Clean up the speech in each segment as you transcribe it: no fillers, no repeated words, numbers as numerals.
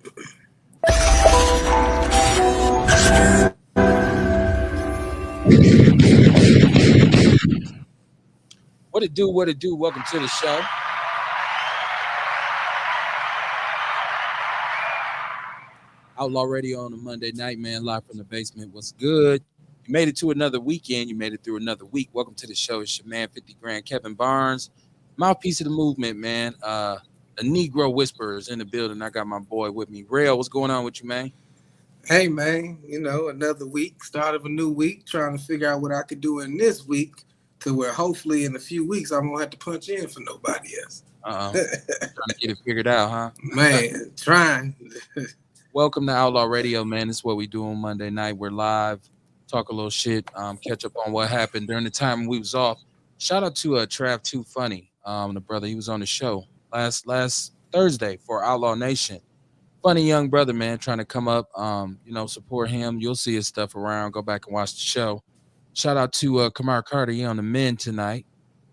What it do? What it do? Welcome to the show. Outlaw Radio on a Monday night, man, live from the basement. What's good? You made it to another weekend. You made it through another week. Welcome to the show. It's your man, 50 Grand, Kevin Barnes, mouthpiece of the movement, man. A Negro Whisperer is in the building. I got my boy with me. Rail, what's going on with you, man? Hey man, another week, start of a new week, trying to figure out what I could do in this week to where hopefully in a few weeks I won't have to punch in for nobody else. Trying to get it figured out, huh? Man, trying. Welcome to Outlaw Radio, man. This is what we do on Monday night. We're live, talk a little shit, catch up on what happened during the time we was off. Shout out to Trav Too Funny, the brother. He was on the show last Thursday for Outlaw Nation. Funny young brother, man, trying to come up, support him. You'll see his stuff around. Go back and watch the show. Shout out to Kamar Carter, he on the men tonight.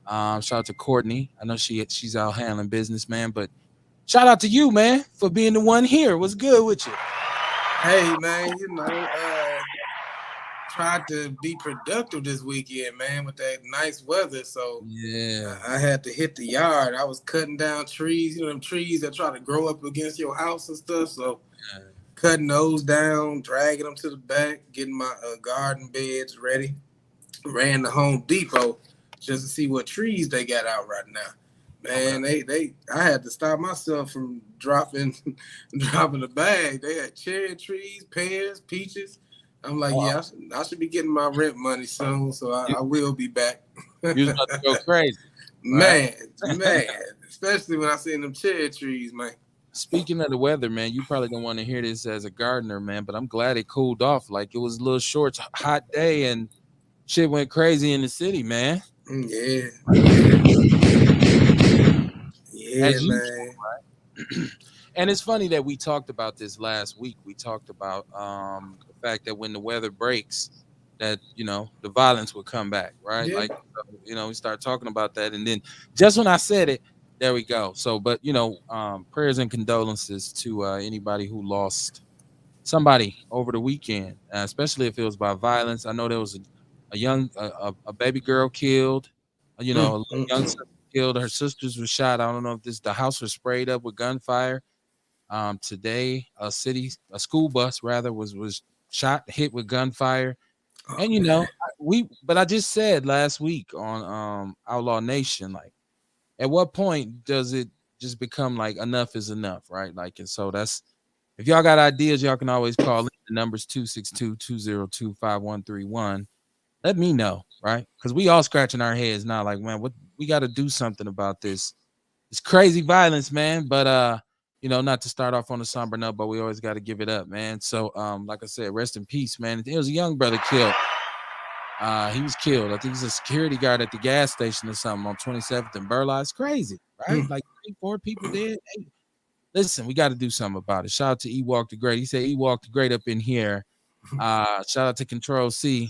Shout out to Courtney. I know she's out handling business, man, but shout out to you, man, for being the one here. What's good with you? Hey, man, tried to be productive this weekend, man, with that nice weather. So yeah, I had to hit the yard. I was cutting down trees, them trees that try to grow up against your house and stuff. So cutting those down, dragging them to the back, getting my garden beds ready. Ran to Home Depot just to see what trees they got out right now. Man, I had to stop myself from dropping the bag. They had cherry trees, pears, peaches. I'm like, yeah, I should be getting my rent money soon, so I will be back. You was about to go crazy. Man, especially when I seen them cherry trees, man. Speaking of the weather, man, you probably don't want to hear this as a gardener, man, but I'm glad it cooled off. Like, it was a little short, hot day, and shit went crazy in the city, man. Yeah. As man. usual, right? And it's funny that we talked about this last week. We talked about the fact that when the weather breaks, that the violence would come back, right? Yeah. Like we start talking about that, and then just when I said it, there we go. So, but prayers and condolences to anybody who lost somebody over the weekend, especially if it was by violence. I know there was a young a baby girl killed, a young sister killed. Her sisters were shot. I don't know if the house was sprayed up with gunfire. Today, a school bus rather was hit with gunfire. And but I just said last week on Outlaw Nation, like, at what point does it just become like enough is enough, right? Like, and so that's, if y'all got ideas, y'all can always call in. The number's 262-202-5131. Let me know, right? Because we all scratching our heads now, like, man, what we got to do something about this. It's crazy violence, man. But not to start off on a somber note, but we always got to give it up, man. So, like I said, rest in peace, man. It was a young brother killed. He was killed. I think he's a security guard at the gas station or something on 27th and Burleigh. It's crazy, right? Like 4 people dead. Hey, listen, we got to do something about it. Shout out to Ewalk the Great. He said Ewalk the Great up in here. Shout out to Control C.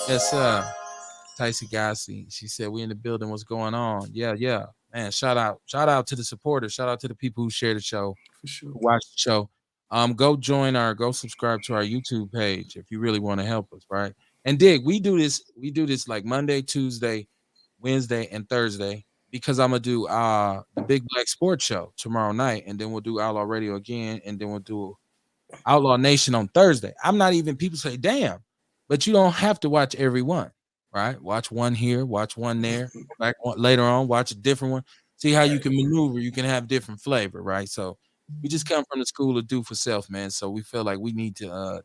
Yes, sir. Tyson Gassi. She said, we in the building. What's going on? Yeah. Man, shout out to the supporters. Shout out to the people who share the show, for sure, who watch the show. Go subscribe to our YouTube page if you really want to help us, right? And we do this like Monday, Tuesday, Wednesday, and Thursday, because I'm gonna do the Big Black Sports Show tomorrow night, and then we'll do Outlaw Radio again, and then we'll do Outlaw Nation on Thursday. I'm not even, people say, damn, but you don't have to watch every one, right? Watch one here, watch one there, back later on, watch a different one. See how you can maneuver, you can have different flavor, right? So we just come from the school of do for self, man. So we feel like we need to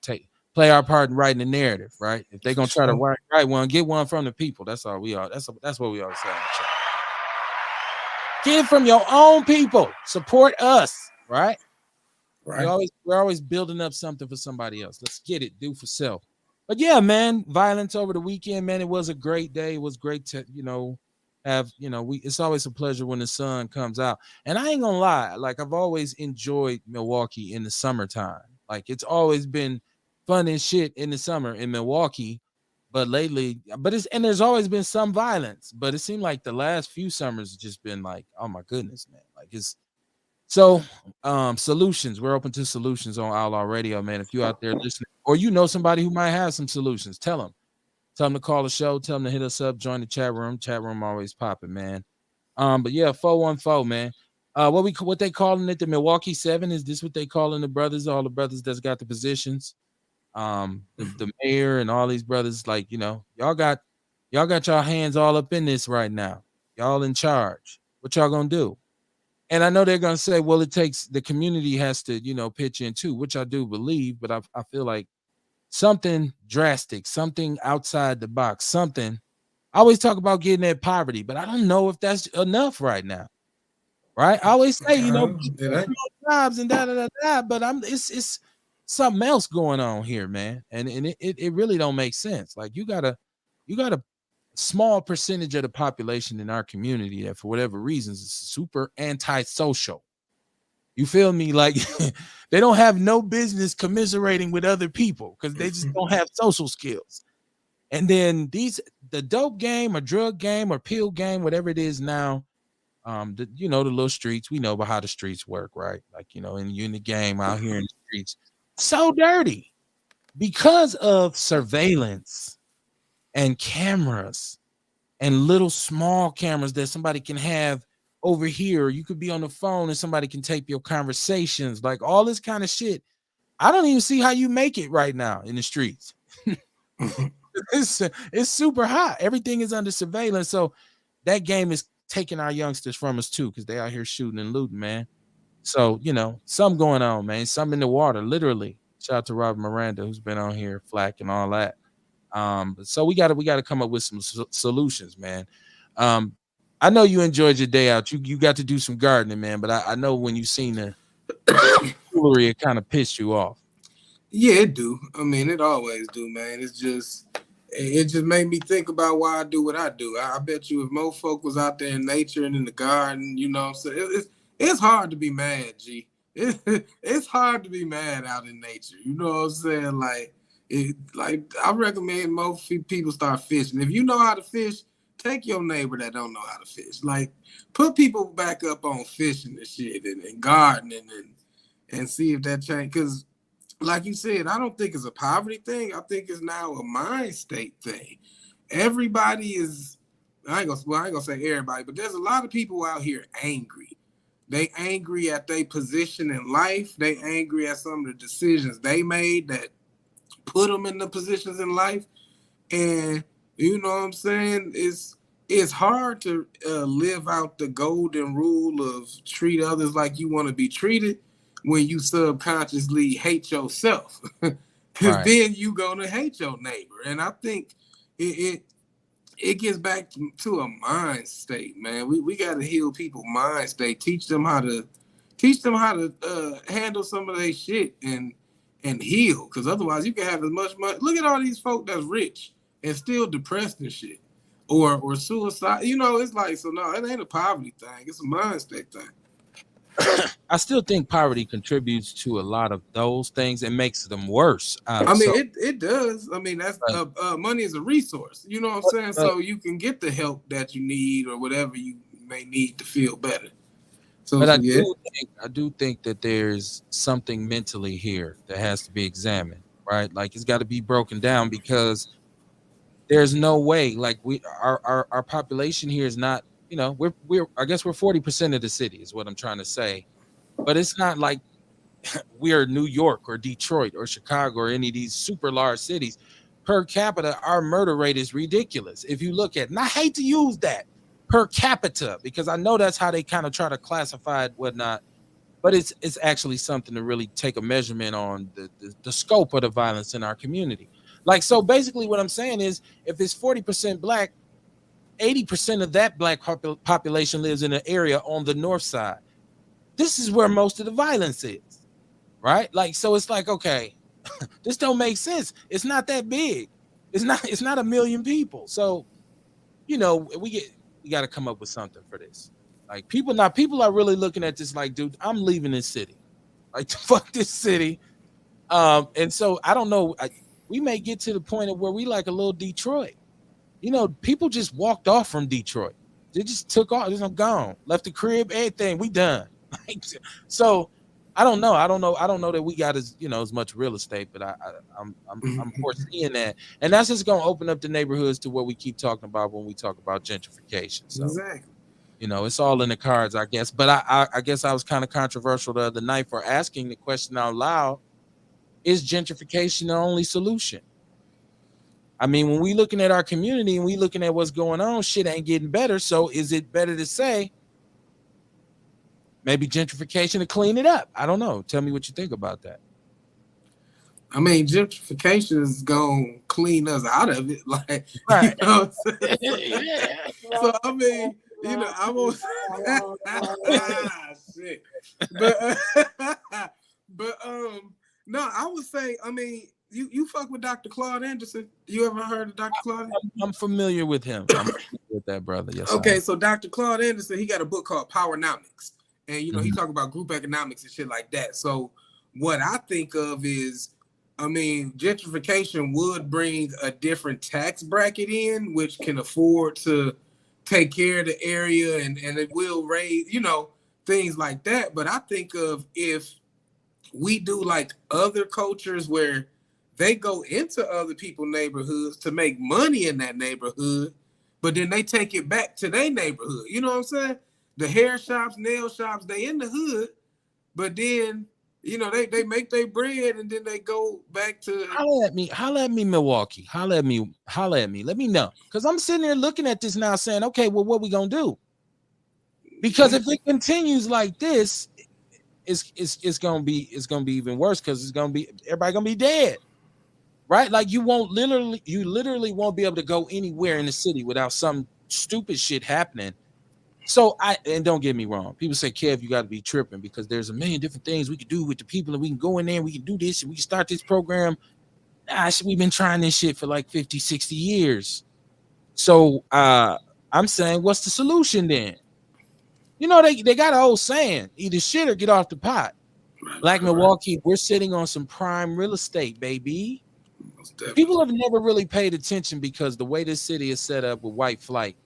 play our part in writing the narrative, right? If they're gonna try to write one, get one from the people. That's all we are. That's what we always say. Get it from your own people. Support us, right? Right. We're always building up something for somebody else. Let's get it, do for self. But yeah, man, violence over the weekend, man. It was a great day. It was great to, have, it's always a pleasure when the sun comes out. And I ain't gonna lie, like, I've always enjoyed Milwaukee in the summertime. Like, it's always been fun and shit in the summer in Milwaukee. But lately, there's always been some violence, but it seemed like the last few summers just been like, oh my goodness, man. Like, it's So, solutions. We're open to solutions on Outlaw Radio, man. If you out there listening, or you know somebody who might have some solutions, tell them. Tell them to call the show. Tell them to hit us up. Join the chat room. Chat room always popping, man. But yeah, 414, man. What they calling it? The Milwaukee Seven? Is this what they calling the brothers? All the brothers that's got the positions. The mayor and all these brothers, like y'all got y'all hands all up in this right now. Y'all in charge. What y'all gonna do? And I know they're gonna say, well, it takes the community has to, pitch in too, which I do believe, but I feel like something drastic, something outside the box, something. I always talk about getting at poverty, but I don't know if that's enough right now. Right? I always say, It ain't. jobs and da da da da, but it's something else going on here, man. And it really don't make sense. Like you got a small percentage of the population in our community that for whatever reasons is super antisocial. You feel me? Like they don't have no business commiserating with other people because they just don't have social skills. And then the dope game or drug game or pill game, whatever it is now, the little streets, we know about how the streets work, right? Like, and you in the game out here in the streets, so dirty because of surveillance and cameras and little small cameras that somebody can have over here. You could be on the phone and somebody can tape your conversations, like all this kind of shit. I don't even see how you make it right now in the streets. It's super hot. Everything is under surveillance. So that game is taking our youngsters from us too, because they out here shooting and looting, man. So, something going on, man. Something in the water, literally. Shout out to Robert Miranda, who's been on here, Flack and all that. So we gotta come up with some solutions, man. Um, I know you enjoyed your day out. You got to do some gardening, man. But I know when you seen the foolery, it kind of pissed you off. Yeah, it do. I mean, it always do, man. It just made me think about why I do what I do. I bet you if more folk was out there in nature and in the garden, what I'm saying, it's hard to be mad, G. It's hard to be mad out in nature. You know what I'm saying? Like I recommend most people start fishing. If you know how to fish, take your neighbor that don't know how to fish. Like put people back up on fishing and shit and gardening and see if that change. Because like you said, I don't think it's a poverty thing. I think it's now a mind state thing. Everybody is, I ain't gonna say everybody, but there's a lot of people out here angry. They angry at their position in life. They angry at some of the decisions they made that put them in the positions in life. And you know what I'm saying? It's hard to live out the golden rule of treat others like you want to be treated when you subconsciously hate yourself, because Right. then you gonna hate your neighbor. And I think it it gets back to a mind state, man. We got to heal people' mind state. Teach them how to handle some of their shit and heal. Because otherwise, you can have as much money. Look at all these folk that's rich and still depressed and shit, or suicide. It's like, so no, it ain't a poverty thing. It's a mind state thing. I still think poverty contributes to a lot of those things and makes them worse. I mean, So, it does. I mean, that's but, money is a resource. You know what I'm saying? but So you can get the help that you need or whatever you may need to feel better. So, but so yeah. I do think that there's something mentally here that has to be examined, right? Like it's got to be broken down because there's no way. Like our population here is not. We're I guess we're 40% of the city is what I'm trying to say, but it's not like we're New York or Detroit or Chicago or any of these super large cities. Per capita, our murder rate is ridiculous. If you look at, and I hate to use that per capita because I know that's how they kind of try to classify it, whatnot. But it's actually something to really take a measurement on the scope of the violence in our community. Like so, basically, what I'm saying is, if it's 40% black, 80% of that black population lives in an area on the north side. This is where most of the violence is, right? Like, so it's like, okay, this don't make sense. It's not that big. It's not a million people. So, we got to come up with something for this. Like people are really looking at this like, dude, I'm leaving this city. Like fuck this city. And so I don't know. We may get to the point of where we like a little Detroit. People just walked off from Detroit. They just took off. Just I'm gone. Left the crib, everything. We done. Like, so I don't know. I don't know. I don't know that we got as as much real estate, but I'm foreseeing that, and that's just gonna open up the neighborhoods to what we keep talking about when we talk about gentrification. So Exactly. it's all in the cards, I guess. But I guess I was kind of controversial the other night for asking the question out loud: is gentrification the only solution? I mean, when we looking at our community and we looking at what's going on, shit ain't getting better. So is it better to say maybe gentrification to clean it up? I don't know. Tell me what you think about that. I mean, gentrification is gonna clean us out of it, like you Right. know. What I'm saying? Yeah. So I mean, I'm on shit, but no, I would say, I mean, you fuck with Dr. Claude Anderson. You ever heard of Dr. Claude? I'm familiar with him. I'm familiar with that brother. Yes, I Okay, am. so Dr. Claude Anderson, he got a book called Powernomics, and he Mhm. talk about group economics and shit like that. So what I think of is, I mean, gentrification would bring a different tax bracket in, which can afford to take care of the area, and it will raise, things like that. But I think of if we do like other cultures where they go into other people's neighborhoods to make money in that neighborhood, but then they take it back to their neighborhood. You know what I'm saying? The hair shops, nail shops, they in the hood, but then they make their bread and then they go back to. Holla at me, Milwaukee. Holla at me. Holla at me. Let me know. Because I'm sitting there looking at this now saying, okay, well, what we gonna do? Because if it continues like this, it's gonna be even worse because it's gonna be everybody gonna be dead. Right? Like you literally won't be able to go anywhere in the city without some stupid shit happening. So and don't get me wrong, people say, Kev, you got to be tripping because there's a million different things we could do with the people, and we can go in there and we can do this and we can start this program. We've been trying this shit for like 50, 60 years. So I'm saying, what's the solution then? They got an old saying, either shit or get off the pot. Like Right. Milwaukee, we're sitting on some prime real estate, baby. Most definitely. People have never really paid attention because the way this city is set up with white flight,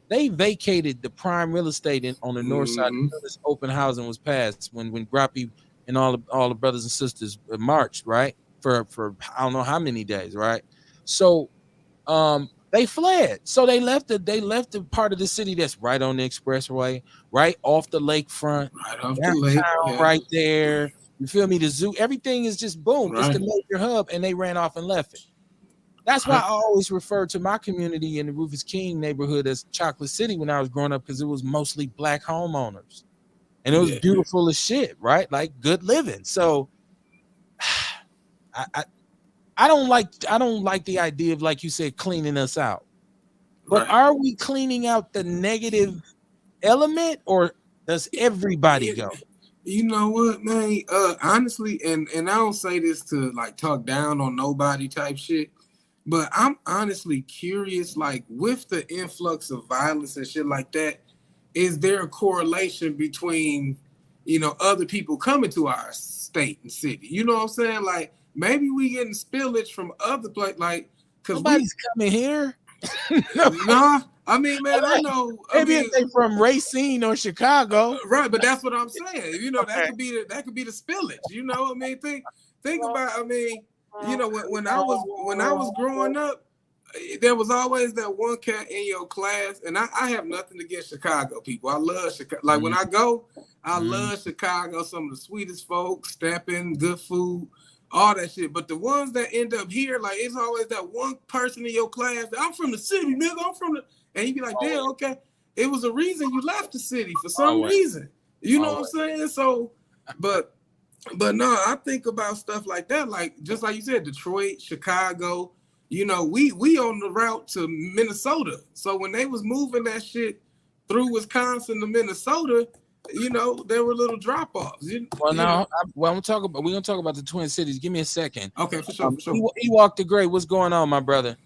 they vacated the prime real estate on the north side Mm-hmm. until this open housing was passed. When Grappy and all the brothers and sisters marched, right, for I don't know how many days, right. So they fled. So they left the part of the city that's right on the expressway, right off the lakefront, Right off the lake. downtown, Yeah. right there. You feel me? The zoo, everything is just boom. It's the Right. major hub, and they ran off and left it. That's why Right. I always refer to my community in the Rufus King neighborhood as Chocolate City when I was growing up because it was mostly black homeowners and it was Yeah. beautiful as shit, right? Like good living. So I, I I don't like the idea of, like you said, cleaning us out. But Right. are we cleaning out the negative element or does everybody Yeah. go? You know what, man? Honestly, and I don't say this to like talk down on nobody type shit, but I'm honestly curious, like with the influx of violence and shit like that, is there a correlation between, other people coming to our state and city? You know what I'm saying? Like maybe we getting spillage from other places, like because we. Nobody's coming here. Nobody, Nah, I mean, man, I know. I maybe if mean, they from Racine or Chicago. right, but that's what I'm saying. That Okay. could be the spillage. I mean, think about. I mean, when I was growing up, there was always that one cat in your class, and I have nothing against Chicago people. I love Chicago. Like when Mm, I go, I mm. love Chicago. Some of the sweetest folks, stepping, good food, all that shit. But the ones that end up here, like it's always that one person in your class. I'm from the city, nigga. I'm from the, and you be like, damn, Always, okay. It was a reason you left the city for some always, reason. You know what I'm always. saying? So, but no, I think about stuff like that, like just like you said, Detroit, Chicago. We on the route to Minnesota. So when they was moving that shit through Wisconsin to Minnesota, there were little drop offs. Well, now, we're gonna talk about the Twin Cities. Give me a second. Okay, for sure, for sure, Ewok the Great, what's going on, my brother?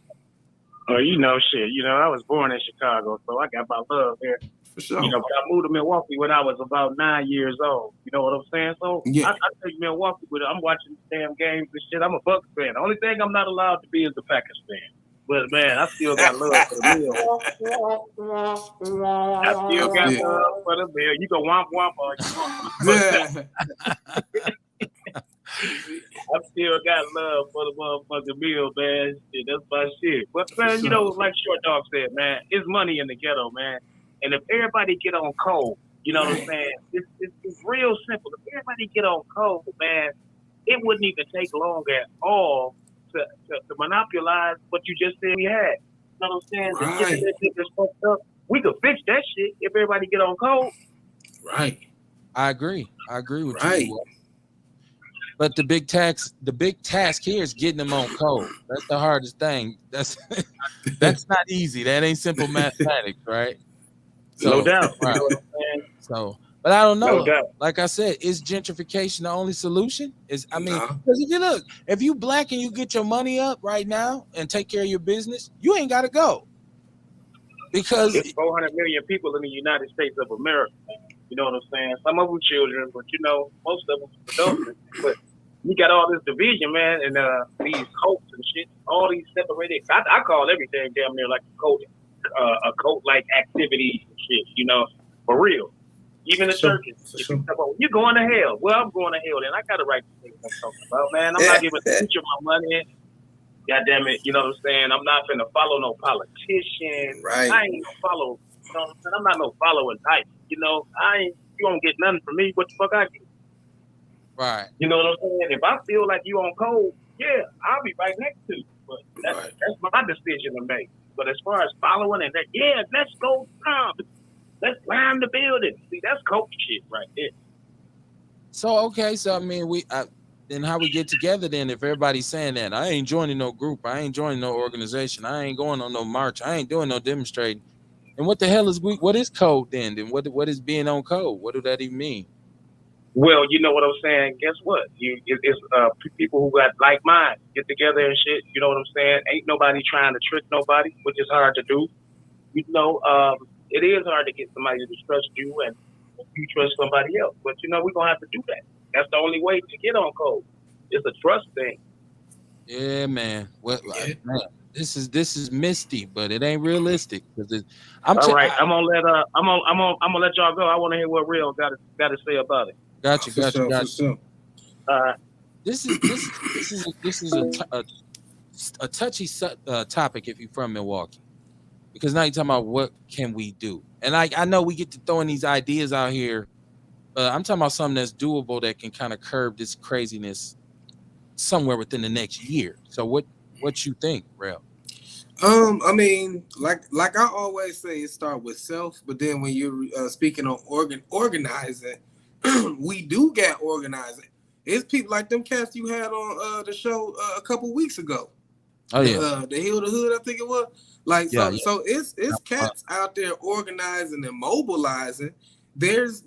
Oh, shit. I was born in Chicago, so I got my love here. for sure. But I moved to Milwaukee when I was about 9 years old. You know what I'm saying? So Yeah, I take Milwaukee with it. I'm watching damn games and shit. I'm a Bucks fan. The only thing I'm not allowed to be is a Packers fan. But man, I still got love for the meal. I still I got feel. love for the meal. You can womp womp all you want, but Yeah. I still got love for the motherfucking meal, man. Shit, that's my shit. But For man, sure. like Short Dog said, man, it's money in the ghetto, man. And if everybody get on cold, you know what I'm Right. saying? It's real simple. If everybody get on cold, man, it wouldn't even take long at all to monopolize what you just said we had. You know what I'm saying? The shit Right. that is fucked up. We could fix that shit if everybody get on code. Right. I agree. I agree with you. Right. But the big task here is getting them on code. That's the hardest thing. That's that's not easy. That ain't simple mathematics, right? No So, doubt. You right. know what I'm saying? But I don't No know. doubt. Like I said, is gentrification the only solution? I mean, No. because if you black and you get your money up right now and take care of your business, you ain't got to go because It's 400 million people in the United States of America. You know what I'm saying? Some of them children, but you know, most of them adults. But you got all this division, man, and these cults and shit. All these separated. I call everything damn near like a cult like activity and shit. You know, for real. Even For the sure. churches. For If you sure. talk about you're going to hell, well, I'm going to hell, then I got a right to say what I'm talking about, man. I'm not giving the future my money. God damn it, you know what I'm saying? I'm not gonna follow no politician. Right. I ain't gonna follow. You know what I'm saying? I'm not no following type. You know, I ain't. You don't get nothing from me. What the fuck I get? right, You know what I'm saying? If I feel like you on cold, yeah, I'll be right next to you. But Right. that's my decision to make. But as far as following and that, yeah, let's go down. Let's climb the building. See, that's coach shit right there. so okay, so I mean, then how we get together then? If everybody's saying that, I ain't joining no group, I ain't joining no organization, I ain't going on no march, I ain't doing no demonstrating. And what the hell is what is code then? Then what is being on code? What do that even mean? Well, you know what I'm saying. Guess what? It's people who got like minds get together and shit. You know what I'm saying? Ain't nobody trying to trick nobody, which is hard to do. You know, it is hard to get somebody to trust you and you trust somebody else. But you know, we're gonna have to do that. That's the only way to get on code. It's a trust thing. Yeah, man. Yeah. Man, this is misty, but it ain't realistic because I'm. All right, I'm gonna let y'all go. I want to hear what Real got to say about it. Got you, For got you, sure. For got you. sure. Uh, This is a touchy topic if you're from Milwaukee because now you're talking about what can we do, and I know we get to throwing these ideas out here. I'm talking about something that's doable that can kind of curb this craziness somewhere within the next year. So what you think, Rail? I mean, like I always say, it start with self, but then when you're speaking on organizing, we do get organizing. It's people like them cats you had on the show a couple weeks ago. Oh yeah, The Hill the Hood, I think it was. Like yeah, so yeah. it's cats out there organizing and mobilizing. There's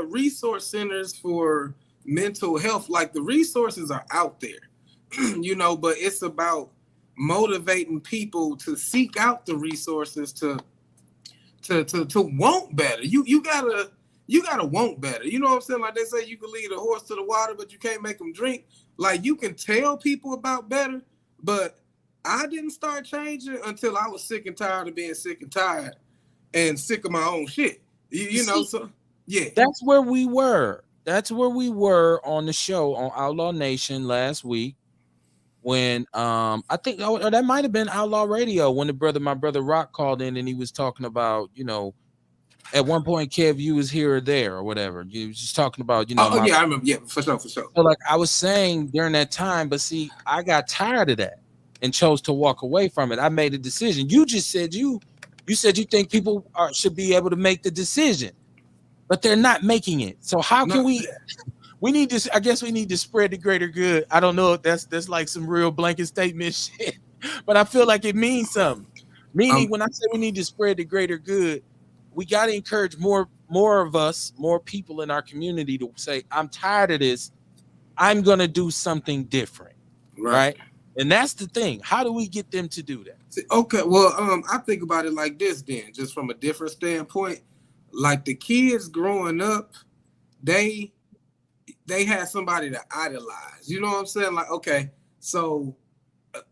resource centers for mental health. Like the resources are out there, but it's about motivating people to seek out the resources to want better. You gotta want better. You know what I'm saying? Like they say, you can lead a horse to the water, but you can't make them drink. Like you can tell people about better, but I didn't start changing until I was sick and tired of being sick and tired and sick of my own shit. You know, See, so yeah. that's where we were. That's where we were on the show on Outlaw Nation last week when I think that might have been Outlaw Radio when my brother Rock called in and he was talking about at one point Kev you was here or there or whatever. You was just talking about Oh my yeah, I remember. Yeah, for sure, for sure. so like I was saying during that time, but see, I got tired of that and chose to walk away from it. I made a decision. You just said you said you think people should be able to make the decision, but they're not making it. So how can No, we need to I guess we need to spread the greater good. I don't know if that's like some real blanket statement shit, but I feel like it means something. Meaning um, when I say we need to spread the greater good, we got to encourage more of us, more people in our community to say, I'm tired of this. I'm going to do something different. right. Right. And that's the thing. How do we get them to do that? Okay, well, I think about it like this then, just from a different standpoint. Like the kids growing up, they they had somebody to idolize. You know what I'm saying? Like, okay, so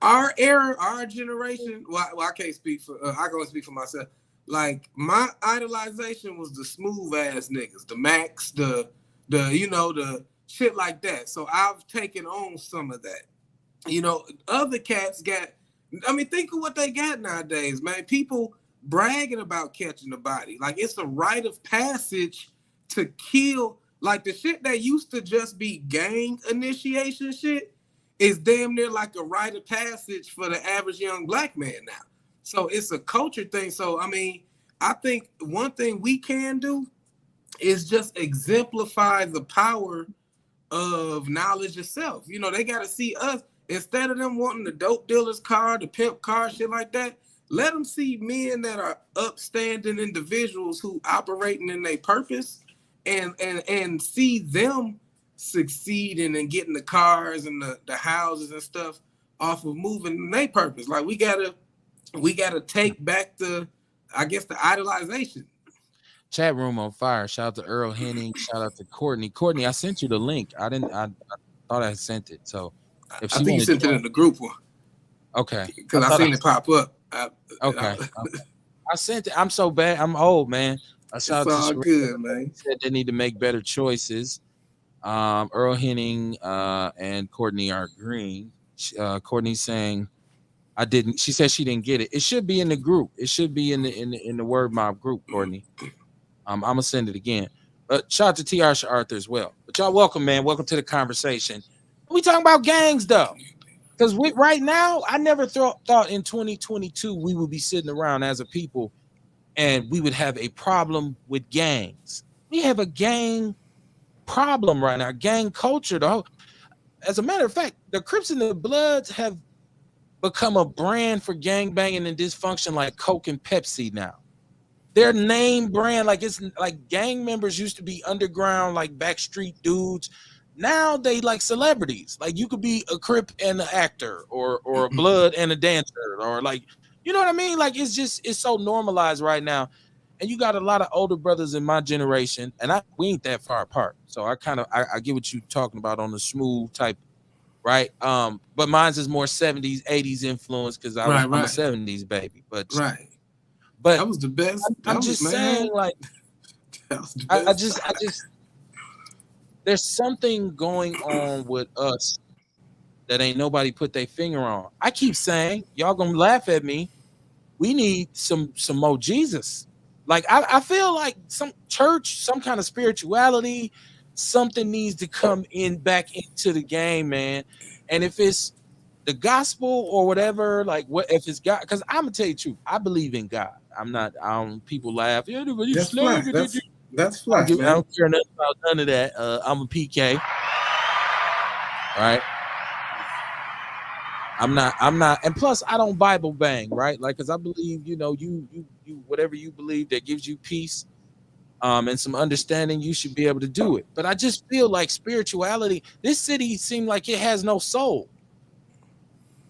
our era, our generation. Well, I can't speak for. I can only speak for myself. Like my idolization was the smooth ass niggas, the Max, the shit like that. So I've taken on some of that. Other cats got. I mean, think of what they got nowadays, man. People bragging about catching the body, like it's a rite of passage to kill. Like the shit that used to just be gang initiation shit is damn near like a rite of passage for the average young black man now. So it's a culture thing. So I mean, I think one thing we can do is just exemplify the power of knowledge itself. They got to see us instead of them wanting the dope dealer's car, the pimp car, shit like that. Let them see men that are upstanding individuals who operating in their purpose, and see them succeeding and getting the cars and the houses and stuff off of moving in their purpose. Like we gotta take back I guess the idolization. Chat room on fire. Shout out to Earl Henning. Shout out to Courtney. Courtney, I sent you the link. I didn't. I thought I had sent it. So if I she think you wanted, sent it in the group one. Okay. Because I seen it pop up. Okay. I sent it. I'm so bad. I'm old, man. It's all good, man. Said they need to make better choices. Earl Henning and Courtney are agreeing. Courtney's saying I didn't. She said she didn't get it. It should be in the group. It should be in the Word Mob group, Courtney. I'm gonna send it again. Shout out to TR Arthur as well. But y'all welcome, man. Welcome to the conversation. We talking about gangs though. Because right now, I never thought in 2022 we would be sitting around as a people and we would have a problem with gangs. We have a gang problem right now, gang culture. As a matter of fact, the Crips and the Bloods have become a brand for gang banging and dysfunction like Coke and Pepsi now. Their name brand, like it's like gang members used to be underground, like backstreet dudes. Now they like celebrities. Like you could be a Crip and an actor, or a Blood and a dancer, or like, you know what I mean? Like it's so normalized right now. And you got a lot of older brothers in my generation, and we ain't that far apart. So I get what you talking about on the smooth type, right? But mine's is more 70s, 80s influence because I'm a 70s baby. But that was the best. I'm just saying, like, that was the best. I just there's something going on with us that ain't nobody put their finger on. I keep saying, y'all gonna laugh at me. We need some more Jesus. Like I feel like some church, some kind of spirituality, something needs to come back into the game, man. And if it's the gospel or whatever, like what if it's God? Because I'm gonna tell you the truth, I believe in God. People laugh. Yeah, that's flat. I don't care nothing about none of that. I'm a PK. Right. I'm not, and plus I don't Bible bang, right? Like, cause I believe, you whatever you believe that gives you peace, and some understanding, you should be able to do it. But I just feel like spirituality, this city seems like it has no soul.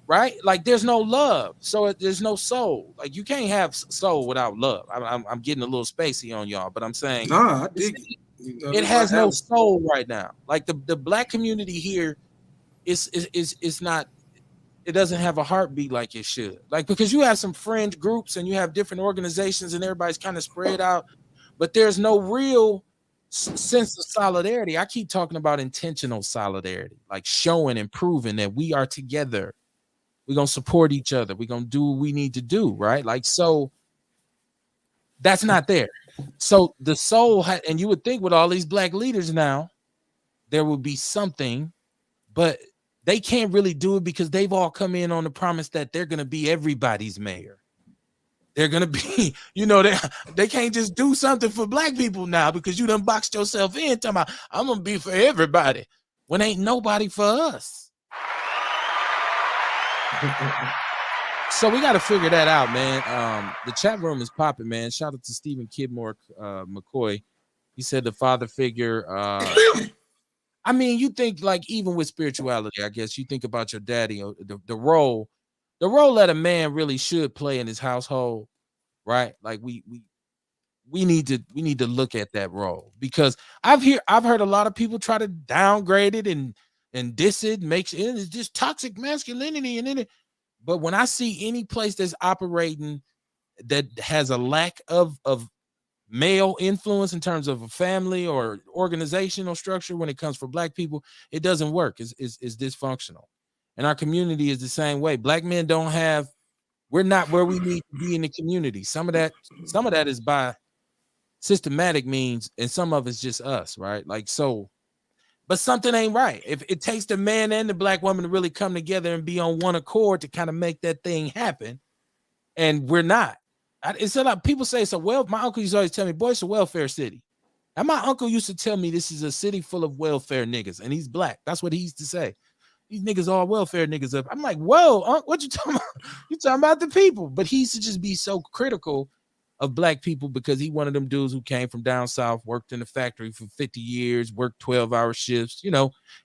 Right? Like there's no love. So there's no soul. Like you can't have soul without love. I'm getting a little spacey on y'all, but I'm saying I dig it has no soul right now. Like the black community here is not, it doesn't have a heartbeat like it should. Like, because you have some fringe groups and you have different organizations and everybody's kind of spread out, but there's no real sense of solidarity. I keep talking about intentional solidarity, like showing and proving that we are together. We're going to support each other. We're going to do what we need to do, right? Like, so that's not there. So the soul, and you would think with all these black leaders now, there would be something, but they can't really do it because they've all come in on the promise that they're going to be everybody's mayor. They're going to be, they can't just do something for black people now because you done boxed yourself in talking about, I'm going to be for everybody when ain't nobody for us. So we got to figure that out, man. The chat room is popping, man. Shout out to Stephen Kidmore McCoy. He said the father figure. I mean, you think like even with spirituality, I guess you think about your daddy, the role that a man really should play in his household, right? Like we need to look at that role, because I've heard a lot of people try to downgrade it and diss it, it's just toxic masculinity, and then But when I see any place that's operating that has a lack of male influence in terms of a family or organizational structure when it comes for black people, it doesn't work. It's dysfunctional. And our community is the same way. Black men don't have, we're not where we need to be in the community. Some of that is by systematic means, and some of it's just us, right? Like, so, but something ain't right. If it takes the man and the black woman to really come together and be on one accord to kind of make that thing happen, and we're not. It's a lot. People say it's a well. My uncle used to always tell me, "Boy, it's a welfare city." And my uncle used to tell me this is a city full of welfare niggas, and he's black. That's what he used to say. These niggas all welfare niggas up. I'm like, whoa, what you talking about? You talking about the people? But he used to just be so critical of black people because he one of them dudes who came from down south, worked in the factory for 50 years, worked 12-hour shifts.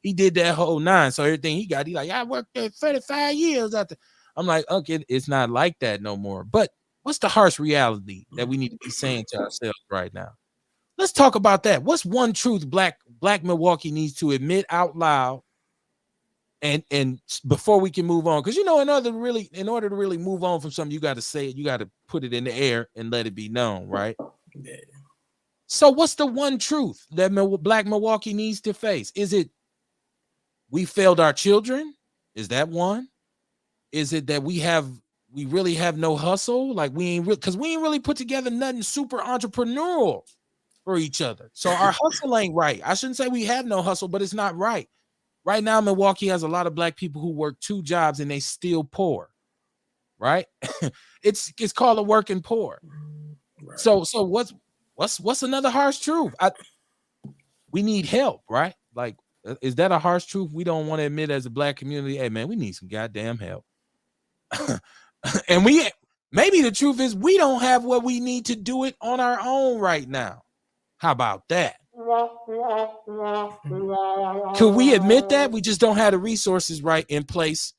He did that whole nine. So everything he like, I worked there 35 years after. I'm like, okay, it's not like that no more. But what's the harsh reality that we need to be saying to ourselves right now? Let's talk about that. What's one truth black Milwaukee needs to admit out loud, and before we can move on? Because in order to really move on from something, you got to say it, you got to put it in the air and let it be known, right? Yeah. So what's the one truth that black Milwaukee needs to face? Is it we failed our children? Is that one? Is it that we really have no hustle? Like we ain't really put together nothing super entrepreneurial for each other. So our hustle ain't right. I shouldn't say we have no hustle, but it's not right. Right now, Milwaukee has a lot of black people who work 2 jobs and they still poor. Right? It's called a working poor. Right. So what's another harsh truth? We need help, right? Like, is that a harsh truth we don't want to admit as a black community? Hey man, we need some goddamn help. And maybe the truth is we don't have what we need to do it on our own right now. How about that? Could we admit that we just don't have the resources right in place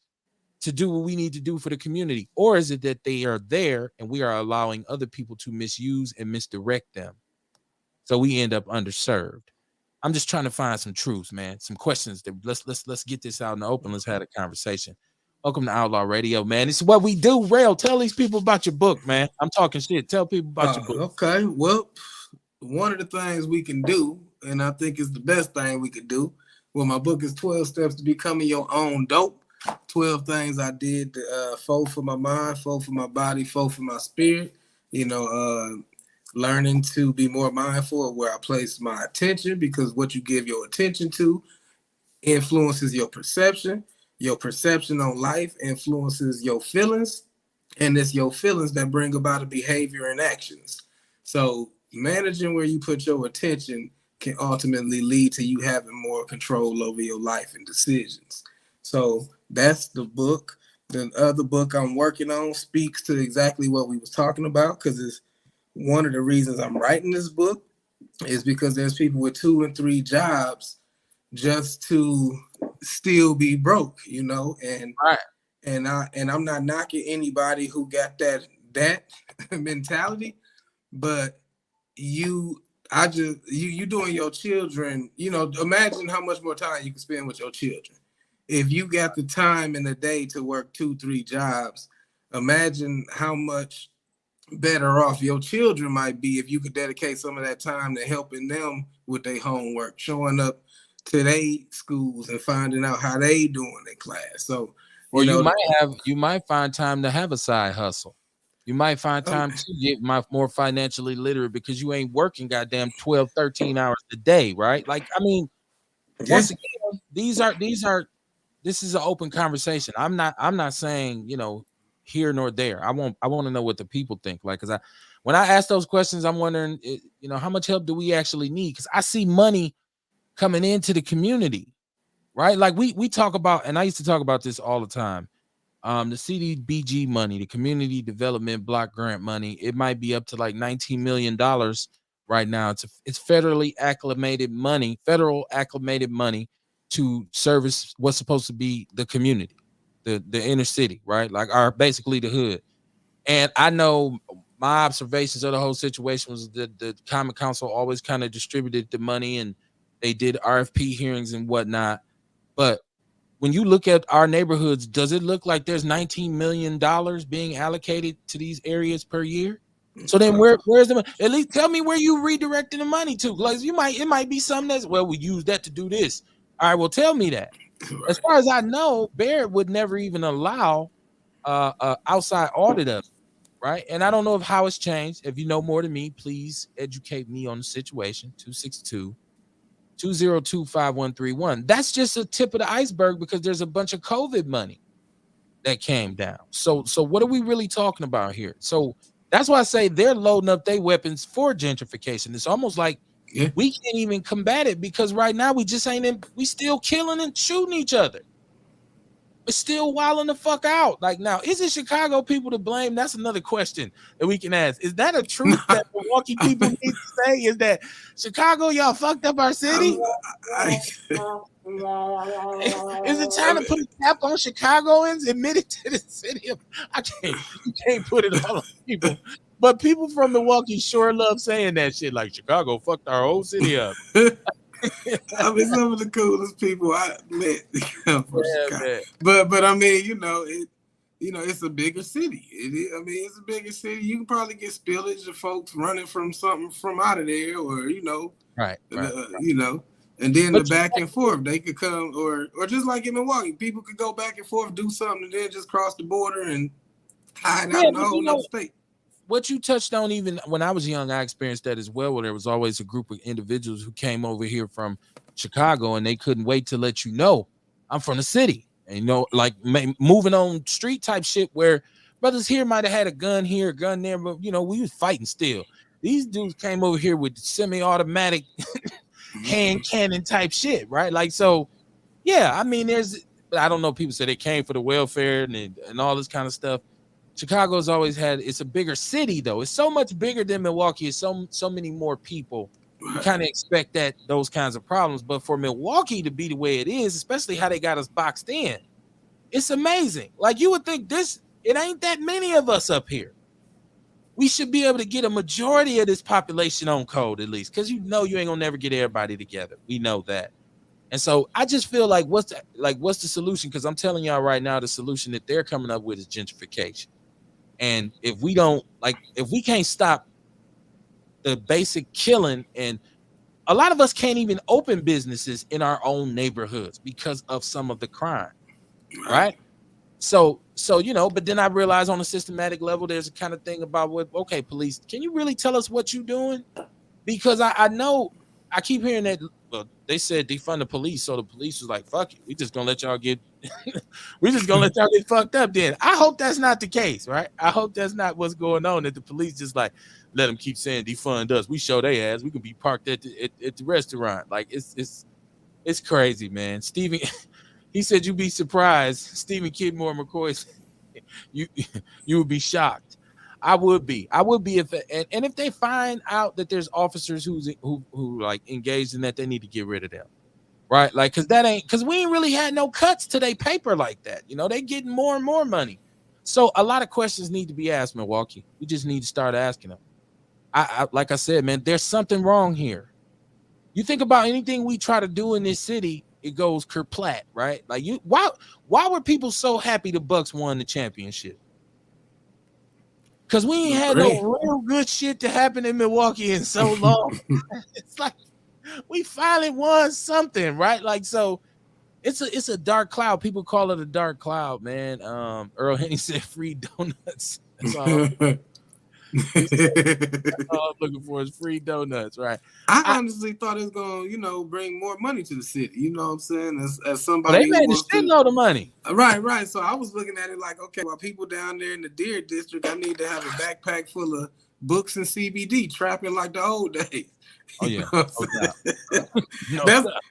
to do what we need to do for the community? Or is it that they are there and we are allowing other people to misuse and misdirect them, so we end up underserved? I'm just trying to find some truths, man. Some questions that let's get this out in the open. Let's have a conversation. Welcome to Outlaw Radio, man. This is what we do. Rail, tell these people about your book, man. I'm talking shit. Tell people about your book. Okay. Well, one of the things we can do, and I think it's the best thing we could do, well, my book is 12 Steps to Becoming Your Own Dope. 12 things I did to 4 for my mind, 4 for my body, 4 for my spirit. Learning to be more mindful of where I place my attention, because what you give your attention to influences your perception. Your perception on life influences your feelings, and it's your feelings that bring about a behavior and actions. So managing where you put your attention can ultimately lead to you having more control over your life and decisions. So that's the book. The other book I'm working on speaks to exactly what we was talking about, because it's one of the reasons I'm writing this book is because there's people with 2 and 3 jobs just to still be broke, and right. and I'm not knocking anybody who got that mentality, but you doing your children, imagine how much more time you can spend with your children. If you got the time in the day to work 2-3 jobs, imagine how much better off your children might be if you could dedicate some of that time to helping them with their homework, showing up to their schools and finding out how they doing in class. So, you might find time to have a side hustle. You might find time to get more financially literate because you ain't working goddamn 12, 13 hours a day, right? Like, I mean, once again, this is an open conversation. I'm not saying, here nor there. I want to know what the people think. Like, because when I ask those questions, I'm wondering, how much help do we actually need? Because I see money coming into the community, right? Like we talk about, and I used to talk about this all the time. The CDBG money, the Community Development Block Grant money, it might be up to like $19 million right now. It's federal acclimated money to service what's supposed to be the community, the inner city, right? Like basically the hood. And I know my observations of the whole situation was that the Common Council always kind of distributed the money and they did RFP hearings and whatnot. But when you look at our neighborhoods, does it look like there's $19 million being allocated to these areas per year? So then where's the money? At least tell me where you redirecting the money to. Like it might be something that's, well, we use that to do this. All right, well, tell me that. As Right. far as I know, Barrett would never even allow outside audit of it, right? And I don't know if how it's changed. If you know more than me, please educate me on the situation. 262-202-5131. That's just a tip of the iceberg because there's a bunch of COVID money that came down. So what are we really talking about here? So that's why I say they're loading up their weapons for gentrification. It's almost like Yeah. we can't even combat it because right now we just ain't in, we still killing and shooting each other. We're still wilding the fuck out. Like now, is it Chicago people to blame? That's another question that we can ask. Is that a truth that Milwaukee people need to say? Is that Chicago, y'all fucked up our city? I, Is it time to put a cap on Chicagoans? Admit it to the city. I can't. You can't put it all on people. But people from Milwaukee sure love saying that shit. Like Chicago fucked our whole city up. I mean, some of the coolest people I met come from Chicago. Man. But I mean, it's a bigger city. I mean, it's a bigger city. You can probably get spillage of folks running from something from out of there, or right. and then the back and forth. They could come, or just like in Milwaukee, people could go back and forth, do something, and then just cross the border and hide out in a whole other state. What you touched on, even when I was young, I experienced that as well, where there was always a group of individuals who came over here from Chicago and they couldn't wait to let you know I'm from the city. And, like moving on street type shit where brothers here might have had a gun here, a gun there, but, we was fighting still. These dudes came over here with semi-automatic hand cannon type shit, right? Like, so, yeah, I mean, I don't know, people say they came for the welfare and all this kind of stuff. Chicago's always it's a bigger city though. It's so much bigger than Milwaukee. It's so many more people. You kind of expect those kinds of problems, but for Milwaukee to be the way it is, especially how they got us boxed in, it's amazing. Like you would think it ain't that many of us up here. We should be able to get a majority of this population on code at least, because you ain't gonna never get everybody together. We know that. And so I just feel like what's the solution? Because I'm telling y'all right now, the solution that they're coming up with is gentrification. And if we can't stop the basic killing, and a lot of us can't even open businesses in our own neighborhoods because of some of the crime, right? So but then I realize on a systematic level, there's a kind of thing about okay, police, can you really tell us what you're doing? Because I know I keep hearing that. Well, they said defund the police, so the police was like, "Fuck it, we just gonna let y'all get, we just gonna let y'all get fucked up." Then I hope that's not the case, right? I hope that's not what's going on. That the police just like let them keep saying defund us. We show they ass. We can be parked at the restaurant. Like it's crazy, man. Stephen, he said you'd be surprised. Stephen Kidmore McCoy, you would be shocked. I would be if they find out that there's officers who like engaged in that, they need to get rid of them, right? Like, because we ain't really had no cuts to their paper like that. They getting more and more money, so a lot of questions need to be asked. Milwaukee, we just need to start asking them. I like I said, man, there's something wrong here. You think about anything we try to do in this city, it goes kerplat, right? Like why were people so happy the Bucks won the championship? Because we ain't had no real good shit to happen in Milwaukee in so long. It's like we finally won something, right? Like, so it's a dark cloud. People call it a dark cloud, man. Earl Henny said free donuts. That's all I'm looking for is free donuts, right? I honestly thought it was gonna, bring more money to the city. You know what I'm saying? As somebody they made a shitload of money. Right. So I was looking at it like, okay, while people down there in the Deer District, I need to have a backpack full of books and CBD, trapping like the old days. Oh yeah.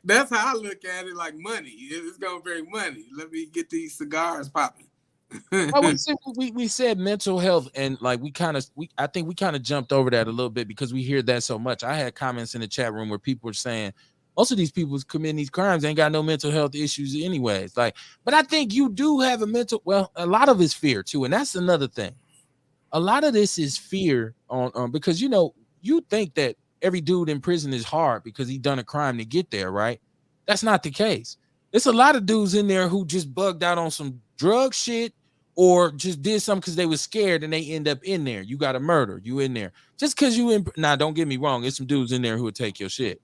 That's how I look at it. Like money, it's gonna bring money. Let me get these cigars popping. we said mental health, and like I think we kind of jumped over that a little bit because we hear that so much. I had comments in the chat room where people were saying most of these people who's committing these crimes ain't got no mental health issues anyways. Like, but I think you do have a lot of it's fear too, and that's another thing. A lot of this is fear on because you think that every dude in prison is hard because he done a crime to get there, right? That's not the case. It's a lot of dudes in there who just bugged out on some drug shit or just did something because they were scared and they end up in there. You got a murder, you in there. Just because you in now, don't get me wrong, there's some dudes in there who would take your shit.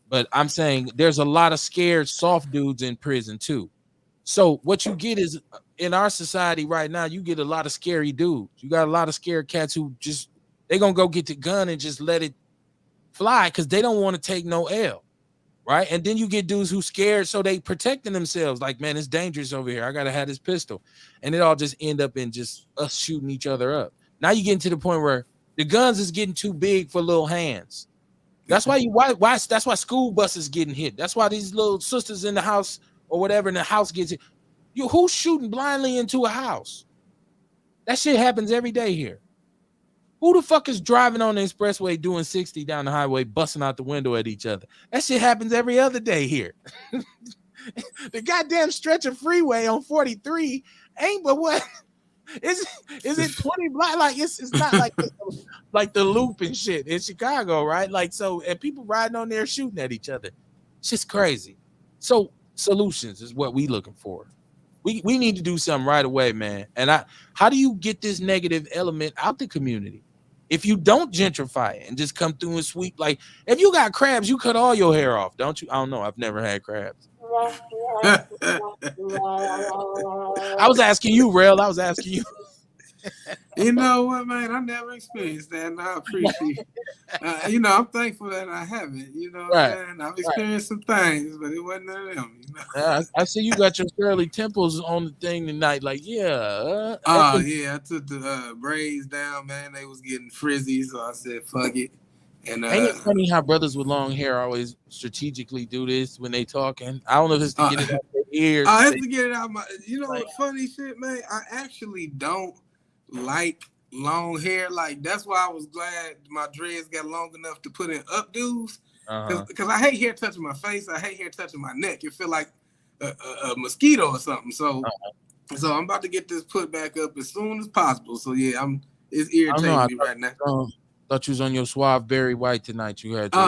But I'm saying there's a lot of scared soft dudes in prison too. So what you get is in our society right now, you get a lot of scary dudes. You got a lot of scared cats who just they gonna go get the gun and just let it fly because they don't want to take no L. Right. And then you get dudes who scared, so they protecting themselves. Like, man, it's dangerous over here. I gotta have this pistol. And it all just end up in just us shooting each other up. Now you getting to the point where the guns is getting too big for little hands. That's why that's why school buses getting hit. That's why these little sisters in the house or whatever in the house gets hit. You who's shooting blindly into a house? That shit happens every day here. Who the fuck is driving on the expressway doing 60 down the highway, busting out the window at each other? That shit happens every other day here. The goddamn stretch of freeway on 43 ain't but what is it 20 block? Like it's not like the loop and shit in Chicago, right? Like so, and people riding on there shooting at each other. It's just crazy. So solutions is what we looking for. We need to do something right away, man. And how do you get this negative element out the community? If you don't gentrify it and just come through and sweep, like if you got crabs, you cut all your hair off, don't you? I don't know. I've never had crabs. I was asking you, Rail. I was asking you. You know what, man? I never experienced that, and I appreciate. I'm thankful that I haven't. You know what Right. I'm saying? I've experienced some things, but it wasn't none of them. I see you got your Shirley Temples on the thing tonight. Like, yeah. Oh yeah, I took the braids down, man. They was getting frizzy, so I said, "Fuck it." And Ain't it funny how brothers with long hair always strategically do this when they talking? I don't know if it's to get it out their ears. I have to get it out my. You know what? Funny shit, man. I actually don't like long hair. Like that's why I was glad my dreads got long enough to put in updos. Because I hate hair touching my face. I hate hair touching my neck. It feel like a mosquito or something. So, so I'm about to get this put back up as soon as possible. So yeah, it's irritating me right now. Thought you was on your suave Barry White tonight. You had your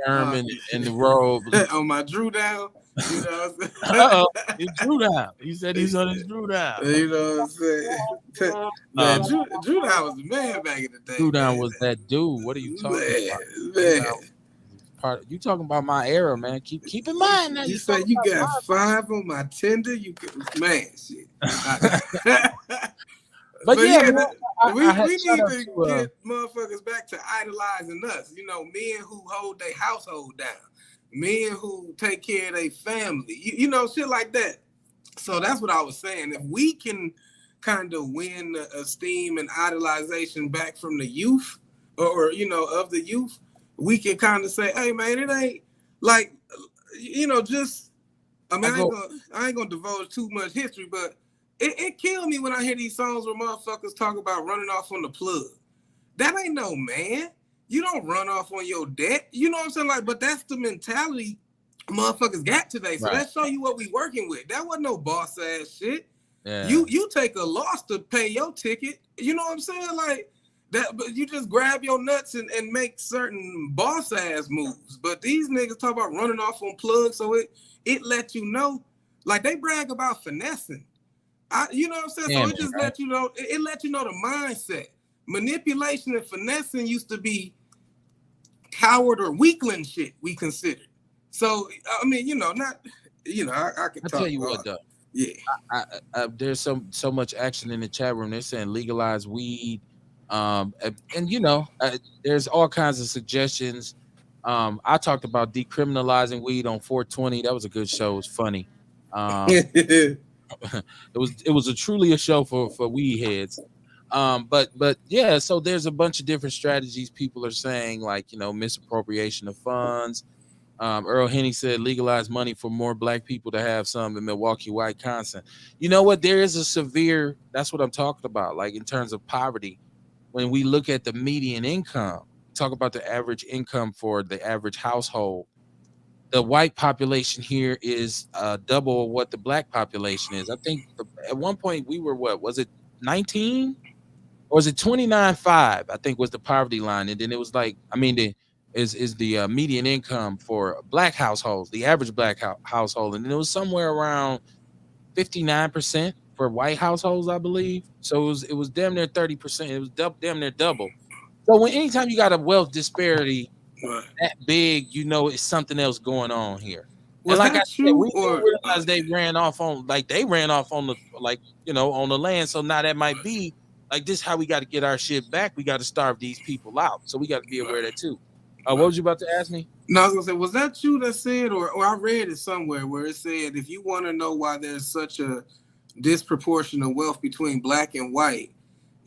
arm in the robe on my Drew down. You know what I'm saying? He drew down. He said he's on his Drew down. You know what I'm saying? Man, Drew down was the man back in the day. Drew down was that dude. What are you talking about? Man. You talking about my era, man. Keep in mind now. You say you got 5 on my Tinder. You man, shit. But yeah, we need to get motherfuckers back to idolizing us. You know, men who hold their household down, men who take care of their family. You know, shit like that. So that's what I was saying. If we can kind of win the esteem and idolization back from the youth, or of the youth, we can kind of say, hey man, it ain't like, just, I mean, I ain't gonna divulge too much history, but it killed me when I hear these songs where motherfuckers talk about running off on the plug. That ain't no man. You don't run off on your debt. You know what I'm saying? Like, but that's the mentality motherfuckers got today. So let's show you what we working with. That wasn't no boss ass shit. Yeah. You take a loss to pay your ticket. You know what I'm saying? Like that, but you just grab your nuts and make certain boss ass moves. But these niggas talk about running off on plugs, so it lets you know, like they brag about finessing. You know what I'm saying? Damn, so it just let you know, it let you know the mindset. Manipulation and finessing used to be coward or weakling shit we considered. So I mean, not, I could tell you what though. Yeah. There's so much action in the chat room. They're saying legalize weed. And there's all kinds of suggestions. I talked about decriminalizing weed on 420. That was a good show. It was funny. It was truly a show for weed heads. But yeah, so there's a bunch of different strategies people are saying, like, misappropriation of funds. Earl Henney said legalize money for more black people to have some in Milwaukee, Wisconsin. You know what? There is a severe, that's what I'm talking about. Like in terms of poverty, when we look at the median income, talk about the average income for the average household, the white population here is double what the black population is. I think at one point we were, what was it, 19 or was it 29.5? I think was the poverty line, and then it was like, I mean, it is the median income for black households, the average black household, and it was somewhere around 59% for white households, I believe. So it was damn near 30%. It was damn near double. So when anytime you got a wealth disparity Right. that big, it's something else going on here. And Was like I that said, true we do or realize they ran off on the on the land. So now that might be like this how we got to get our shit back. We got to starve these people out. So we got to be aware of that too. What right. was you about to ask me? No, I was gonna say, was that you that said, or I read it somewhere where it said, if you want to know why there's such a disproportion of wealth between black and white,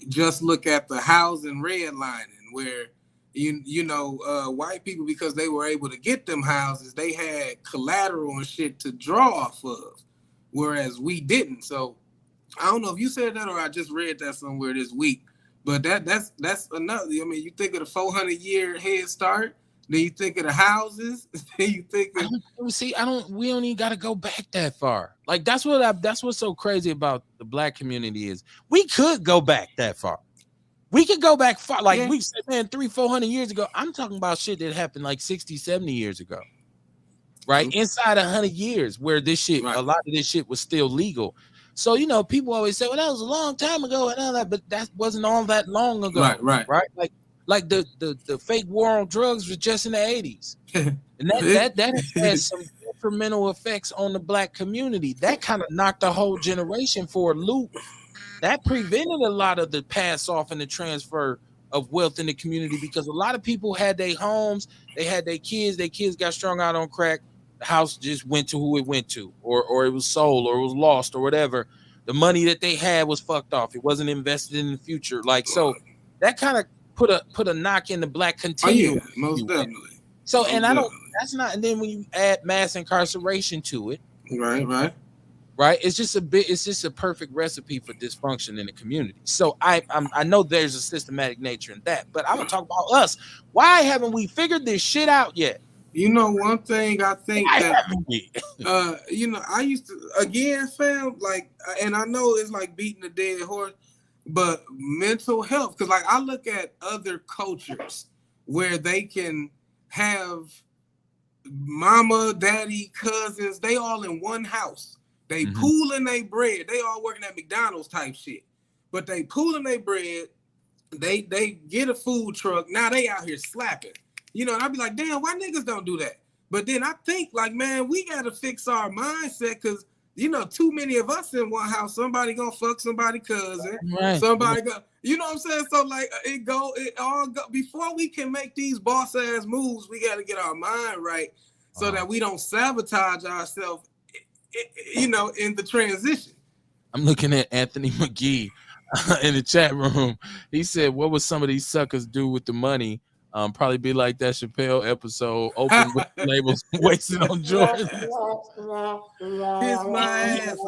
just look at the housing redlining, where white people, because they were able to get them houses, they had collateral and shit to draw off of, whereas we didn't. So I don't know if you said that or I just read that somewhere this week, but that's another. I mean, you think of the 400-year head start, then you think of the houses, then you think of We don't even got to go back that far. Like that's what's so crazy about the black community is we could go back that far. We could go back far. Like we said, man, 300-400 years ago. I'm talking about shit that happened like 60-70 years ago. Right? Inside 100 years where this shit, a lot of this shit was still legal. So, people always say, well, that was a long time ago and all that, but that wasn't all that long ago. Right. Like the fake war on drugs was just in the 80s. And that has some detrimental effects on the black community. That kind of knocked the whole generation for a loop. That prevented a lot of the pass off and the transfer of wealth in the community because a lot of people had their homes, they had their kids got strung out on crack. The house just went to who it went to, or it was sold, or it was lost, or whatever. The money that they had was fucked off. It wasn't invested in the future. Like, so that kind of put a knock in the black continuum. Oh, yeah, most definitely. So, and that's not, and then when you add mass incarceration to it, right, it's just a perfect recipe for dysfunction in the community. So I know there's a systematic nature in that, but I'm gonna talk about us. Why haven't we figured this shit out yet? One thing I think that I used to, again, fam, like, and I know it's like beating a dead horse, but mental health, because like I look at other cultures where they can have mama, daddy, cousins, they all in one house. They pooling their bread. They all working at McDonald's type shit. But they pooling their bread. They get a food truck. Now they out here slapping. And I'd be like, damn, why niggas don't do that? But then I think, like, man, we got to fix our mindset because, too many of us in one house, somebody gonna fuck somebody cousin. Right. Somebody go, you know what I'm saying? So, like, it all go, before we can make these boss ass moves, we got to get our mind right so that we don't sabotage ourselves, in the transition. I'm looking at Anthony McGee in the chat room. He said, what would some of these suckers do with the money? Probably be like that Chappelle episode, open with labels, wasted on Jordans. Kiss my ass.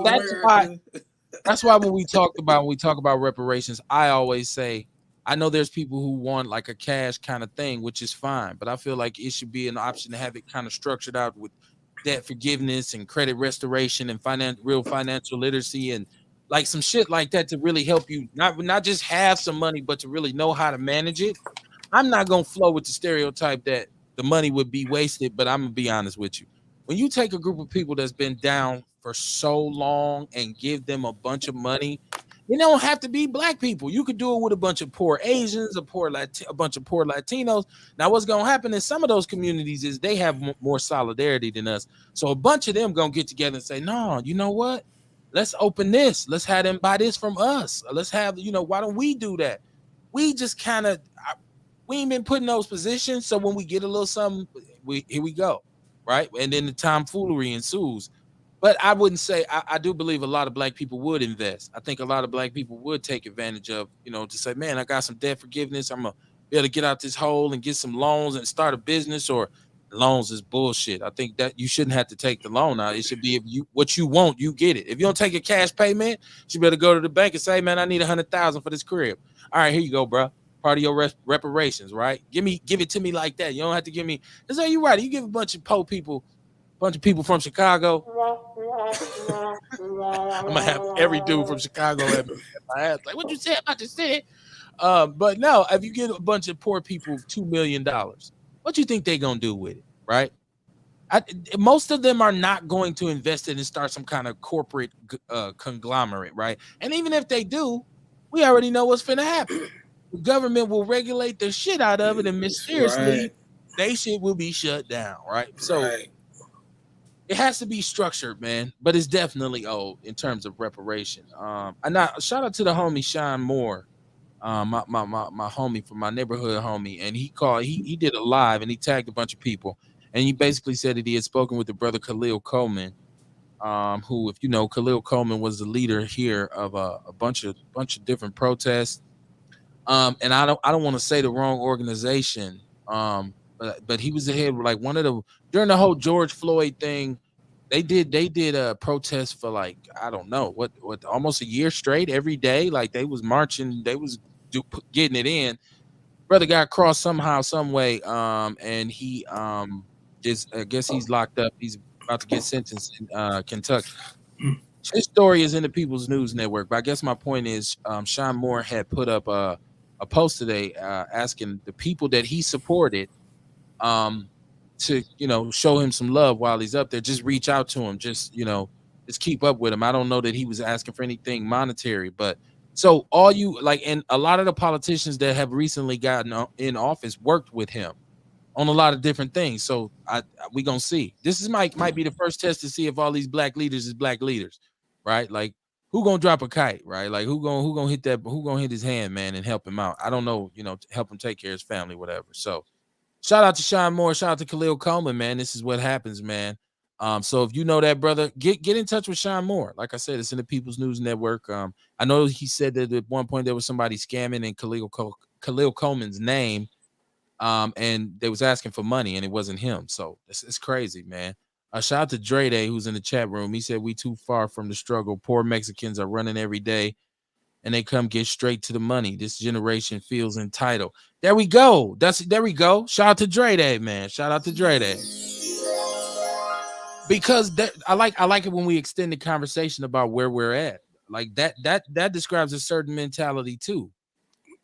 That's why when we talk about reparations, I always say, I know there's people who want like a cash kind of thing, which is fine, but I feel like it should be an option to have it kind of structured out with debt forgiveness and credit restoration and real financial literacy and like some shit like that to really help you not just have some money, but to really know how to manage it. I'm not going to flow with the stereotype that the money would be wasted, but I'm going to be honest with you. When you take a group of people that's been down for so long and give them a bunch of money, it don't have to be black people. You could do it with a bunch of poor Asians, a bunch of poor Latinos. Now, what's going to happen in some of those communities is they have more solidarity than us. So a bunch of them going to get together and say, no, you know what? Let's open this. Let's have them buy this from us. Let's have, why don't we do that? We just kind of... We ain't been put in those positions, so when we get a little something, here we go, right? And then the tomfoolery ensues. But I wouldn't say I do believe a lot of black people would invest. I think a lot of black people would take advantage of, to say, man, I got some debt forgiveness. I'm gonna be able to get out this hole and get some loans and start a business. Or loans is bullshit. I think that you shouldn't have to take the loan out. It should be what you want, you get it. If you don't take a cash payment, you better go to the bank and say, man, I need $100,000 for this crib. All right, here you go, bro. Part of your reparations, right? Give it to me like that. You don't have to give me. That's how you right. You give a bunch of people from Chicago. I'm gonna have every dude from Chicago at my ass. Like, what you say about the city? But no, if you get a bunch of poor people $2 million, What you think they gonna do with it, right? Most of them are not going to invest it and start some kind of corporate conglomerate, right? And even if they do, we already know what's finna happen. The government will regulate the shit out of it, and mysteriously, Right, they shit will be shut down, right? So right. it has to be structured, man. But it's definitely old in terms of reparation. And now shout out to the homie Sean Moore, my homie from my neighborhood homie, and he called. He did a live and he tagged a bunch of people, and he basically said that he had spoken with the brother Khalil Coleman, who, if you know, Khalil Coleman was the leader here of a bunch of different protests. And I don't want to say the wrong organization. But he was the head, like one of the during the whole George Floyd thing. They did a protest for like, I don't know what, almost a year straight every day. Like they was marching, they was getting it in. Brother got crossed somehow, some way. And he just, I guess he's locked up. He's about to get sentenced in Kentucky. His story is in the People's News Network, but I guess my point is, Sean Moore had put up a post today asking the people that he supported, um, to, show him some love while he's up there. Just reach out to him. Just keep up with him. I don't know that he was asking for anything monetary, but so all you like, and a lot of the politicians that have recently gotten in office worked with him on a lot of different things. So we gonna see. This is might be the first test to see if all these black leaders is black leaders, right? Like who gonna drop a kite, right? Like who gonna hit that? Who gonna hit his hand, man, and help him out? I don't know, to help him take care of his family, whatever. So shout out to Sean Moore, shout out to Khalil Coleman, man. This is what happens, man. So if you know that brother, get in touch with Sean Moore. Like I said, it's in the People's News Network. I know he said that at one point there was somebody scamming in Khalil Coleman's name, and they was asking for money and it wasn't him. So it's crazy, man. Shout out to Dre Day, who's in the chat room. He said, we too far from the struggle. Poor Mexicans are running every day and they come get straight to the money. This generation feels entitled. There we go. There we go. Shout out to Dre Day, man. Shout out to Dre Day. Because I like it when we extend the conversation about where we're at. Like that describes a certain mentality too.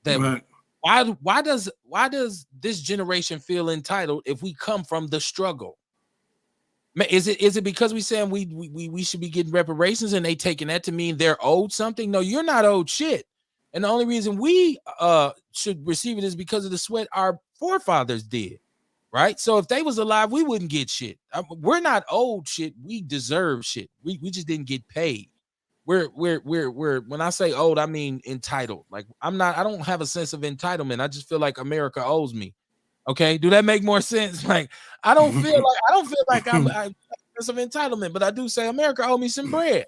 That Right. why does this generation feel entitled if we come from the struggle? Is it because we saying we should be getting reparations and they taking that to mean they're owed something? No, you're not owed shit. And the only reason we should receive it is because of the sweat our forefathers did, right? So if they was alive, we wouldn't get shit. We're not owed shit. We deserve shit. We just didn't get paid. We're when I say owed, I mean entitled. Like I don't have a sense of entitlement. I just feel like America owes me. Okay, do that make more sense? Like I don't feel like I some entitlement, but I do say America owe me some bread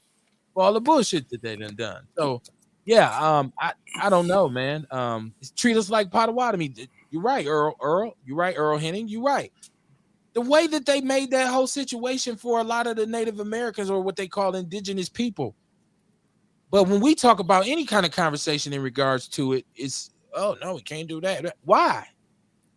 for all the bullshit that they done. So yeah, I don't know, man. Treat us like Potawatomi. You're right, Earl. You're right, Earl Henning. You're right. The way that they made that whole situation for a lot of the Native Americans, or what they call indigenous people. But when we talk about any kind of conversation in regards to it, it's, oh no, we can't do that. Why?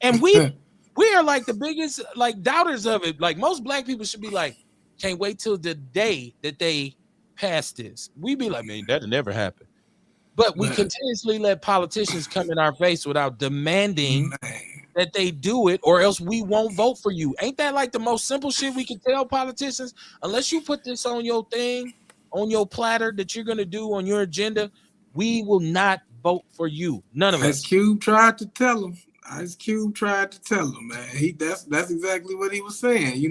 And we are like the biggest like doubters of it. Like most black people should be like, can't wait till the day that they pass this. We be like, man, that'll never happen. But we continuously let politicians come in our face without demanding that they do it, or else we won't vote for you. Ain't that like the most simple shit we can tell politicians? Unless you put this on your thing, on your platter that you're gonna do on your agenda, we will not vote for you. None of us. Ice Cube tried to tell him. Ice Cube tried to tell him, man. That's exactly what he was saying.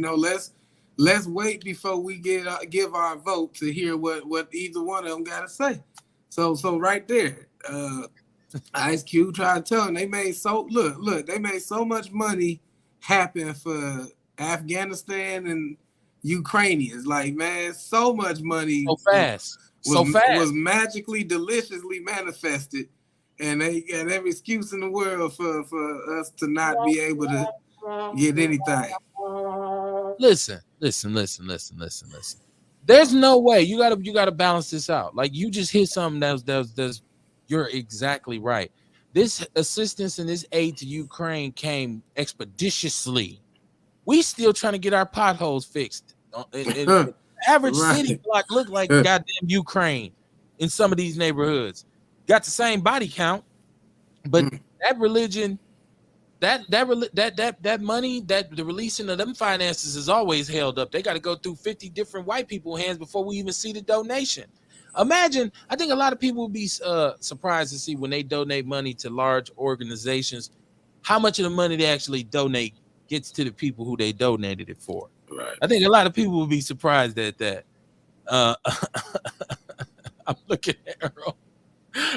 Let's wait before we give our vote to hear what either one of them got to say. So right there, Ice Cube tried to tell him they made they made so much money happen for Afghanistan and Ukrainians. Like, man, so much money was magically, deliciously manifested. And they got every excuse in the world for us to not be able to get anything. Listen. There's no way. You gotta balance this out. Like you just hit something that's you're exactly right. This assistance and this aid to Ukraine came expeditiously. We still trying to get our potholes fixed. Average city block look like goddamn Ukraine in some of these neighborhoods. Got the same body count, but that religion that money, that the releasing of them finances is always held up. They got to go through 50 different white people hands before we even see the donation. Imagine, I think a lot of people would be surprised to see when they donate money to large organizations, how much of the money they actually donate gets to the people who they donated it for. Right. I think a lot of people would be surprised at that. Uh, I'm looking at Earl.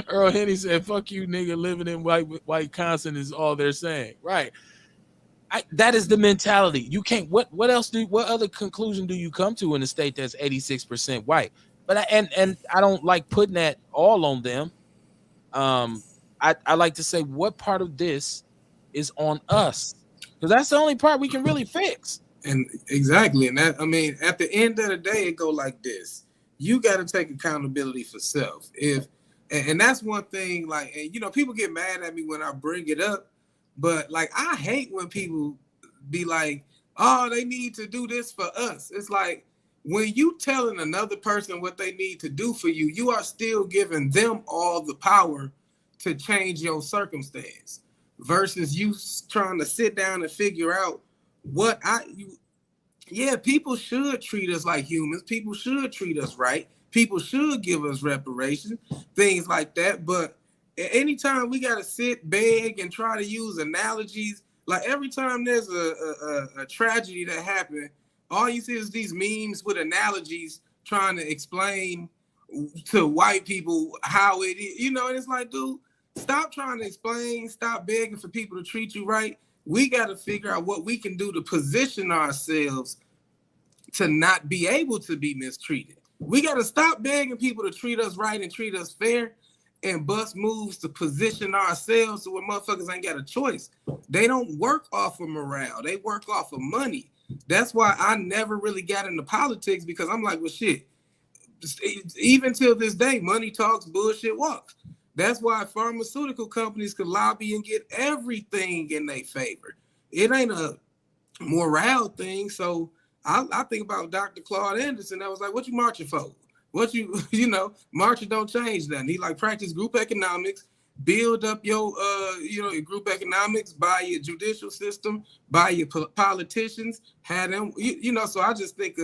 Earl Henny said, "Fuck you, nigga. Living in white Wisconsin is all they're saying." Right. That is the mentality. You can't. What else do? What other conclusion do you come to in a state that's 86% white? But and I don't like putting that all on them. I like to say, what part of this is on us? Because that's the only part we can really fix. And exactly, and that, I mean, at the end of the day, it go like this: you got to take accountability for self. If and that's one thing. Like, and you know, people get mad at me when I bring it up, but like, I hate when people be like, "Oh, they need to do this for us." It's like when you telling another person what they need to do for you, you are still giving them all the power to change your circumstance, versus you trying to sit down and figure out what yeah, people should treat us like humans. People should treat us right. People should give us reparations, things like that. But anytime we got to sit, beg, and try to use analogies, like every time there's a tragedy that happened, all you see is these memes with analogies trying to explain to white people how it is. You know, and it's like, dude, stop trying to explain. Stop begging for people to treat you right. We got to figure out what we can do to position ourselves to not be able to be mistreated. We got to stop begging people to treat us right and treat us fair and bust moves to position ourselves so where motherfuckers ain't got a choice. They don't work off of morale. They work off of money. That's why I never really got into politics, because I'm like, well, shit, even till this day, money talks, bullshit walks. That's why pharmaceutical companies could lobby and get everything in their favor. It ain't a morale thing. So I think about Dr. Claude Anderson. I was like, what you marching for? What you, you know, marching don't change nothing. He like practice group economics, build up your, your group economics, buy your judicial system, buy your politicians, have them, you know. So I just think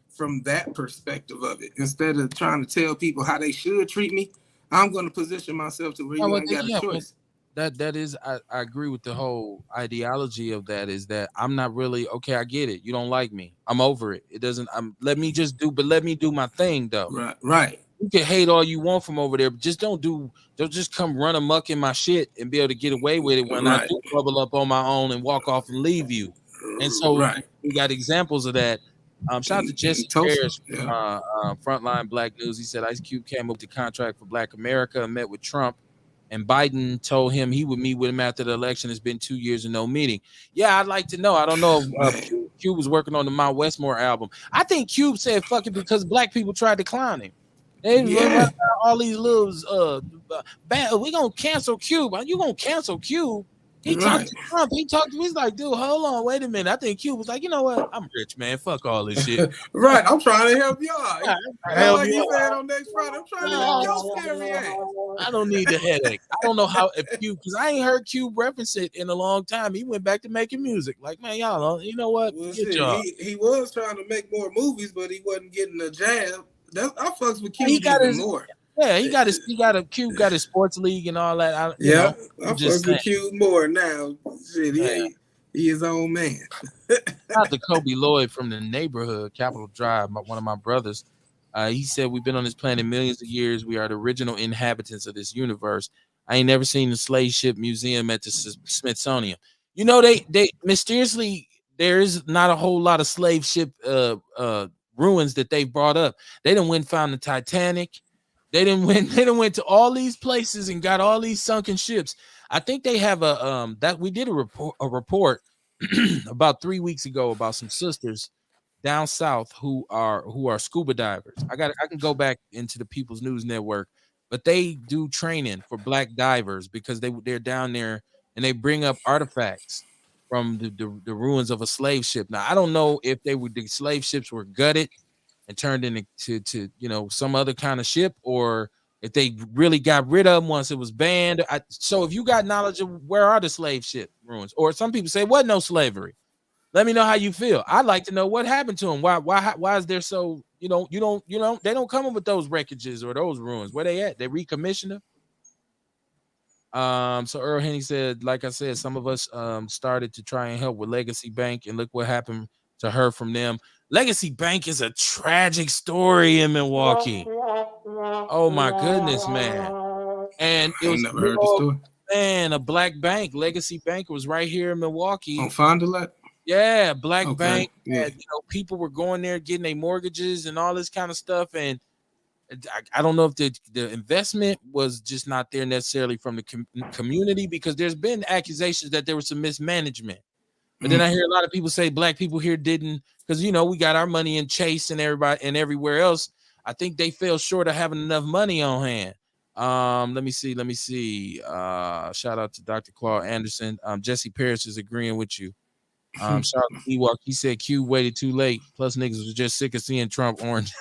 from that perspective of it, instead of trying to tell people how they should treat me, I'm going to position myself to where you ain't got a choice. That is, I agree with the whole ideology of that. Is that I'm not really okay. I get it. You don't like me. I'm over it. It doesn't. Let me just do. But let me do my thing though. Right. You can hate all you want from over there, but just don't just come run amok in my shit and be able to get away with it when I do bubble up on my own and walk off and leave you. And so we got examples of that. Shout out to Jesse Harris from Frontline Black News. He said Ice Cube came up with the contract for Black America and met with Trump, and Biden told him he would meet with him after the election. It's been 2 years and no meeting. Yeah, I'd like to know. I don't know if Cube was working on the Mount Westmore album. I think Cube said fuck it because black people tried to clown him. They run all these little we gonna cancel Cube. You gonna cancel Cube? He talked to Trump. He's like, dude, hold on, wait a minute. I think Cube was like, you know what? I'm rich, man. Fuck all this shit. Right. I'm trying to help y'all. Like you said on next Friday, I'm trying to help your scary ass. I don't need the headache. I don't know how if Cube, because I ain't heard Cube reference it in a long time. He went back to making music. Like, man, y'all, you know what? Well, he was trying to make more movies, but he wasn't getting a jab. I fucks with Cube even more. Yeah, Cube got his sports league and all that. I fucks with Cube more now. Shit, he his own man. Shout out to Kobe Lloyd from the neighborhood, Capitol Drive, one of my brothers. He said, we've been on this planet millions of years. We are the original inhabitants of this universe. I ain't never seen the slave ship museum at the Smithsonian. You know, they mysteriously, there is not a whole lot of slave ship ruins that they brought up. They done went and found the Titanic. They done went to all these places and got all these sunken ships. I think they have that we did a report about 3 weeks ago about some sisters down south who are scuba divers. I can go back into the People's News Network, but they do training for black divers because they're down there and they bring up artifacts from the ruins of a slave ship. Now I don't know if the slave ships were gutted and turned into some other kind of ship, or If they really got rid of them once it was banned. So if you got knowledge of where are the slave ship ruins, or some people say what no slavery. Let me know how you feel. I'd like to know what happened to them. Why is there so they don't come up with those wreckages or those ruins. Where they at? They recommissioned them. So Earl Henny said, like I said, some of us started to try and help with Legacy Bank, and look what happened to her from them. Legacy Bank is a tragic story in Milwaukee. Oh my goodness, man. And it I ain't was never heard the story. man, a black bank, Legacy Bank was right here in Milwaukee. On Fond du Lac? Yeah, black Okay, bank. yeah. And, people were going there getting their mortgages and all this kind of stuff. And I don't know if the investment was just not there necessarily from the community, because there's been accusations that there was some mismanagement. But then I hear a lot of people say black people here didn't, because we got our money in Chase and everybody and everywhere else. I think they fell short of having enough money on hand. Let me see. Shout out to Dr. Claude Anderson. Jesse Parrish is agreeing with you. Shout out to Ewok. He said Q waited too late. Plus niggas was just sick of seeing Trump orange.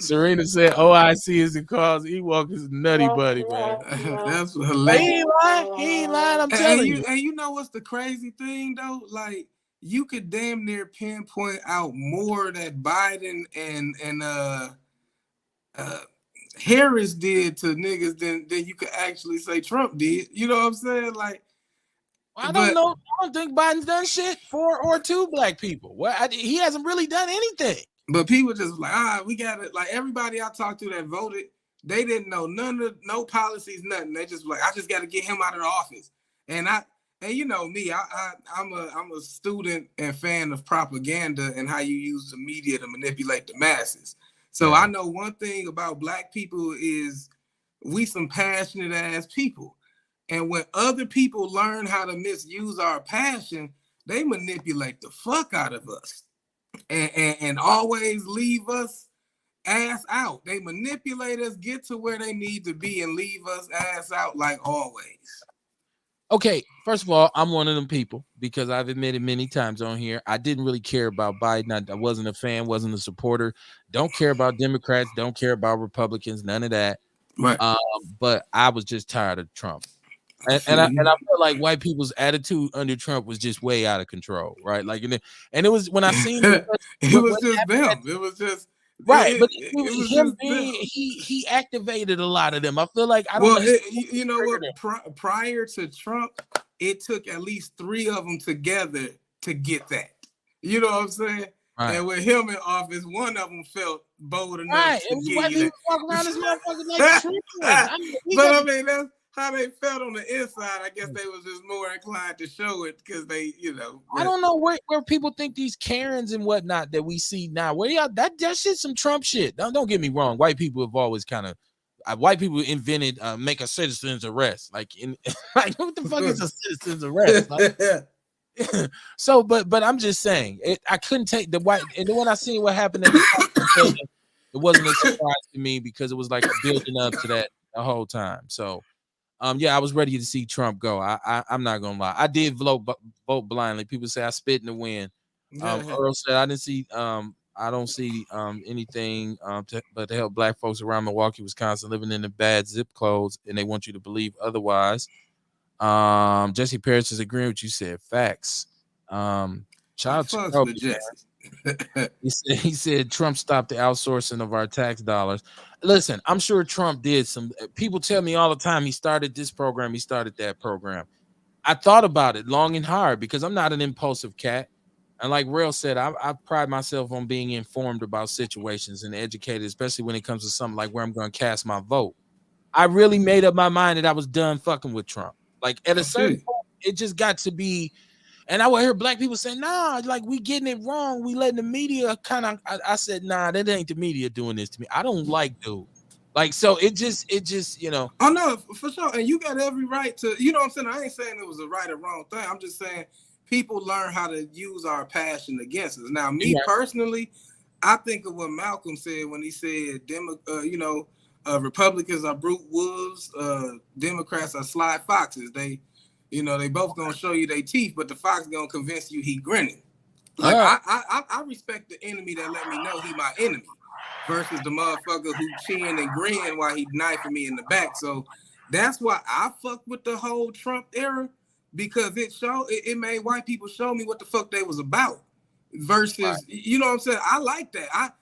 Serena said, "Oh, I see is the cause Ewok is nutty buddy, man." That's hilarious. He ain't lying. I'm telling you. And you know what's the crazy thing though? Like, you could damn near pinpoint out more that Biden and Harris did to niggas than you could actually say Trump did. You know what I'm saying? Like, I don't know. I don't think Biden's done shit for or to black people. He hasn't really done anything. But people just like, we got it. Like, everybody I talked to that voted, they didn't know no policies, nothing. They just like, I just got to get him out of the office. And you know me, I'm a student and fan of propaganda and how you use the media to manipulate the masses. So I know one thing about black people is we some passionate ass people. And when other people learn how to misuse our passion, they manipulate the fuck out of us and always leave us ass out. They manipulate us, get to where they need to be, and leave us ass out like always. Okay, first of all, I'm one of them people, because I've admitted many times on here, I didn't really care about Biden. I wasn't a fan, wasn't a supporter. Don't care about Democrats, don't care about Republicans, none of that. Right. But I was just tired of Trump. And I felt like white people's attitude under Trump was just way out of control, right? Like, and it was when I seen it was just them. It was just right, but it was him being he activated a lot of them. I feel like I don't know. You know what? Prior to Trump, it took at least 3 of them together to get that. You know what I'm saying? Right. And with him in office, one of them felt bold enough to get you that. Walk around this motherfucker like but I mean, that's how they felt on the inside. I guess they was just more inclined to show it because they, I don't know where people think these Karens and whatnot that we see now. Where y'all that shit's some Trump shit. Don't get me wrong. White people have always kind of white people invented make a citizen's arrest. Like what the fuck is a citizen's arrest? Like, so, but I'm just saying, I couldn't take the white. And then when I seen what happened in the it wasn't a surprise to me because it was like building up to that the whole time. So. Yeah, I was ready to see Trump go. I'm not gonna lie. I did vote blindly. People say I spit in the wind. Earl said I didn't see. I don't see anything but to help black folks around Milwaukee, Wisconsin, living in the bad zip codes, and they want you to believe otherwise. Jesse Parrish is agreeing with you. Said facts. Child he said Trump stopped the outsourcing of our tax dollars. Listen, I'm sure Trump did some. People tell me all the time he started this program, he started that program. I thought about it long and hard because I'm not an impulsive cat. And like Rail said, I pride myself on being informed about situations and educated, especially when it comes to something like where I'm going to cast my vote. I really made up my mind that I was done fucking with Trump. Like at a certain point, it just got to be. And I would hear black people say, nah, like we getting it wrong. We letting the media kind of, I said, nah, that ain't the media doing this to me. I don't like dude. Like, so it just, Oh no, for sure. And you got every right to, you know what I'm saying? I ain't saying it was a right or wrong thing. I'm just saying people learn how to use our passion against us. Now, me personally, I think of what Malcolm said when he said, Republicans are brute wolves, Democrats are sly foxes. They both gonna show you their teeth, but the fox gonna convince you he grinning. Like I respect the enemy that let me know he my enemy. versus the motherfucker who chin and grin while he knifing me in the back. So that's why I fuck with the whole Trump era, because it made white people show me what the fuck they was about. Versus, you know what I'm saying? I like that.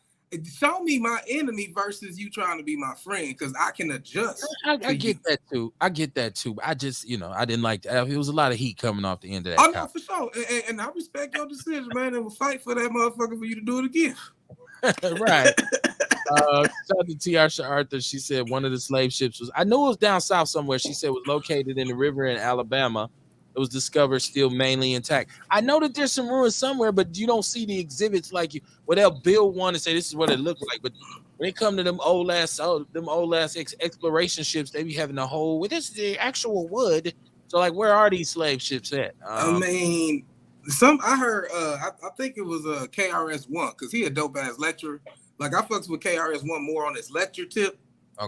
Show me my enemy versus you trying to be my friend, because I can adjust. I get that too. I get that too. I just, I didn't like that. It was a lot of heat coming off the end of that. Oh no, for sure. And I respect your decision, man. And will fight for that motherfucker for you to do it again. Right. Shout out to Tiarsha Arthur. She said one of the slave ships was, I know it was down south somewhere. She said was located in the river in Alabama. It was discovered still mainly intact. I know that there's some ruins somewhere, but you don't see the exhibits like you. Well, they'll build one and say this is what it looked like. But when they come to them old ass exploration ships, they be having the whole. Well, this is the actual wood. So like, where are these slave ships at? I mean, I heard. I think it was KRS-One, because he a dope ass lecturer. Like I fucks with KRS-One more on his lecture tip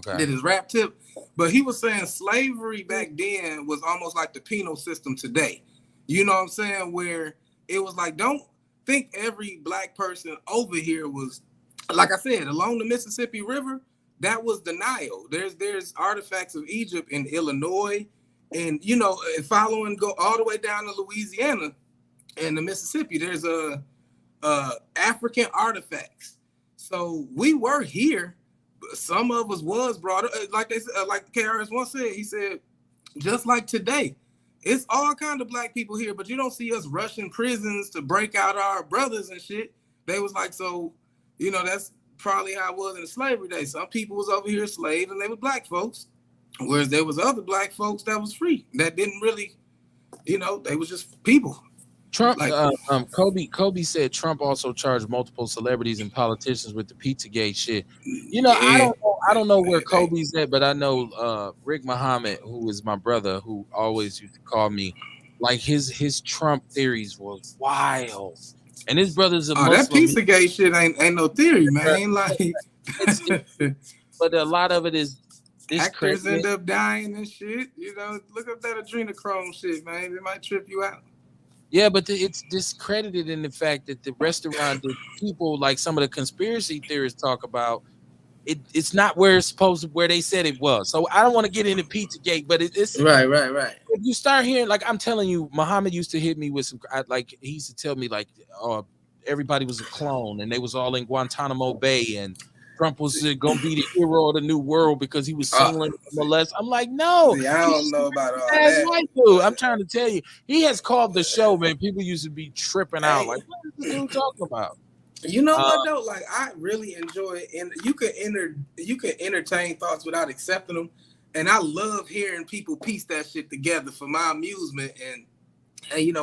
than his rap tip. But he was saying slavery back then was almost like the penal system today. You know what I'm saying? Where it was like, don't think every black person over here was, like I said, along the Mississippi River, that was the Nile. There's artifacts of Egypt in Illinois, and following go all the way down to Louisiana and the Mississippi. There's African artifacts. So we were here. Some of us was brought up, like they said, like KRS-One said. He said, just like today, it's all kind of black people here, but you don't see us rushing prisons to break out our brothers and shit. They was like, so, that's probably how it was in the slavery days. Some people was over here slaves and they were black folks, whereas there was other black folks that was free, that didn't really, they was just people. Trump, Kobe said Trump also charged multiple celebrities and politicians with the Pizzagate shit. I don't know where Kobe's at, but I know Rick Muhammad, who is my brother, who always used to call me, like his Trump theories were wild. And his brother's a Muslim. That Pizzagate shit ain't no theory, man. Like, but a lot of it is actors end up dying and shit. Look up that adrenochrome shit, man. It might trip you out. Yeah, but it's discredited in the fact that the restaurant, the people, like some of the conspiracy theorists talk about, it's not where it's supposed to, where they said it was. So I don't want to get into Pizzagate, but it's right. If you start hearing, like I'm telling you, Muhammad used to hit me with some, he used to tell me like, everybody was a clone and they was all in Guantanamo Bay and Trump was going to be the hero of the new world because he was singling molest. I'm like, no. See, I don't know about all that. Dude. I'm trying to tell you, he has called the show, man. People used to be tripping out. Like, what is this dude talking about? You know what though? Like, I really enjoy it, and you can entertain thoughts without accepting them, and I love hearing people piece that shit together for my amusement and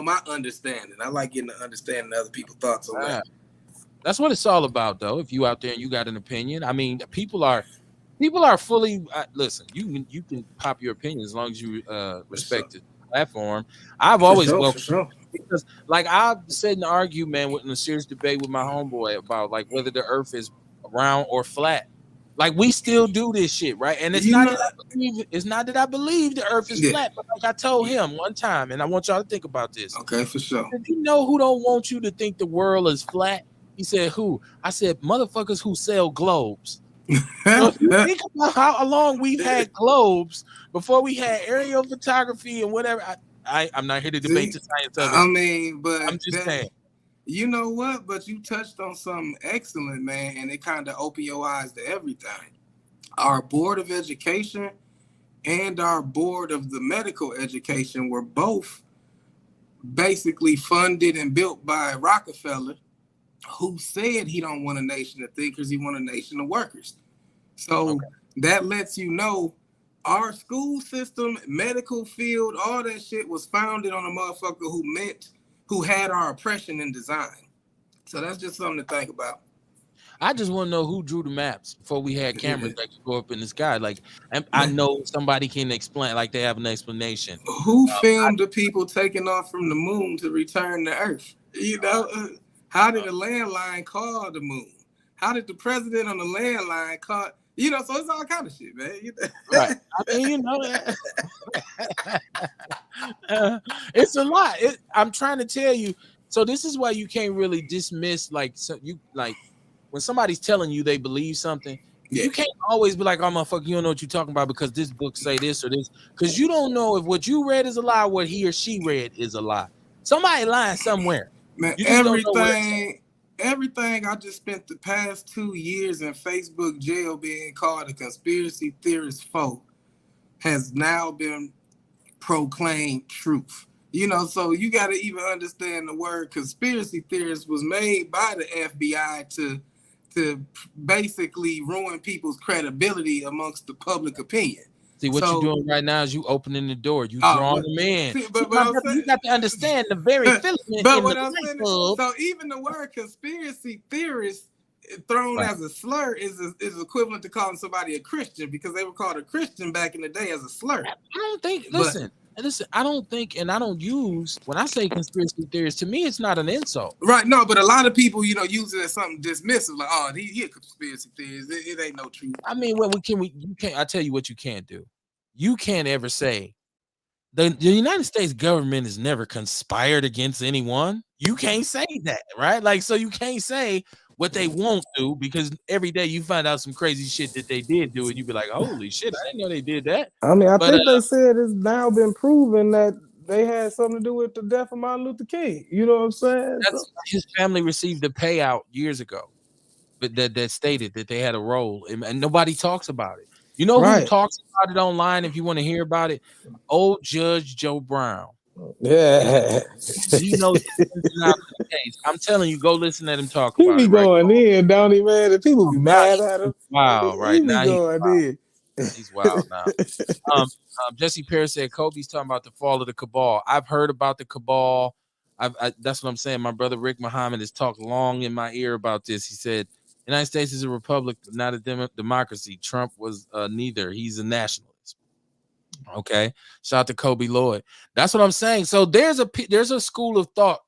my understanding. I like getting to understand other people's thoughts on that. That's what it's all about, though. If you out there and you got an opinion, I mean, people are fully listen. You can pop your opinion as long as you respect the platform. I've always welcomed because, like, I've said and argued, man, in a serious debate with my homeboy about like whether the Earth is round or flat. Like, we still do this shit, right? And it's not that I believe the Earth is flat, but like I told him one time, and I want y'all to think about this. Okay, for sure. You know who don't want you to think the world is flat? He said, who? I said, motherfuckers who sell globes. So if you think about how long we've had globes before we had aerial photography and whatever. I'm not here to debate the science of it. I mean, but I'm just saying. You know what? But you touched on something excellent, man, and it kind of opened your eyes to everything. Our Board of Education and our Board of the Medical Education were both basically funded and built by Rockefeller, who said he don't want a nation of thinkers, he want a nation of workers. So that lets you know our school system, medical field, all that shit was founded on a motherfucker who had our oppression in design. So that's just something to think about. I just want to know who drew the maps before we had cameras that could go up in the sky. Like, I know somebody can explain, like they have an explanation. Who filmed the people taking off from the moon to return to Earth? How did the landline call the moon? How did the president on the landline call? So it's all kind of shit, man. Right. I mean, it's a lot. I'm trying to tell you. So this is why you can't really dismiss, like, when somebody's telling you they believe something, Yeah. you can't always be like, "Oh, motherfucker, you don't know what you're talking about because this book say this or this," because you don't know if what you read is a lie, what he or she read is a lie. Somebody lying somewhere. Man, You just don't know where it's at. everything I just spent the past 2 years in Facebook jail being called a conspiracy theorist folk has now been proclaimed truth. So you got to even understand the word conspiracy theorist was made by the FBI to basically ruin people's credibility amongst the public opinion. See what you're So, doing right now is you opening the door, you drawing but them in. see, See, but my I'm brother, you got to saying, understand the very filament but in the what I'm light saying, bulb. so even the word conspiracy theorist thrown Right. as a slur is equivalent to calling somebody a Christian because they were called a Christian back in the day as a slur. I don't think. But Listen. I don't think, and I don't use when I say conspiracy theories. To me, it's not an insult. right, no, but a lot of people, use it as something dismissive, like, oh, he a conspiracy theorist. It ain't no truth. I mean, when we can, you can't. I tell you what you can't do. You can't ever say the United States government has never conspired against anyone. You can't say that, right? Like, so you can't say what they won't do because every day you find out some crazy shit that they did do, and you be like, "Holy shit, I didn't know they did that." I mean, I But think they said it's now been proven that they had something to do with the death of Martin Luther King. You know what I'm saying? So, that's his family received a payout years ago, but that stated that they had a role, and nobody talks about it. You know who right. talks about it online if you want to hear about it? Old Judge Joe Brown. Yeah. He knows the ins and outs of the case. I'm telling you, go listen to him talk He about be it right going in, don't he, man? And people be now. mad at him. Wow, He right be now going in. he's wild now. Um, Jesse Perry said Kobe's talking about the fall of the cabal. I've heard about the cabal. That's what I'm saying. My brother Rick Muhammad has talked long in my ear about this. He said, "The United States is a republic, not a democracy. Trump was neither. He's a nationalist." Okay, shout out to Kobe Lloyd. That's what I'm saying. So there's a school of thought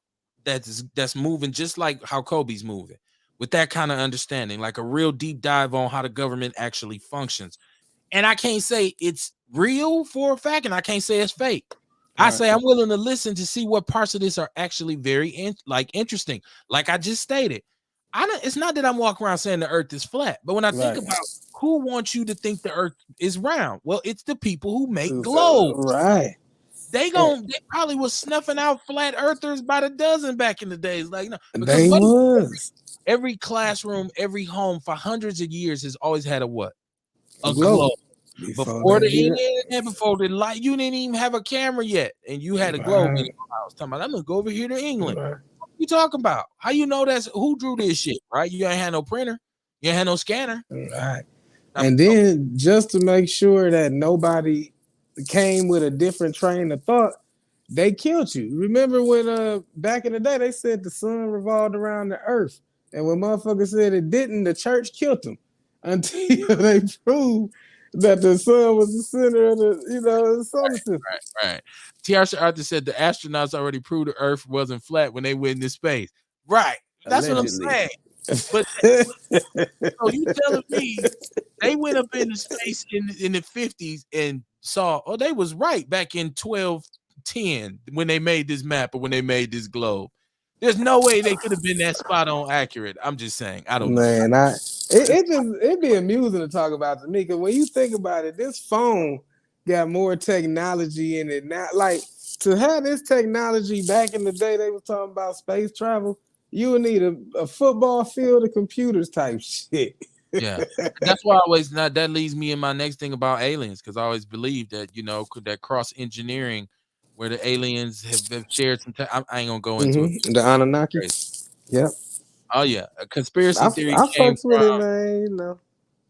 that's moving just like how Kobe's moving, with that kind of understanding, like a real deep dive on how the government actually functions. And I can't say it's real for a fact, and I can't say it's fake. I Right, say I'm willing to listen to see what parts of this are actually very interesting. Like I just stated, it's not that I'm walking around saying the earth is flat, but when I think Right. about who wants you to think the earth is round, well, it's the people who make globes. Right. They probably was snuffing out flat earthers by the dozen back in the days. Like, no, because They was every classroom, every home for hundreds of years has always had a what? a A globe globe. before Before they the get internet, before the light, you didn't even have a camera yet, and you had it. a globe in Right. your house. Talking about, I'm gonna go over here to England. Right. What you talking about? How you know that's who drew this shit? Right? You ain't had no printer, you ain't had no scanner. Right. I mean, And then just to make sure that nobody came with a different train of thought, they killed you. Remember when back in the day they said the sun revolved around the earth, and when motherfuckers said it didn't, the church killed them until they proved that the sun was the center of the solar system. right. T.R. Arthur said the astronauts already proved the Earth wasn't flat when they went into space. Right. That's what I'm Allegedly. saying. But so you telling me they went up into space in the 50s and saw, oh, they was right back in 1210 when they made this map or when they made this globe. There's no way they could have been that spot on accurate. I'm just saying. I don't know. Man, it be amusing to talk about to me because when you think about it, this phone got more technology in it now. Like to have this technology back in the day, they were talking about space travel. You would need a football field of computers type shit. Yeah. That's why I always not that leads me in my next thing about aliens, because I always believe that, could that cross engineering where the aliens have shared some I ain't gonna go into it. The Anunnaki. Crazy. Yep. Oh yeah. A conspiracy theory I came fucks with it, from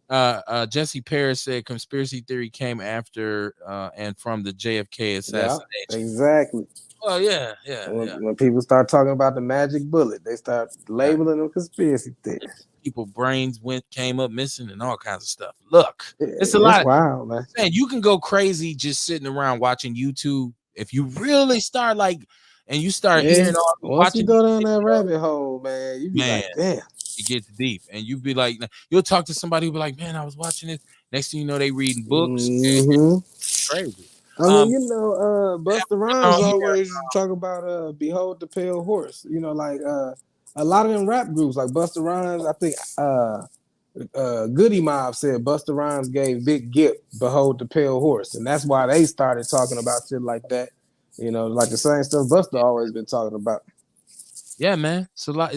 man. Jesse Paris said conspiracy theory came after and from the JFK Yeah, assassination. exactly. Oh yeah. When people start talking about the magic bullet, they start Yeah. labeling them conspiracy theories. People brains came up missing and all kinds of stuff. Look, it's a It's lot. wild, man. Man, you can go crazy just sitting around watching YouTube if you really start and you start Yeah. hearing all Once you watching go these down that videos, rabbit hole, man, you be man, like, damn. it gets deep, and you be like, you'll talk to somebody who be like, man, I was watching it. Next thing you know, they reading books. Mm-hmm. It's crazy. I mean, Um, Buster on Rhymes here, always talk about behold the pale horse. a lot of them rap groups like Busta Rhymes, I think Goody Mob said Busta Rhymes gave Big Gip Behold the Pale Horse, and that's why they started talking about shit like that. You know, like the same stuff Busta always been talking about. Yeah, man. It's a lot.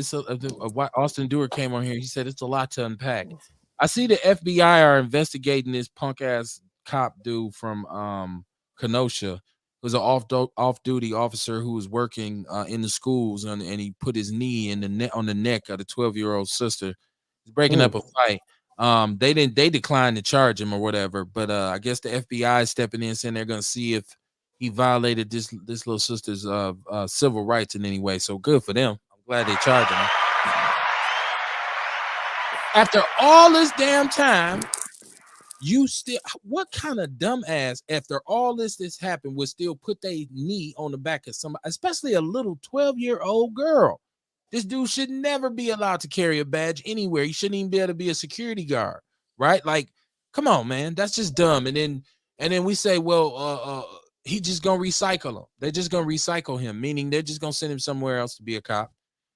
Austin Dewar came on here. He said it's a lot to unpack. I see the FBI are investigating this punk ass cop dude from Kenosha, who's an off duty officer who was working in the schools, and he put his knee in the on the neck of the 12-year-old sister. He's breaking up Mm. a fight. They declined to charge him or whatever, but I guess the FBI is stepping in saying they're gonna see if he violated this little sister's civil rights in any way. So good for them. I'm glad they charging him. After all this damn time, you still what kind of dumbass after all this happened would still put their knee on the back of somebody, especially a little 12-year-old girl. This dude should never be allowed to carry a badge anywhere. He shouldn't even be able to be a security guard, right? Like, come on, man, that's just dumb. And then we say, well, he just gonna recycle him. They're just gonna recycle him, meaning they're just gonna send him somewhere else to be a cop.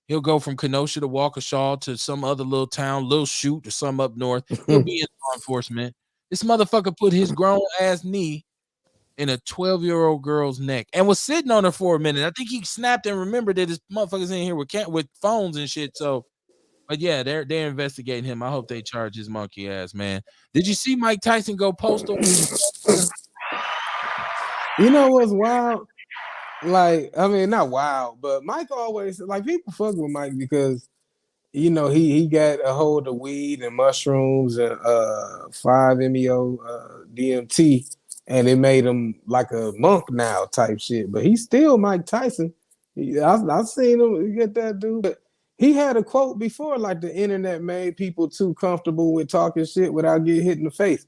He'll go from Kenosha to Waukesha to some other little town, Little Shoot or some up north. He'll be in law enforcement. This motherfucker put his grown ass knee in a 12-year-old girl's neck and was sitting on her for a minute. I think he snapped and remembered that his motherfuckers in here with phones and shit. So, but yeah, they're investigating him. I hope they charge his monkey ass, man. Did you see Mike Tyson go postal? You know what's wild? Like, I mean, not wild, but Mike always like people fuck with Mike because you know he got a hold of weed and mushrooms and 5-MeO DMT, and it made him like a monk now type shit. But he's still Mike Tyson. I've seen him get that dude, but he had a quote before like the internet made people too comfortable with talking shit without getting hit in the face.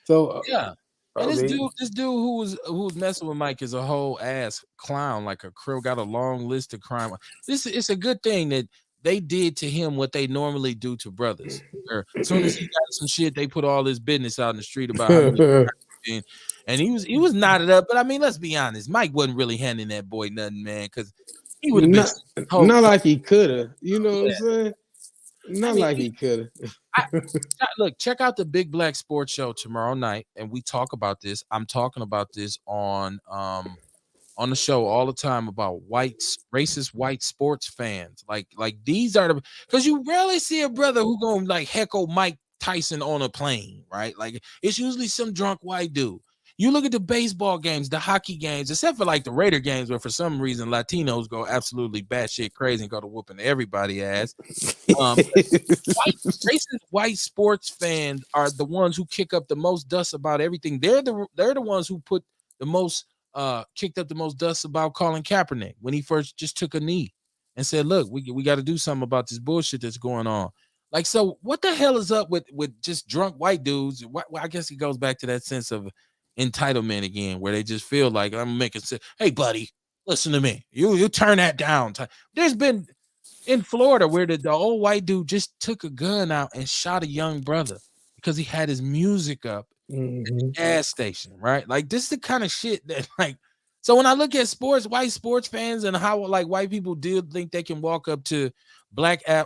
So Yeah. And I mean, this dude who was messing with Mike is a whole ass clown, like a crow. Got a long list of crime. This it's a good thing that they did to him what they normally do to brothers. Where as soon as he got some shit, they put all his business out in the street about how many. And he was knotted up. But I mean, let's be honest, Mike wasn't really handing that boy nothing, man, because he would have been not told. not like he could have. You know what I'm Yeah, saying? I Not mean, like he could I, have. look, check out the Big Black Sports Show tomorrow night, and we talk about this. I'm talking about this on the show all the time about racist white sports fans. Like these are the because you rarely see a brother who gonna like heckle Mike Tyson on a plane, right? Like it's usually some drunk white dude. You look at the baseball games, the hockey games, except for like the Raider games, where for some reason Latinos go absolutely batshit crazy and go to whooping everybody ass. White racist white sports fans are the ones who kick up the most dust about everything. They're the ones who put the most kicked up the most dust about Colin Kaepernick when he first just took a knee and said, "Look, we got to do something about this bullshit that's going on." Like, so what the hell is up with just drunk white dudes? I guess it goes back to that sense of entitlement again, where they just feel like I'm making sense. Hey, buddy, listen to me. You turn that down. There's been in Florida where the old white dude just took a gun out and shot a young brother because he had his music up Mhm. gas station, right? Like this is the kind of shit that like so when I look at white sports fans and how like white people do think they can walk up to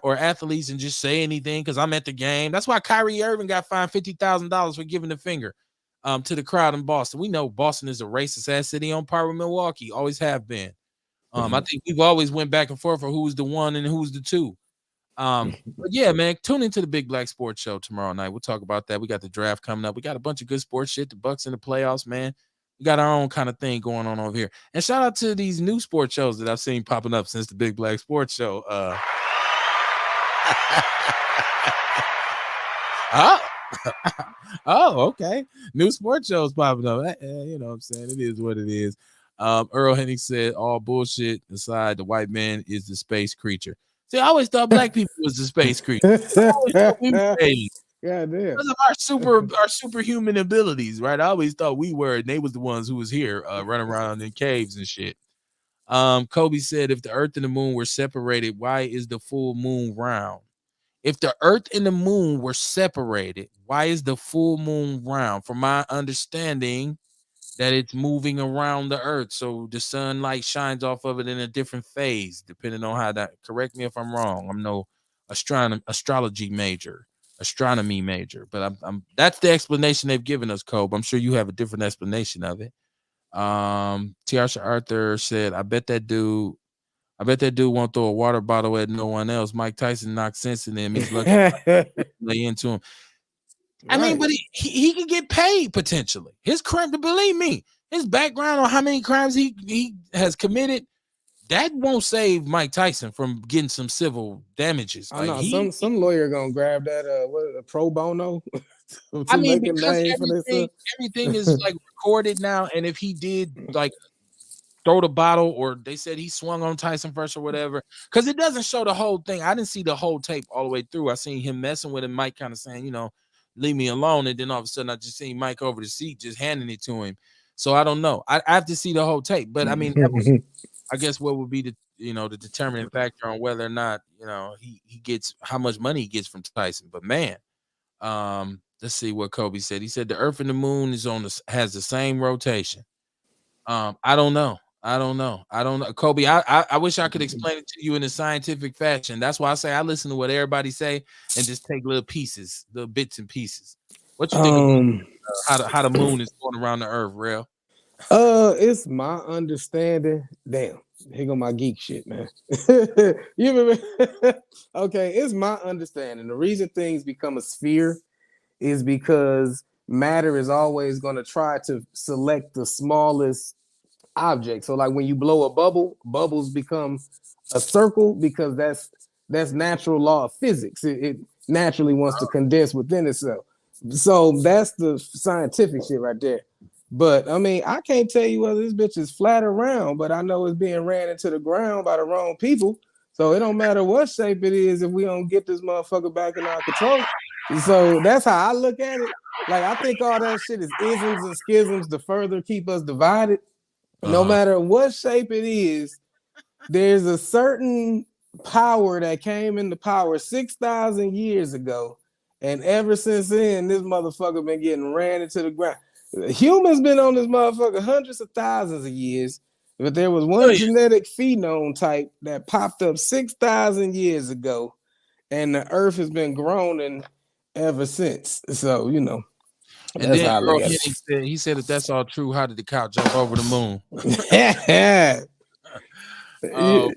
or athletes and just say anything because I'm at the game. That's why Kyrie Irving got fined $50,000 for giving the finger to the crowd in Boston. We know Boston is a racist ass city on par with Milwaukee, always have been. I think we've always went back and forth for who's the one and who's the two. But yeah, man, tune into the Big Black Sports Show tomorrow night. We'll talk about that. We got the draft coming up. We got a bunch of good sports shit. The Bucks in the playoffs, man. We got our own kind of thing going on over here. And shout out to these new sports shows that I've seen popping up since the Big Black Sports Show. Oh, oh, okay. New sports shows popping up. You know what I'm saying? It is what it is. Earl Hennig said, all bullshit aside, the white man is the space creature. See, I always thought black people was the space creature. I always thought we were aliens God damn. because of our superhuman abilities, right? I always thought we were, and they was the ones who was here running around in caves and shit. Kobe said, if the earth and the moon were separated, why is the full moon round? If the earth and the moon were separated, why is the full moon round? From my understanding, that it's moving around the earth, so the sunlight shines off of it in a different phase, depending on how that. Correct me if I'm wrong. I'm no astrology major, astronomy major, but I'm that's the explanation they've given us, Kobe. I'm sure you have a different explanation of it. Tiasha Arthur said, I bet that dude won't throw a water bottle at no one else. Mike Tyson knocked sense in him. He's lucky lay into him. I mean, Right. but he could get paid potentially. His crime, believe me, his background on how many crimes he has committed, that won't save Mike Tyson from getting some civil damages. I Like know some lawyer gonna grab that what pro bono I to mean, make a because name for themselves. everything is like recorded now, and if he did like throw the bottle, or they said he swung on Tyson first or whatever, because it doesn't show the whole thing. I didn't see the whole tape all the way through. I seen him messing with him, Mike kind of saying, leave me alone, and then all of a sudden I just seen Mike over the seat just handing it to him. So I don't know. I have to see the whole tape, but I mean, that would, I guess what would be the determining factor on whether or not he gets how much money he gets from Tyson. But man, let's see what Kobe said. He said the Earth and the Moon has the same rotation. I don't know. I don't know. I don't know, Kobe. I wish I could explain it to you in a scientific fashion. That's why I say I listen to what everybody say and just take little pieces, little bits and pieces. What you think about um how the moon is going around the Earth, real? it's my understanding. Damn, here go my geek shit, man. You remember? Okay, it's my understanding. The reason things become a sphere is because matter is always going to try to select the smallest object. So like when you blow a bubble, bubbles become a circle because that's natural law of physics. It naturally wants to condense within itself. So that's the scientific shit right there. But I mean, I can't tell you whether this bitch is flat or round, but I know it's being ran into the ground by the wrong people. So it don't matter what shape it is if we don't get this motherfucker back in our control. So that's how I look at it. Like I think all that shit is isms and schisms to further keep us divided. No Uh-huh. matter what shape it is, there's a certain power that came into power 6,000 years ago. And ever since then, this motherfucker been getting ran into the ground. Humans been on this motherfucker hundreds of thousands of years, but there was one Millions. genetic phenome type that popped up 6,000 years ago, and the earth has been groaning ever since. So, And that's then how I look Earl at Hennig said, he said, if that's all true, how did the cow jump over the moon? it. Oh,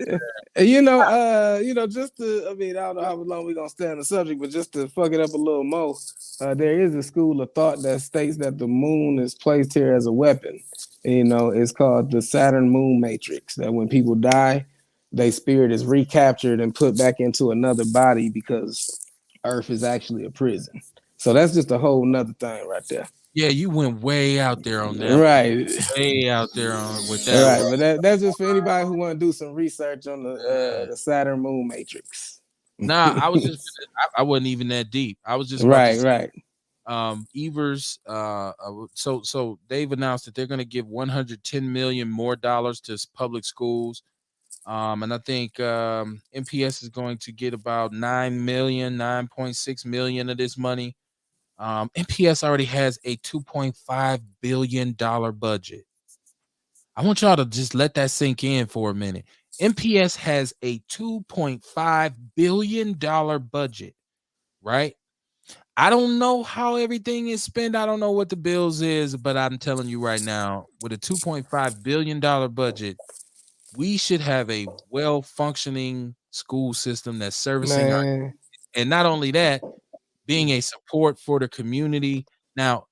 Just to, I mean, I don't know how long we're gonna stay on the subject, but just to fuck it up a little more, there is a school of thought that states that the moon is placed here as a weapon. It's called the Saturn Moon Matrix. That when people die, their spirit is recaptured and put back into another body because Earth is actually a prison. So that's just a whole nother thing right there. yeah, you went way out there on that. Right. Way out there on with All that right, one. but that's just for anybody who want to do some research on Yeah. the Saturn Moon Matrix. Nah, I wasn't even that deep. I was just about to Right, say, right. Evers, so they've announced that they're going to give 110 million more dollars to public schools. And I think MPS is going to get about 9.6 million of this money. MPS already has a $2.5 billion budget. I want y'all to just let that sink in for a minute. MPS has a $2.5 billion budget, right? I don't know how everything is spent. I don't know what the bills is, but I'm telling you right now, with a $2.5 billion budget, we should have a well-functioning school system that's servicing our, Man. and not only that, being a support for the community. Now,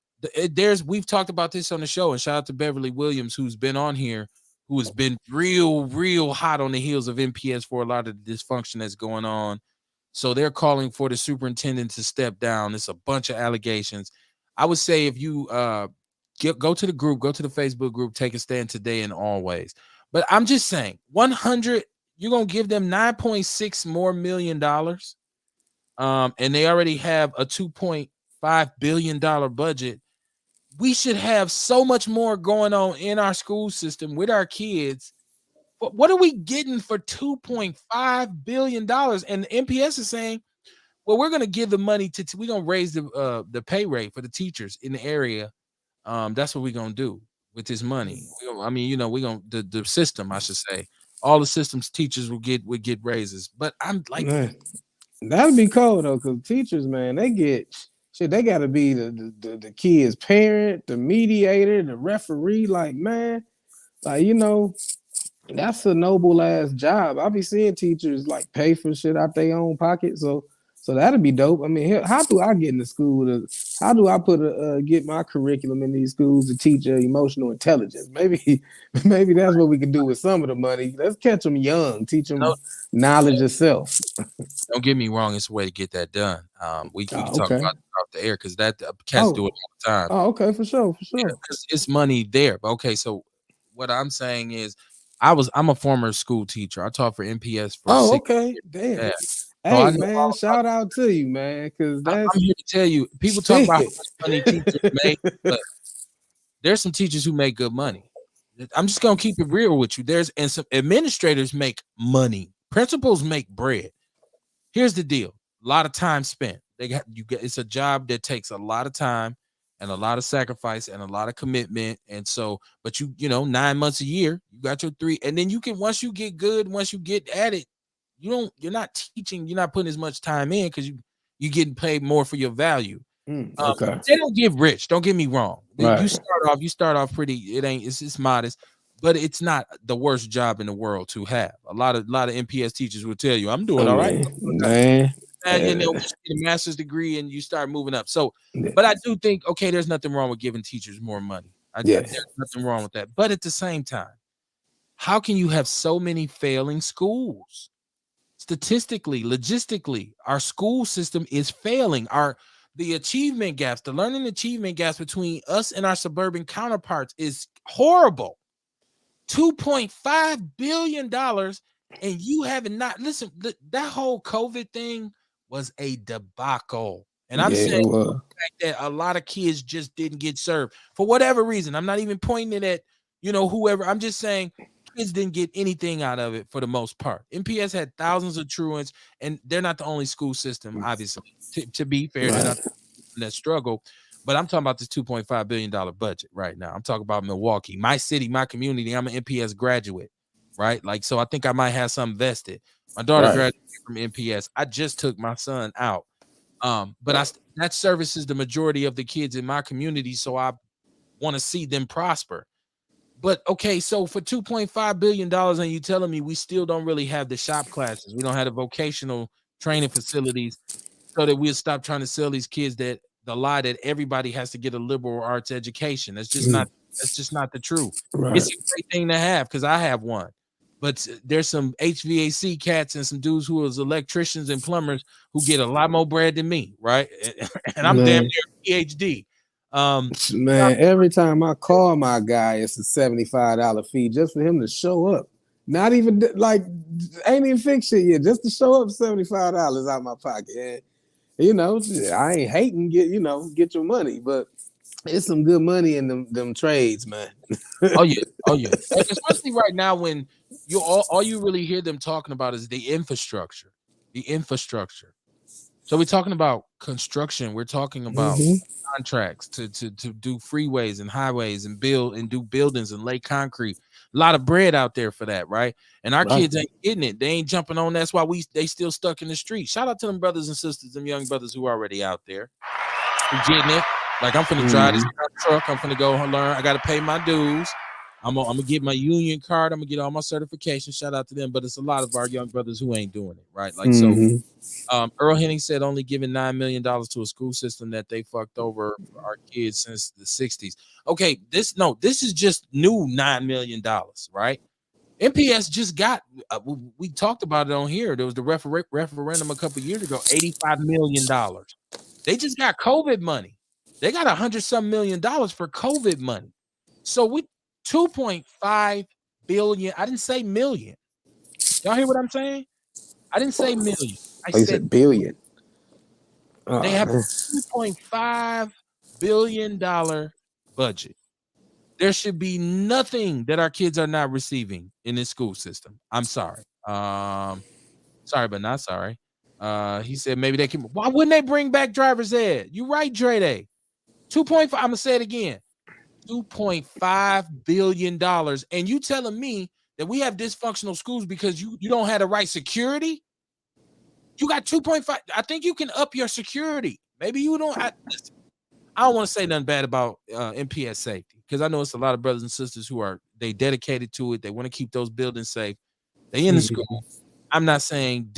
we've talked about this on the show, and shout out to Beverly Williams, who's been on here, who has been real hot on the heels of MPS for a lot of the dysfunction that's going on. So they're calling for the superintendent to step down. It's a bunch of allegations. I would say if you go to the group, go to the Facebook group, take a stand today and always. But I'm just saying, 100, you're gonna give them 9.6 more million dollars. And they already have a $2.5 billion budget. We should have so much more going on in our school system with our kids. But what are we getting for $2.5 billion? And the MPS is saying, well, we're going to give the money we're going to raise the pay rate for the teachers in the area. That's what we're going to do with this money. I mean, we gonna the system, I should say. All the systems teachers would get raises. But I'm like, Man, that'd be cool though, because teachers, man, they get shit. They got to be the kid's parent, the mediator, the referee. Like, man, like that's a noble ass job. I be seeing teachers like pay for shit out their own pocket. So that'd be dope. I mean, how do I get into school? How do I get my curriculum in these schools to teach emotional intelligence? Maybe maybe that's what we can do with some of the money. Let's catch them young, teach them no, knowledge of self. don't get me wrong, it's a way to get that done. We can Oh, talk okay. about it off the air because that cats do Oh, it all the time. okay, for sure, for sure. Because it's money there. But okay, so what I'm saying is, I'm a former school teacher. I taught for NPS for Oh, 6 years. okay. Damn. Yeah, so I Hey, know man, all about. shout out to you, man, because that's I'm here to tell you. People talk about how shit. much money teachers make, but there's some teachers who make good money. I'm just gonna keep it real with you. And some administrators make money. Principals make bread. Here's the deal: a lot of time spent. It's a job that takes a lot of time and a lot of sacrifice and a lot of commitment. And so, but 9 months a year, you got your three, and then you can once you get good, once you get at it, you're not teaching, you're not putting as much time in because you're getting paid more for your value. Okay. They don't get rich. Don't get me wrong. You Right. start off pretty. It's modest, but it's not the worst job in the world to have. A lot of NPS teachers will tell you, "I'm I doing all right." mean, man. And uh, once you get a master's degree and you start moving up. So, yeah. but I do think, okay, there's nothing wrong with giving teachers more money. Yeah. There's nothing wrong with that. But at the same time, how can you have so many failing schools? Statistically, logistically, our school system is failing. The achievement gaps, the learning achievement gaps between us and our suburban counterparts is horrible. $2.5 billion, and you haven't not listen. That whole COVID thing was a debacle, and I'm Yeah, saying it was. that a lot of kids just didn't get served for whatever reason. I'm not even pointing it at whoever. I'm just saying kids didn't get anything out of it for the most part. NPS had thousands of truants, and they're not the only school system, obviously. To be fair, they're Right. not that struggle. But I'm talking about this $2.5 billion budget right now. I'm talking about Milwaukee, my city, my community. I'm an NPS graduate, right? Like, so I think I might have some vested. My daughter Right. graduated from NPS. I just took my son out. But that services the majority of the kids in my community, so I want to see them prosper. But okay, so for $2.5 billion, and you telling me we still don't really have the shop classes, we don't have the vocational training facilities, so that we'll stop trying to sell these kids that the lie that everybody has to get a liberal arts education. That's just not the truth. Right. It's a great thing to have because I have one. But there's some HVAC cats and some dudes who is electricians and plumbers who get a lot more bread than me, right? And I'm damn Man. near PhD. Um, Man, every time I call my guy, it's a $75 fee just for him to show up. Not even like ain't even fixed shit yet. Just to show up, $75 out my pocket. And I ain't hating get your money, but it's some good money in them trades, man. oh yeah, oh yeah. Especially right now when all you really hear them talking about is the infrastructure. The infrastructure. So we're talking about construction. We're talking about Mm-hmm. contracts to do freeways and highways and build and do buildings and lay concrete. A lot of bread out there for that, right? And our Right. kids ain't getting it. They ain't jumping on. That's why they still stuck in the street. Shout out to them brothers and sisters, them young brothers who are already out there who getting it. Like I'm finna drive this Mm-hmm. truck. I'm finna go learn. I got to pay my dues. I'm gonna get my union card. I'm gonna get all my certifications. Shout out to them. But it's a lot of our young brothers who ain't doing it, right? Like so. Mm-hmm. Earl Henning said only giving $9 million to a school system that they fucked over for our kids since the 60s. Okay, this is just new $9 million, right? NPS just got we talked about it on here. There was the referendum a couple years ago, $85 million. They just got COVID money. They got $100-some million for COVID money. So we 2.5 billion. I didn't say million. Y'all hear what I'm saying? I didn't say million. I Oh, you said said billion. they Oh have man. a $2.5 billion budget. There should be nothing that our kids are not receiving in this school system. I'm sorry. Sorry, but not sorry. He said maybe they can. Why wouldn't they bring back driver's ed? You right, Dre Day. 2.5. I'm gonna say it again. $2.5 billion, and you telling me that we have dysfunctional schools because you don't have the right security? You got 2.5. I think you can up your security. Maybe you don't. Listen, I don't want to say nothing bad about MPS safety because I know it's a lot of brothers and sisters who are they dedicated to it. They want to keep those buildings safe. They in the school. I'm not saying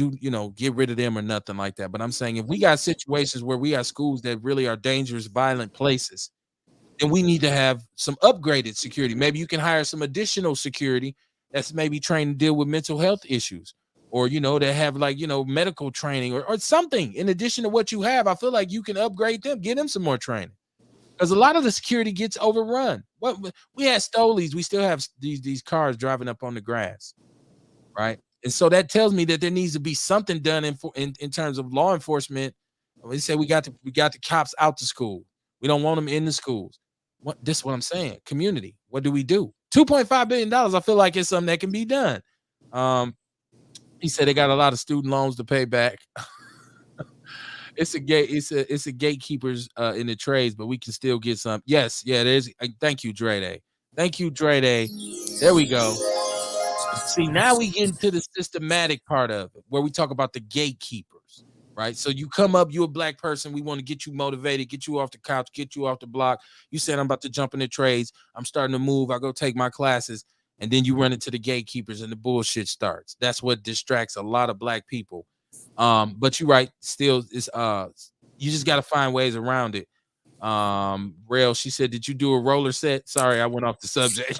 get rid of them or nothing like that. But I'm saying if we got situations where we got schools that really are dangerous, violent places, then we need to have some upgraded security. Maybe you can hire some additional security that's maybe trained to deal with mental health issues, or that have medical training or something in addition to what you have. I feel like you can upgrade them, get them some more training. Because a lot of the security gets overrun. What we had stolies, we still have these cars driving up on the grass, right? And so that tells me that there needs to be something done in terms of law enforcement. We say we got the cops out to school. We don't want them in the schools. This is what I'm saying. Community. What do we do? $2.5 billion. I feel like it's something that can be done. He said they got a lot of student loans to pay back. It's a gatekeepers in the trades, but we can still get some. Yes, yeah, there's. Thank you, Dre Day. Thank you, Dre Day. There we go. See, now we get into the systematic part of it, where we talk about the gatekeepers, right? So you come up, you're a black person. We want to get you motivated, get you off the couch, get you off the block. You said, I'm about to jump in the trades. I'm starting to move. I go take my classes. And then you run into the gatekeepers and the bullshit starts. That's what distracts a lot of black people. But you're right. Still, it's you just got to find ways around it. Rail, she said, did you do a roller set? Sorry, I went off the subject.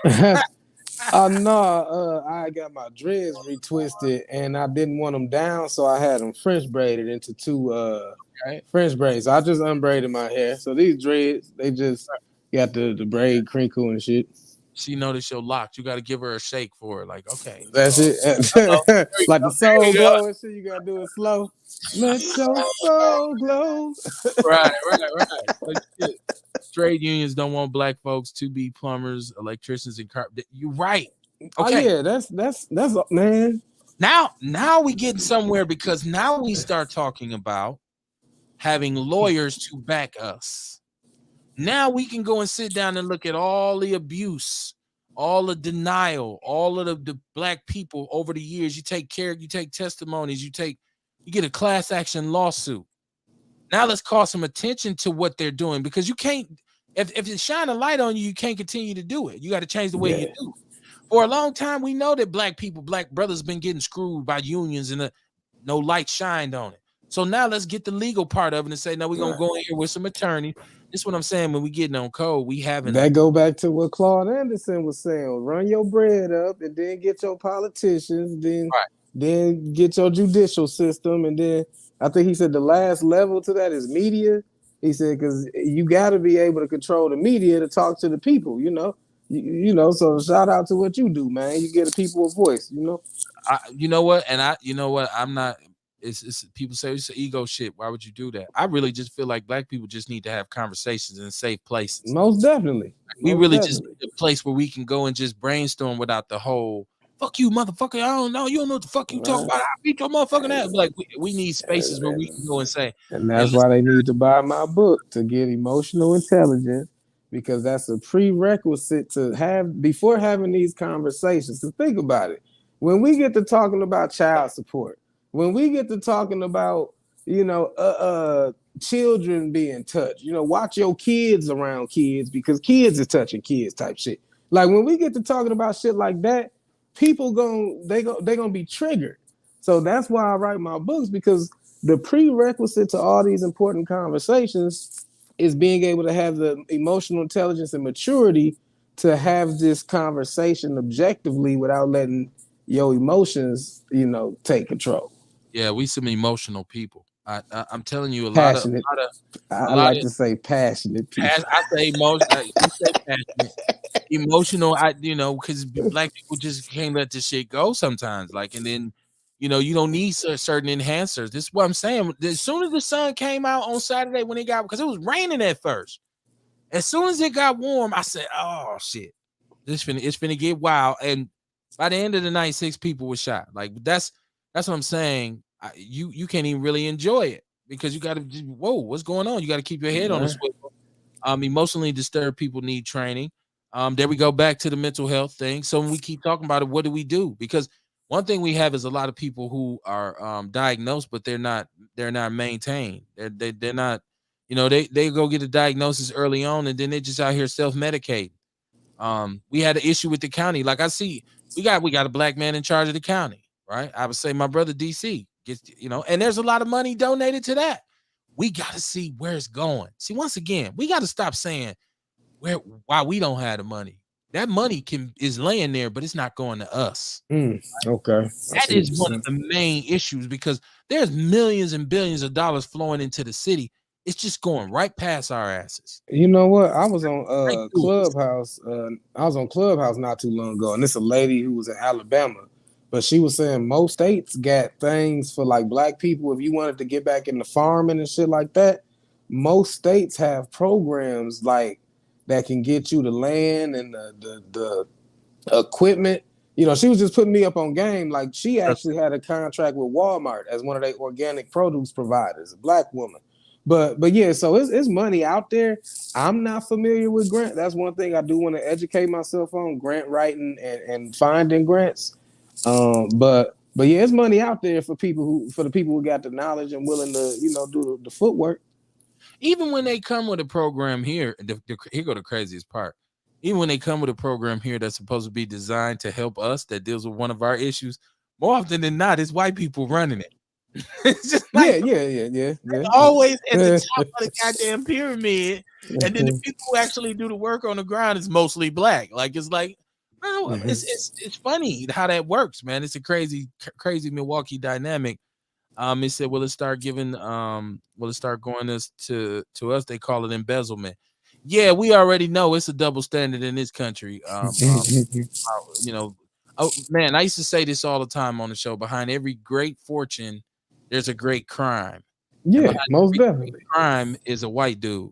No, I got my dreads retwisted and I didn't want them down, so I had them French braided into two French braids. I just unbraided my hair. So these dreads, they just got the braid crinkle and shit. She noticed your locks. You got to give her a shake for it. Like, okay, that's it. Like the soul glow and shit, you gotta do it slow. Let your soul glow. Right. Like, trade unions don't want black folks to be plumbers, electricians, and you're right. Okay. Oh, yeah, that's man. Now we get somewhere because now we start talking about having lawyers to back us. Now we can go and sit down and look at all the abuse, all the denial, all of the black people over the years. You take testimonies, you get a class action lawsuit. Now let's call some attention to what they're doing, because you can't, if it shine a light on you, you can't continue to do it. You got to change the way you do it. For a long time, we know that black brothers been getting screwed by unions and no light shined on it. So now let's get the legal part of it and say, no, we're going to go in here with some attorneys. This is what I'm saying. When we getting on code, we having that go back to what Claude Anderson was saying. Run your bread up and then get your politicians, then get your judicial system. And then I think he said the last level to that is media. He said, because you got to be able to control the media to talk to the people, so shout out to what you do, man. You get the people a voice, I'm not, it's people say it's ego shit. Why would you do that? I really just feel like black people just need to have conversations in safe places. Most definitely. Just need a place where we can go and just brainstorm without the whole fuck you, motherfucker. I don't know. You don't know what the fuck you talk about. I beat your motherfucking ass. Like we need spaces where we can go and say. And that's why they need to buy my book, to get emotional intelligence, because that's a prerequisite to have before having these conversations. So think about it. When we get to talking about child support, when we get to talking about, children being touched, watch your kids around kids because kids are touching kids type shit. Like when we get to talking about shit like that, people gonna be triggered. So that's why I write my books, because the prerequisite to all these important conversations is being able to have the emotional intelligence and maturity to have this conversation objectively without letting your emotions, take control. Yeah, we some emotional people. I'm telling you, passionate. I like to say passionate people. I say emotional. You say passionate. Emotional, because black people just can't let this shit go sometimes. Like, and then, you don't need certain enhancers. This is what I'm saying. As soon as the sun came out on Saturday because it was raining at first. As soon as it got warm, I said, oh shit, it's finna get wild. And by the end of the night, 6 people were shot. Like that's what I'm saying. You can't even really enjoy it because you got to, whoa, what's going on? You got to keep your head on the swivel. Emotionally disturbed people need training. There we go back to the mental health thing. So when we keep talking about it, what do we do? Because one thing we have is a lot of people who are diagnosed, but they're not maintained. They're not, they go get a diagnosis early on, and then they just out here self medicating. We had an issue with the county. Like I see, we got a black man in charge of the county, right? I would say my brother DC gets, and there's a lot of money donated to that. We got to see where it's going. See, once again, we got to stop saying why we don't have the money. That money is laying there, but it's not going to us. Okay, I That see what is you're one of saying. the main issues because there's millions and billions of dollars flowing into the city. It's just going right past our asses, You know what? I was on right through us. Clubhouse. I was on Clubhouse not too long ago, and it's a lady who was in Alabama, but she was saying most states got things for like black people. If you wanted to get back into farming and shit like that, most states have programs like that can get you the land and the equipment. She was just putting me up on game. Like she actually had a contract with Walmart as one of their organic produce providers, a black woman. But yeah, so it's money out there. I'm not familiar with grant. That's one thing I do want to educate myself on grant writing and finding grants. But yeah, it's money out there for the people who got the knowledge and willing to do the footwork. Even when they come with a program here, here go the craziest part. Even when they come with a program here that's supposed to be designed to help us, that deals with one of our issues, more often than not, it's white people running it. It's just Yeah, like yeah. always at the top of the goddamn pyramid, and then the people who actually do the work on the ground is mostly black. Like it's like, no, it's funny how that works, man. It's a crazy Milwaukee dynamic. He said, will it start going to us? They call it embezzlement. Yeah, we already know it's a double standard in this country. You know, oh man, I used to say this all the time on the show. Behind every great fortune, there's a great crime, and Yeah, behind most every great definitely. crime is a white dude.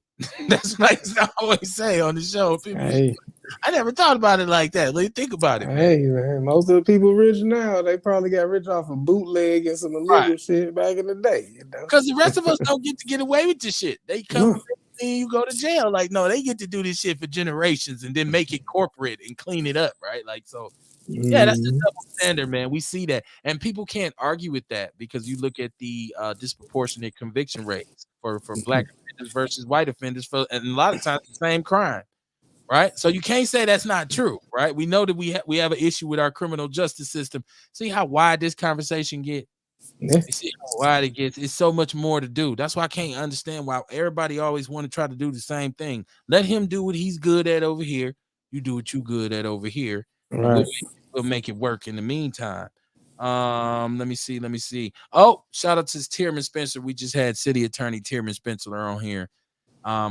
That's what I used to always say on the show. People used Hey, I never thought about it like that. Let me think about it, man. hey, man. Most of the people rich now, they probably got rich off of bootleg and some Right. illegal shit back in the day. Because the rest of us don't get to get away with this shit. They come No. with everything, you go to jail. Like, no, they get to do this shit for generations and then make it corporate and clean it up, right? Like, so yeah, that's the Mm, double standard, man. We see that. And people can't argue with that because you look at the disproportionate conviction rates for black offenders versus white offenders for and a lot of times the same crime. Right. So you can't say that's not true, right? We know that we have an issue with our criminal justice system. See how wide this conversation get? yeah, You see how wide it gets. It's so much more to do. That's why I can't understand why everybody always want to try to do the same thing. Let him do what he's good at over here. You do what you good at over here, and right. we'll make it work in the meantime. Let me see. Let me see. Oh, shout out to Tierman Spencer. We just had City Attorney Tierman Spencer on here.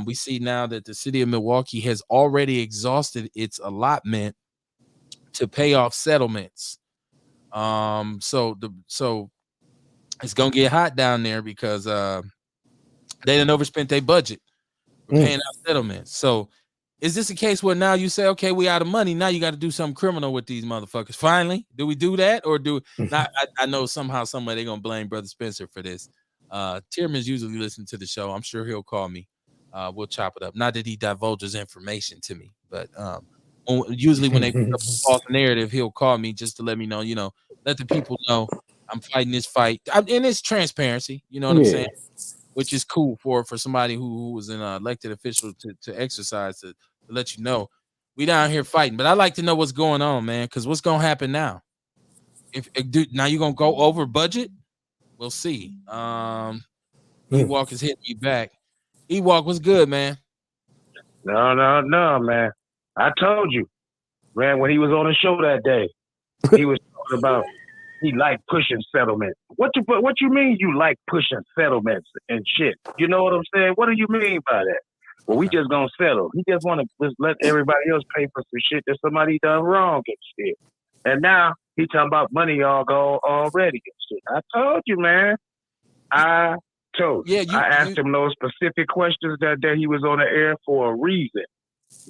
We see now that the city of Milwaukee has already exhausted its allotment to pay off settlements. So it's gonna get hot down there because they didn't overspent their budget for Mm. paying out settlements. So is this a case where now you say, okay, we out of money, now you got to do something criminal with these motherfuckers? Finally, do we do that or do not? I know somehow, somewhere they're gonna blame Brother Spencer for this. Tierman's usually listen to the show. I'm sure he'll call me. We'll chop it up. Not that he divulges information to me, but usually when they put up a false narrative, he'll call me just to let me know, let the people know I'm fighting this fight. And it's transparency, you know what I'm saying? Yeah, Which is cool for somebody who was an elected official to exercise to let you know we down here fighting. But I like to know what's going on, man, because what's gonna happen now? If dude, now you're gonna go over budget, we'll see. mm. Ewok is hitting me back. Ewok was good, man. No, man. I told you, man, when he was on the show that day, he was talking about he liked pushing settlements. What you mean you like pushing settlements and shit? You know what I'm saying? What do you mean by that? Well, we just gonna settle. He just wanna just let everybody else pay for some shit that somebody done wrong and shit. And now he talking about money all go already and shit. I told you, man. I told you. Yeah, I asked him those specific questions that day he was on the air for a reason.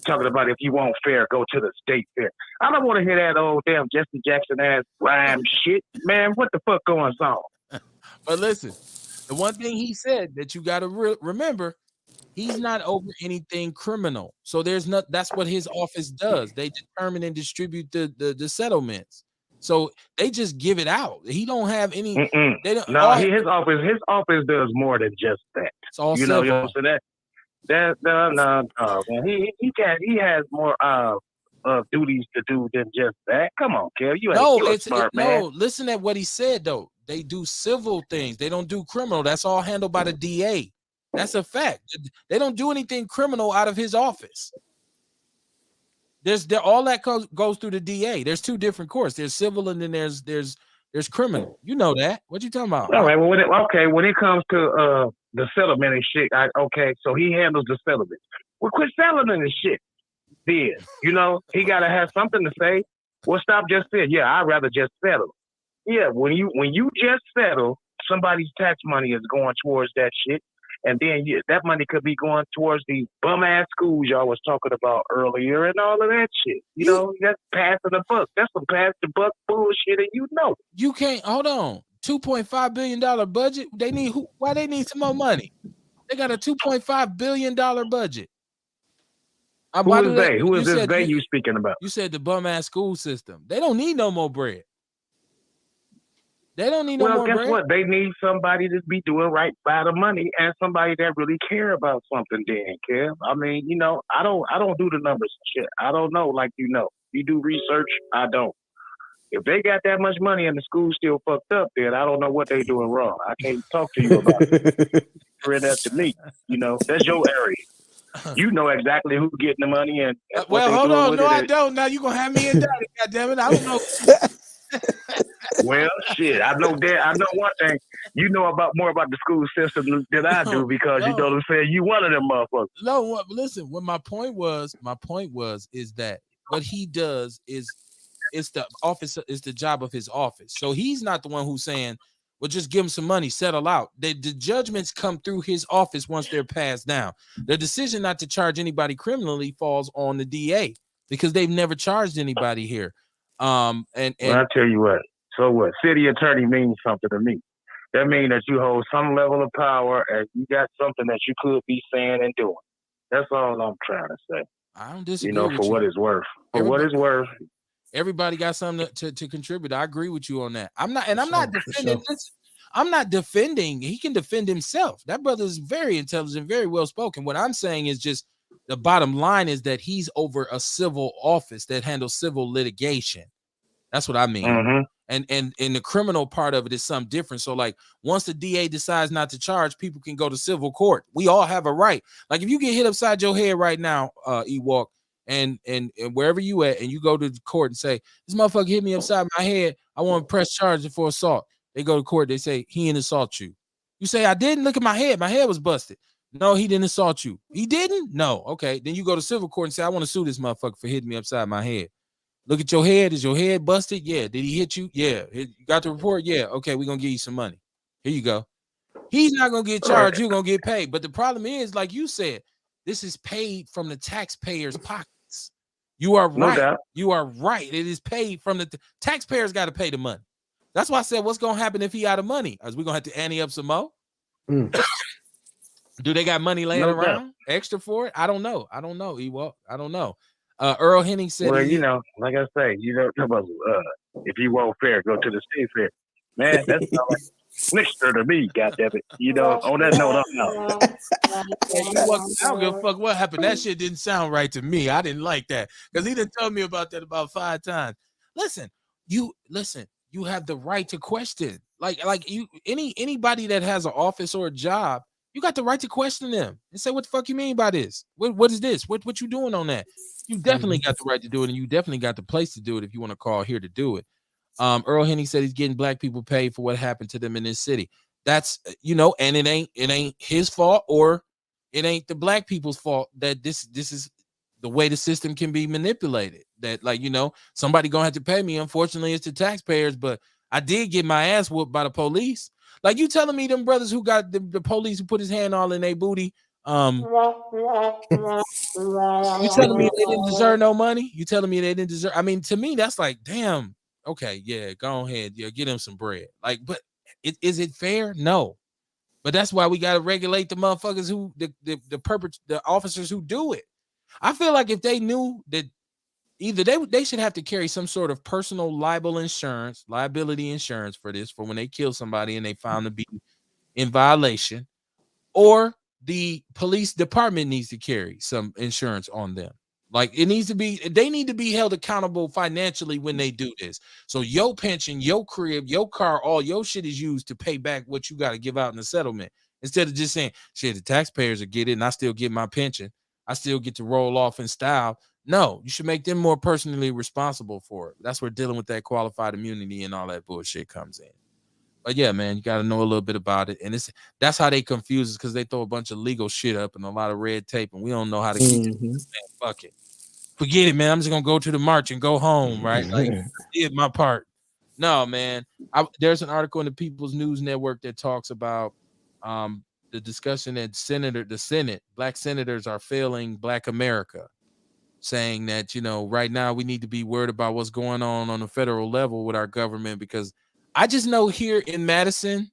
Talking about if you want fair, go to the state fair. I don't want to hear that old damn Jesse Jackson ass rhyme shit, man. What the fuck going on? but listen, the one thing he said that you got to remember, He's not over anything criminal. So there's not that's what his office does. They determine and distribute the settlements. So they just give it out. He don't have any Mm-mm. they don't No, all his office does more than just that. it's all You know what I'm civil. saying? That no, man. He has more duties to do than just that. Come on, Kev. No, You a smart man. no, listen at what he said though. They do civil things. They don't do criminal. That's all handled by the DA. That's a fact. They don't do anything criminal out of his office. All that goes through the DA. There's two different courts. There's civil and then there's criminal. You know that. What you talking about? All right. Well, when it comes to the settlement and shit, okay, so he handles the settlement. Well, quit settling and shit. Then he gotta have something to say. Well, stop just saying, yeah, I'd rather just settle. Yeah, when you just settle, somebody's tax money is going towards that shit, and then that money could be going towards the bum ass schools y'all was talking about earlier and all of that shit. That's passing the buck. That's some pass the buck bullshit, and You can't hold on. $2.5 billion budget. Why they need some more money? They got a $2.5 billion budget. Who is they? Who is this they you speaking about? You said the bum ass school system. They don't need no more bread. They don't need no more bread. Well, guess what? They need somebody to be doing right by the money and somebody that really care about something. Then, Kev. I mean, I don't do the numbers and shit. I don't know like you know. You do research. I don't. If they got that much money and the school's still fucked up, then I don't know what they doing wrong. I can't talk to you about it. Read that to me. That's your area. You know exactly who's getting the money and well, hold on. No, I don't. Now you gonna have me indicted. God damn it! I don't know. Well, shit. I know that. I know one thing. You know more about the school system than I do because you know what I'm saying. You one of them motherfuckers. No, listen. What my point was is that what he does is it's the job of his office. So he's not the one who's saying, well, just give him some money, settle out. The judgments come through his office once they're passed down. The decision not to charge anybody criminally falls on the DA because they've never charged anybody here. And well, I'll tell you what. So what? City attorney means something to me. That means that you hold some level of power and you got something that you could be saying and doing. That's all I'm trying to say. I don't disagree with for you. what it's worth. For what it's worth. Everybody got something to contribute. I agree with you on that. I'm not defending this. I'm not defending. He can defend himself. That brother is very intelligent, very well spoken. What I'm saying is just the bottom line is that he's over a civil office that handles civil litigation. That's what I mean. Mm-hmm. And the criminal part of it is something different. So like once the DA decides not to charge, people can go to civil court. We all have a right. Like if you get hit upside your head right now, Ewok, and wherever you at, and you go to the court and say, this motherfucker hit me upside my head, I want to press charges for assault. They go to court, they say he didn't assault you. You say, I didn't. Look at my head was busted. No, he didn't assault you. He didn't? No. Okay. Then you go to civil court and say, I want to sue this motherfucker for hitting me upside my head. Look at your head. Is your head busted? Yeah. Did he hit you? Yeah. You got the report? Yeah. Okay, we're gonna give you some money. Here you go. He's not gonna get charged, you're gonna get paid. But the problem is, like you said, this is paid from the taxpayers' pockets. You are right. No, you are right. It is paid from the taxpayers got to pay the money. That's why I said, what's gonna happen if he out of money? Is we gonna have to ante up some more? Do they got money laying around extra for it? I don't know. Ewok. I don't know. Earl Henning said, well, like I say, about if you want fair, go to the state fair. Man, that's not like Slickster to me, goddammit. On that note, I don't give a fuck what happened. That shit didn't sound right to me. I didn't like that because he didn't tell me about that about 5 times. Listen, you have the right to question. Like you, anybody that has an office or a job, you got the right to question them and say, what the fuck you mean by this? What is this? What you doing on that? You definitely got the right to do it, and you definitely got the place to do it if you want to call here to do it. Earl Henning said he's getting black people paid for what happened to them in this city. That's and it ain't his fault or it ain't the black people's fault that this is the way the system can be manipulated. That somebody gonna have to pay me. Unfortunately, it's the taxpayers, but I did get my ass whooped by the police. Like you telling me them brothers who got the police who put his hand all in their booty. You telling me they didn't deserve no money? You telling me they didn't deserve? I mean, to me, that's like, damn. Okay, yeah, go ahead, yeah, get him some bread. Like, but is it fair? No. But that's why we got to regulate the motherfuckers who the officers who do it. I feel like if they knew that either they should have to carry some sort of personal liability insurance for this, for when they kill somebody and they found to be in violation, or the police department needs to carry some insurance on them. Like it needs to be, they need to be held accountable financially when they do this. So your pension, your crib, your car, all your shit is used to pay back what you got to give out in the settlement. Instead of just saying, shit, the taxpayers will get it and I still get my pension. I still get to roll off in style. No, you should make them more personally responsible for it. That's where dealing with that qualified immunity and all that bullshit comes in. But yeah, man, you got to know a little bit about it, and that's how they confuse us, because they throw a bunch of legal shit up and a lot of red tape, and we don't know how to keep it. Man, fuck it, forget it, man. I'm just gonna go to the march and go home, right? Like, I did my part. No, man. There's an article in the People's News Network that talks about the discussion that the Senate, black senators are failing Black America, saying that, right now we need to be worried about what's going on the federal level with our government, because I just know here in Madison,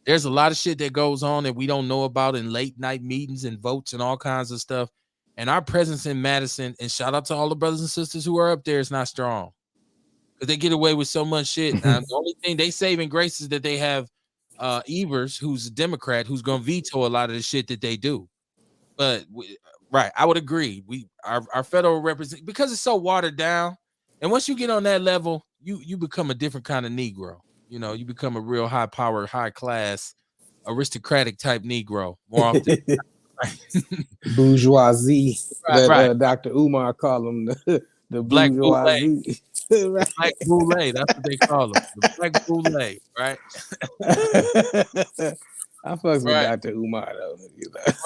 there's a lot of shit that goes on that we don't know about in late night meetings and votes and all kinds of stuff. And our presence in Madison, and shout out to all the brothers and sisters who are up there, is not strong, because they get away with so much shit. The only thing they saving grace is that they have Evers, who's a Democrat, who's going to veto a lot of the shit that they do. But right, I would agree. Our federal represent, because it's so watered down. And once you get on that level, you become a different kind of Negro. You become a real high power, high class, aristocratic type Negro more often. Bourgeoisie. Right. Dr. Umar called them the Black bourgeoisie. Right. Black boule, that's what they call them. The black boule, right? I fucks with Dr. Umar though.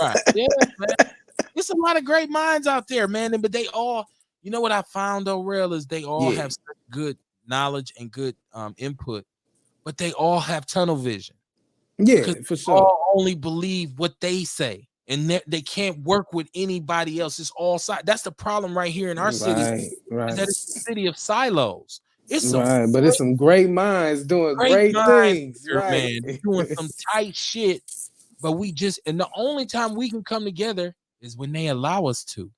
Right. Yeah, man. There's a lot of great minds out there, man. But they all, what I found though, real, is they all have such good knowledge and good input, but they all have tunnel vision. Yeah, for sure. All only believe what they say, and they can't work with anybody else. It's all side. That's the problem right here in our city. Right. Is that it's a city of silos. It's but it's some great minds doing great things, here, right? Man, doing some tight shit. But and the only time we can come together is when they allow us to.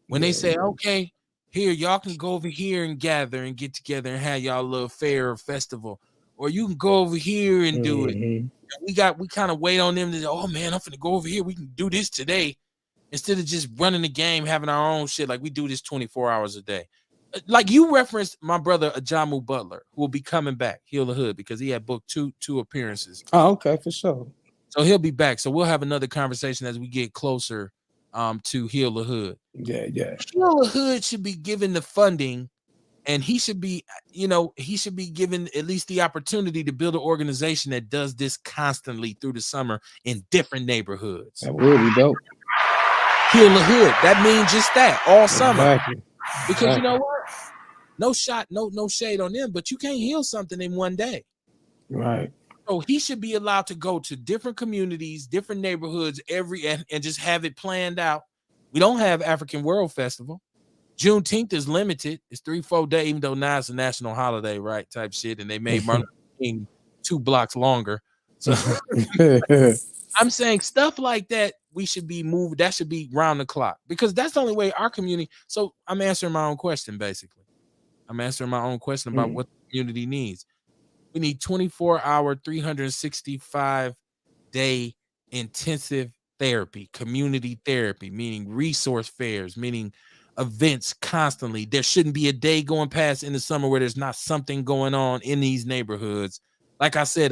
When they say, okay, here, y'all can go over here and gather and get together and have y'all little fair or festival, or you can go over here and do it. And we kind of wait on them to say, oh man, I'm finna go over here. We can do this today, instead of just running the game, having our own shit. Like we do this 24 hours a day. Like you referenced my brother Ajamu Butler, who will be coming back, Heal the Hood, because he had booked two appearances. Oh, okay, for sure. So he'll be back. So we'll have another conversation as we get closer to Heal the Hood. Yeah. Heal the Hood should be given the funding, and he should be given at least the opportunity to build an organization that does this constantly through the summer in different neighborhoods. That would be dope. Heal the Hood. That means just that all summer. Exactly. Because you know what? No shade on them, but you can't heal something in one day. Right. So he should be allowed to go to different communities, different neighborhoods and just have it planned out. We don't have African World Festival. Juneteenth is limited. It's 3-4 days, even though now it's a national holiday, right? Type shit. And they made Martin Luther King 2 blocks longer. So I'm saying stuff like that, we should be moved. That should be round the clock, because that's the only way our community. So I'm answering my own question, basically. I'm answering my own question about what the community needs. We need 24-hour, 365-day intensive therapy, community therapy, meaning resource fairs, meaning events constantly. There shouldn't be a day going past in the summer where there's not something going on in these neighborhoods. Like I said,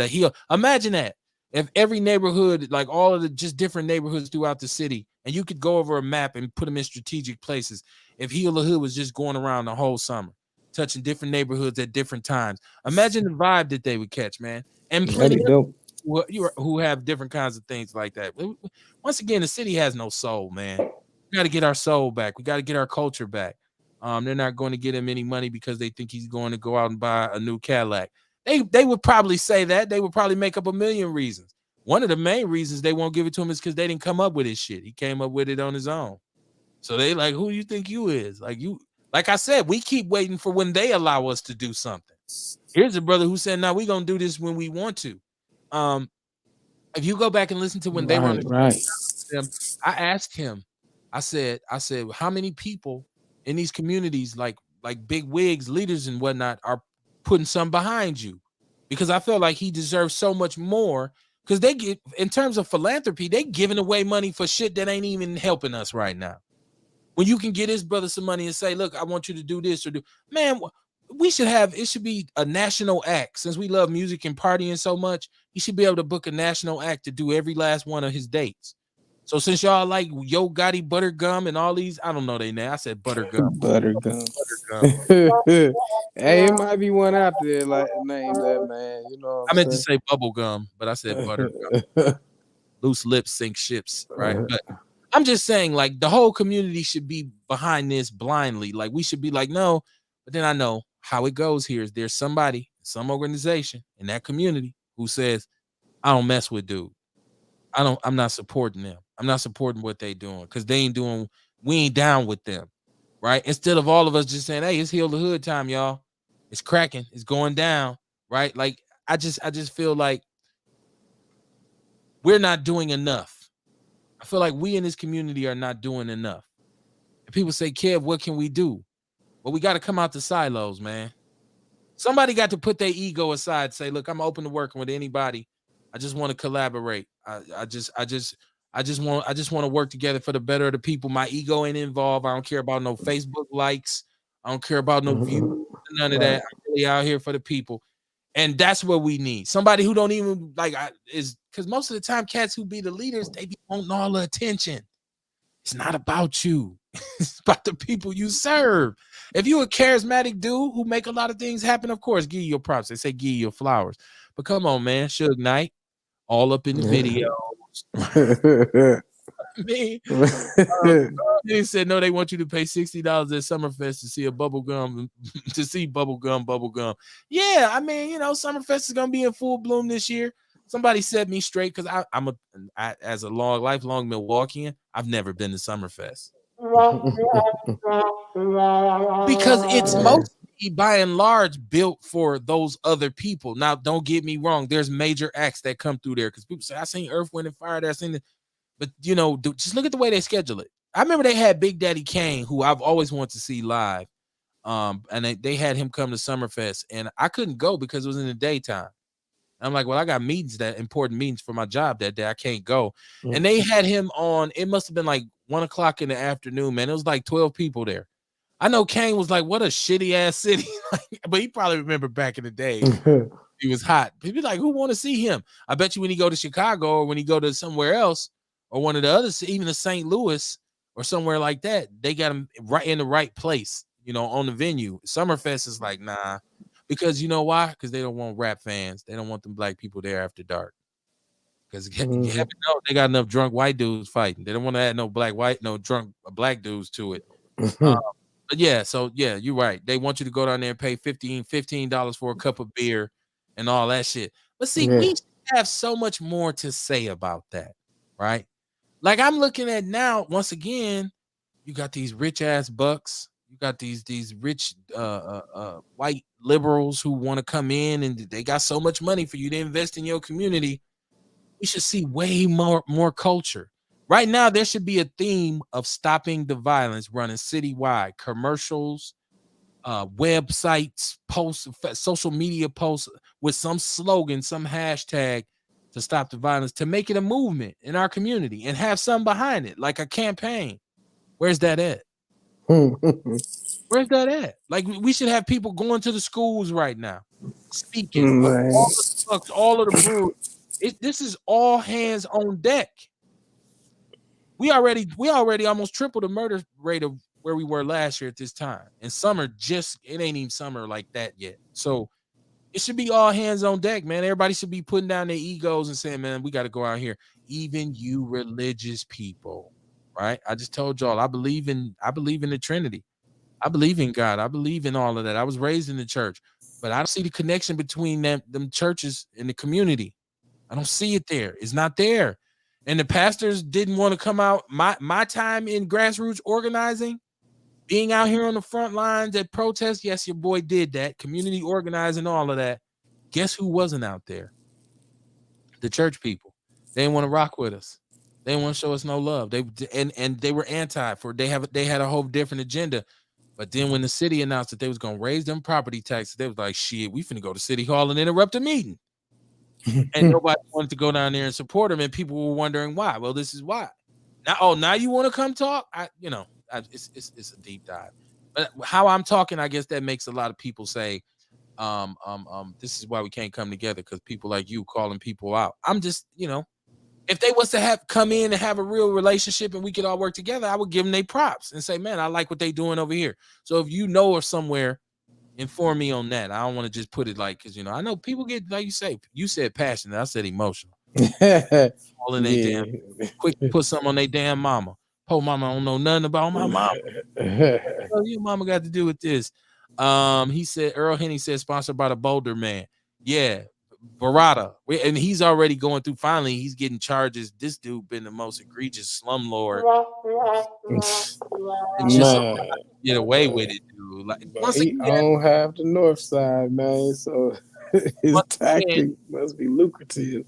imagine that. If every neighborhood, like all of the just different neighborhoods throughout the city, and you could go over a map and put them in strategic places. If Heal the Hood was just going around the whole summer, touching different neighborhoods at different times, imagine the vibe that they would catch, man. And plenty of who have different kinds of things like that. Once again, the city has no soul, man. We got to get our soul back. We got to get our culture back. They're not going to get him any money because they think he's going to go out and buy a new Cadillac. They would probably say that. They would probably make up a million reasons. One of the main reasons they won't give it to him is because they didn't come up with his shit. He came up with it on his own. So they like, who do you think you is? Like I said, we keep waiting for when they allow us to do something. Here's a brother who said, "No, we're gonna do this when we want to." If you go back and listen to when they were on Right, the show, right. them, I asked him, I said, how many people in these communities, like big wigs, leaders, and whatnot, are putting some behind you? Because I felt like he deserves so much more. Because they get, in terms of philanthropy, they giving away money for shit that ain't even helping us right now. When you can get his brother some money and say, look, I want you to do this or do, man, we should have, it should be a national act. Since we love music and partying so much, he should be able to book a national act to do every last one of his dates. So since y'all like Yo Gotti, Buttergum, and all these, I don't know their name. I said Buttergum. Buttergum. Buttergum. Hey, it might be one out there like named that, man. You know I what meant to I'm say Bubblegum, but I said Buttergum. saying? Loose lips sink ships, right? But I'm just saying, like, the whole community should be behind this blindly. Like, we should be like, no. But then I know how it goes here is there's somebody, some organization in that community who says, I don't mess with dude. I'm not supporting them. I'm not supporting what they doing because they ain't doing, we ain't down with them. Right. Instead of all of us just saying, hey, it's Heal the Hood time, y'all. It's cracking, it's going down. Right. Like, I just feel like we're not doing enough. I feel like we in this community are not doing enough. And people say, Kev, what can we do? Well, we got to come out the silos, man. Somebody got to put their ego aside, say, look, I'm open to working with anybody. I just want to collaborate. I just want to work together for the better of the people. My ego ain't involved. I don't care about no Facebook likes. I don't care about no views, none of that. Right. I'm really out here for the people. And that's what we need. Somebody who don't even like is because most of the time cats who be the leaders, they be wanting all the attention. It's not about you. It's about the people you serve. If you a charismatic dude who make a lot of things happen, of course, give you your props. They say give you your flowers. But come on, man, Suge Knight, all up in the video. I mean, they said no, they want you to pay $60 at Summerfest to see a bubblegum, to see bubblegum. Yeah, I mean, Summerfest is gonna be in full bloom this year. Somebody set me straight because as a lifelong Milwaukeean, I've never been to Summerfest because it's Man. mostly by and large built for those other people. Now, don't get me wrong, there's major acts that come through there because people say I seen Earth, Wind, and Fire there, I seen it, but just look at the way they schedule it. I remember they had Big Daddy Kane, who I've always wanted to see live. And they had him come to Summerfest, and I couldn't go because it was in the daytime. I'm like, well, I got important meetings for my job that day. I can't go. And they had him on. It must have been like 1 o'clock in the afternoon, man. It was like 12 people there. I know Kane was like, what a shitty ass city. But he probably remember back in the day, he was hot. People like, who want to see him? I bet you when he go to Chicago or when he go to somewhere else or one of the others, even to St. Louis or somewhere like that, they got him right in the right place, on the venue. Summerfest is like, nah. Because you know why? Because they don't want rap fans. They don't want them black people there after dark. Because heaven knows they got enough drunk white dudes fighting. They don't want to add no drunk black dudes to it. But yeah, so yeah, you're right. They want you to go down there and pay $15 for a cup of beer and all that shit. But see, Yeah. we have so much more to say about that, right? Like I'm looking at now, once again, you got these rich ass bucks. You got these rich white liberals who want to come in and they got so much money for you to invest in your community. We should see way more culture. Right now, there should be a theme of stopping the violence running citywide, commercials, websites, posts, social media posts with some slogan, some hashtag to stop the violence, to make it a movement in our community and have some behind it, like a campaign. Where's that at? Where's that at? Like we should have people going to the schools right now, speaking. Man. All the fucks, all of the brewers. This is all hands on deck. We already almost tripled the murder rate of where we were last year at this time. And summer it ain't even summer like that yet. So it should be all hands on deck, man. Everybody should be putting down their egos and saying, man, we got to go out here. Even you religious people, right? I just told y'all I believe in the Trinity. I believe in God. I believe in all of that. I was raised in the church, but I don't see the connection between them churches and the community. I don't see it there. It's not there. And the pastors didn't want to come out. My time in grassroots organizing, being out here on the front lines at protests, yes, your boy did that. Community organizing, all of that. Guess who wasn't out there? The church people. They didn't want to rock with us. They didn't want to show us no love. And they were anti for they had a whole different agenda. But then when the city announced that they was gonna raise them property taxes, they was like, shit, we finna go to city hall and interrupt the meeting. And nobody wanted to go down there and support them, and people were wondering why. Well, this is why. Now you want to come talk? It's a deep dive. But how I'm talking, I guess that makes a lot of people say, this is why we can't come together because people like you calling people out. I'm just, if they was to have come in and have a real relationship and we could all work together, I would give them their props and say, man, I like what they doing over here. So if you know of somewhere, inform me on that. I don't want to just put it like, because I know people get, like you said passionate, I said emotional. All in they damn quick to put something on their damn mama. Poor mama don't know nothing about my mama. What your mama got to do with this? He said Earl Henny said sponsored by the Boulder Man. Yeah, Barada. And he's already going through. Finally, he's getting charges. This dude been the most egregious slumlord. It's just Man, get away with it, dude. Like but once he again, on half the north side, man. So his tactic must be lucrative.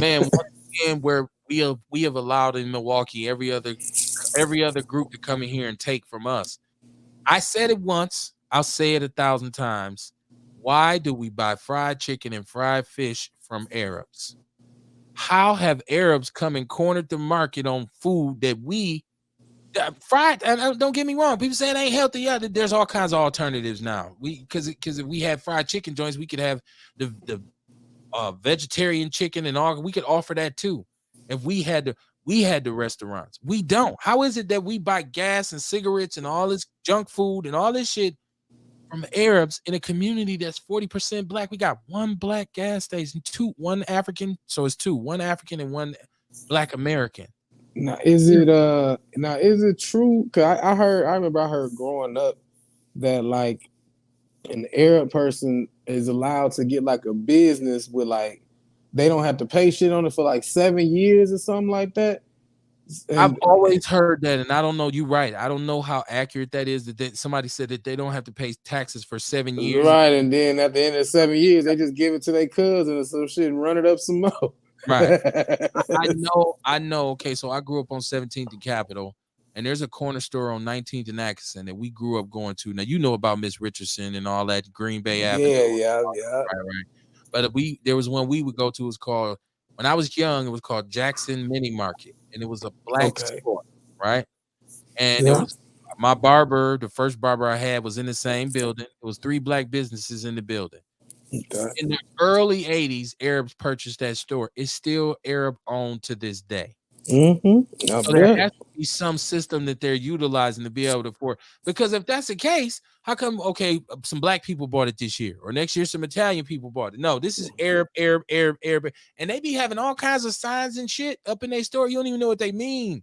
man, once again, where we have allowed in Milwaukee every other group to come in here and take from us. I said it once, I'll say it 1,000 times. Why do we buy fried chicken and fried fish from Arabs? How have Arabs come and cornered the market on food that we fried? And don't get me wrong, people say it ain't healthy. Yeah, there's all kinds of alternatives now. Because if we had fried chicken joints, we could have the vegetarian chicken and all. We could offer that too. If we had the restaurants, we don't. How is it that we buy gas and cigarettes and all this junk food and all this shit from Arabs in a community that's 40% black? We got one black gas station, one African, so it's two, one African and one black American. Now is it true? Cause I remember I heard growing up that like an Arab person is allowed to get like a business with like they don't have to pay shit on it for like 7 years or something like that. I've And always heard that, and I don't know. You're right. I don't know how accurate that is. That somebody said that they don't have to pay taxes for 7 years. right, and then at the end of 7 years, they just give it to their cousin or some shit and run it up some more. Right. I know. Okay, so I grew up on 17th and Capitol, and there's a corner store on 19th and Atkinson that we grew up going to. Now you know about Miss Richardson and all that Green Bay Avenue. Yeah. Right. But there was one we would go to. It was called, when I was young, it was called Jackson Mini Market, and it was a black store, right? And it was my barber. The first barber I had was in the same building. It was 3 black businesses in the building. Okay. In the early 80s, Arabs purchased that store. It's still Arab owned to this day. Mm-hmm. So there has to be some system that they're utilizing to be able to afford. Because if that's the case, how come, okay, some black people bought it this year, or next year some Italian people bought it? No, this is Arab. And they be having all kinds of signs and shit up in their store. You don't even know what they mean.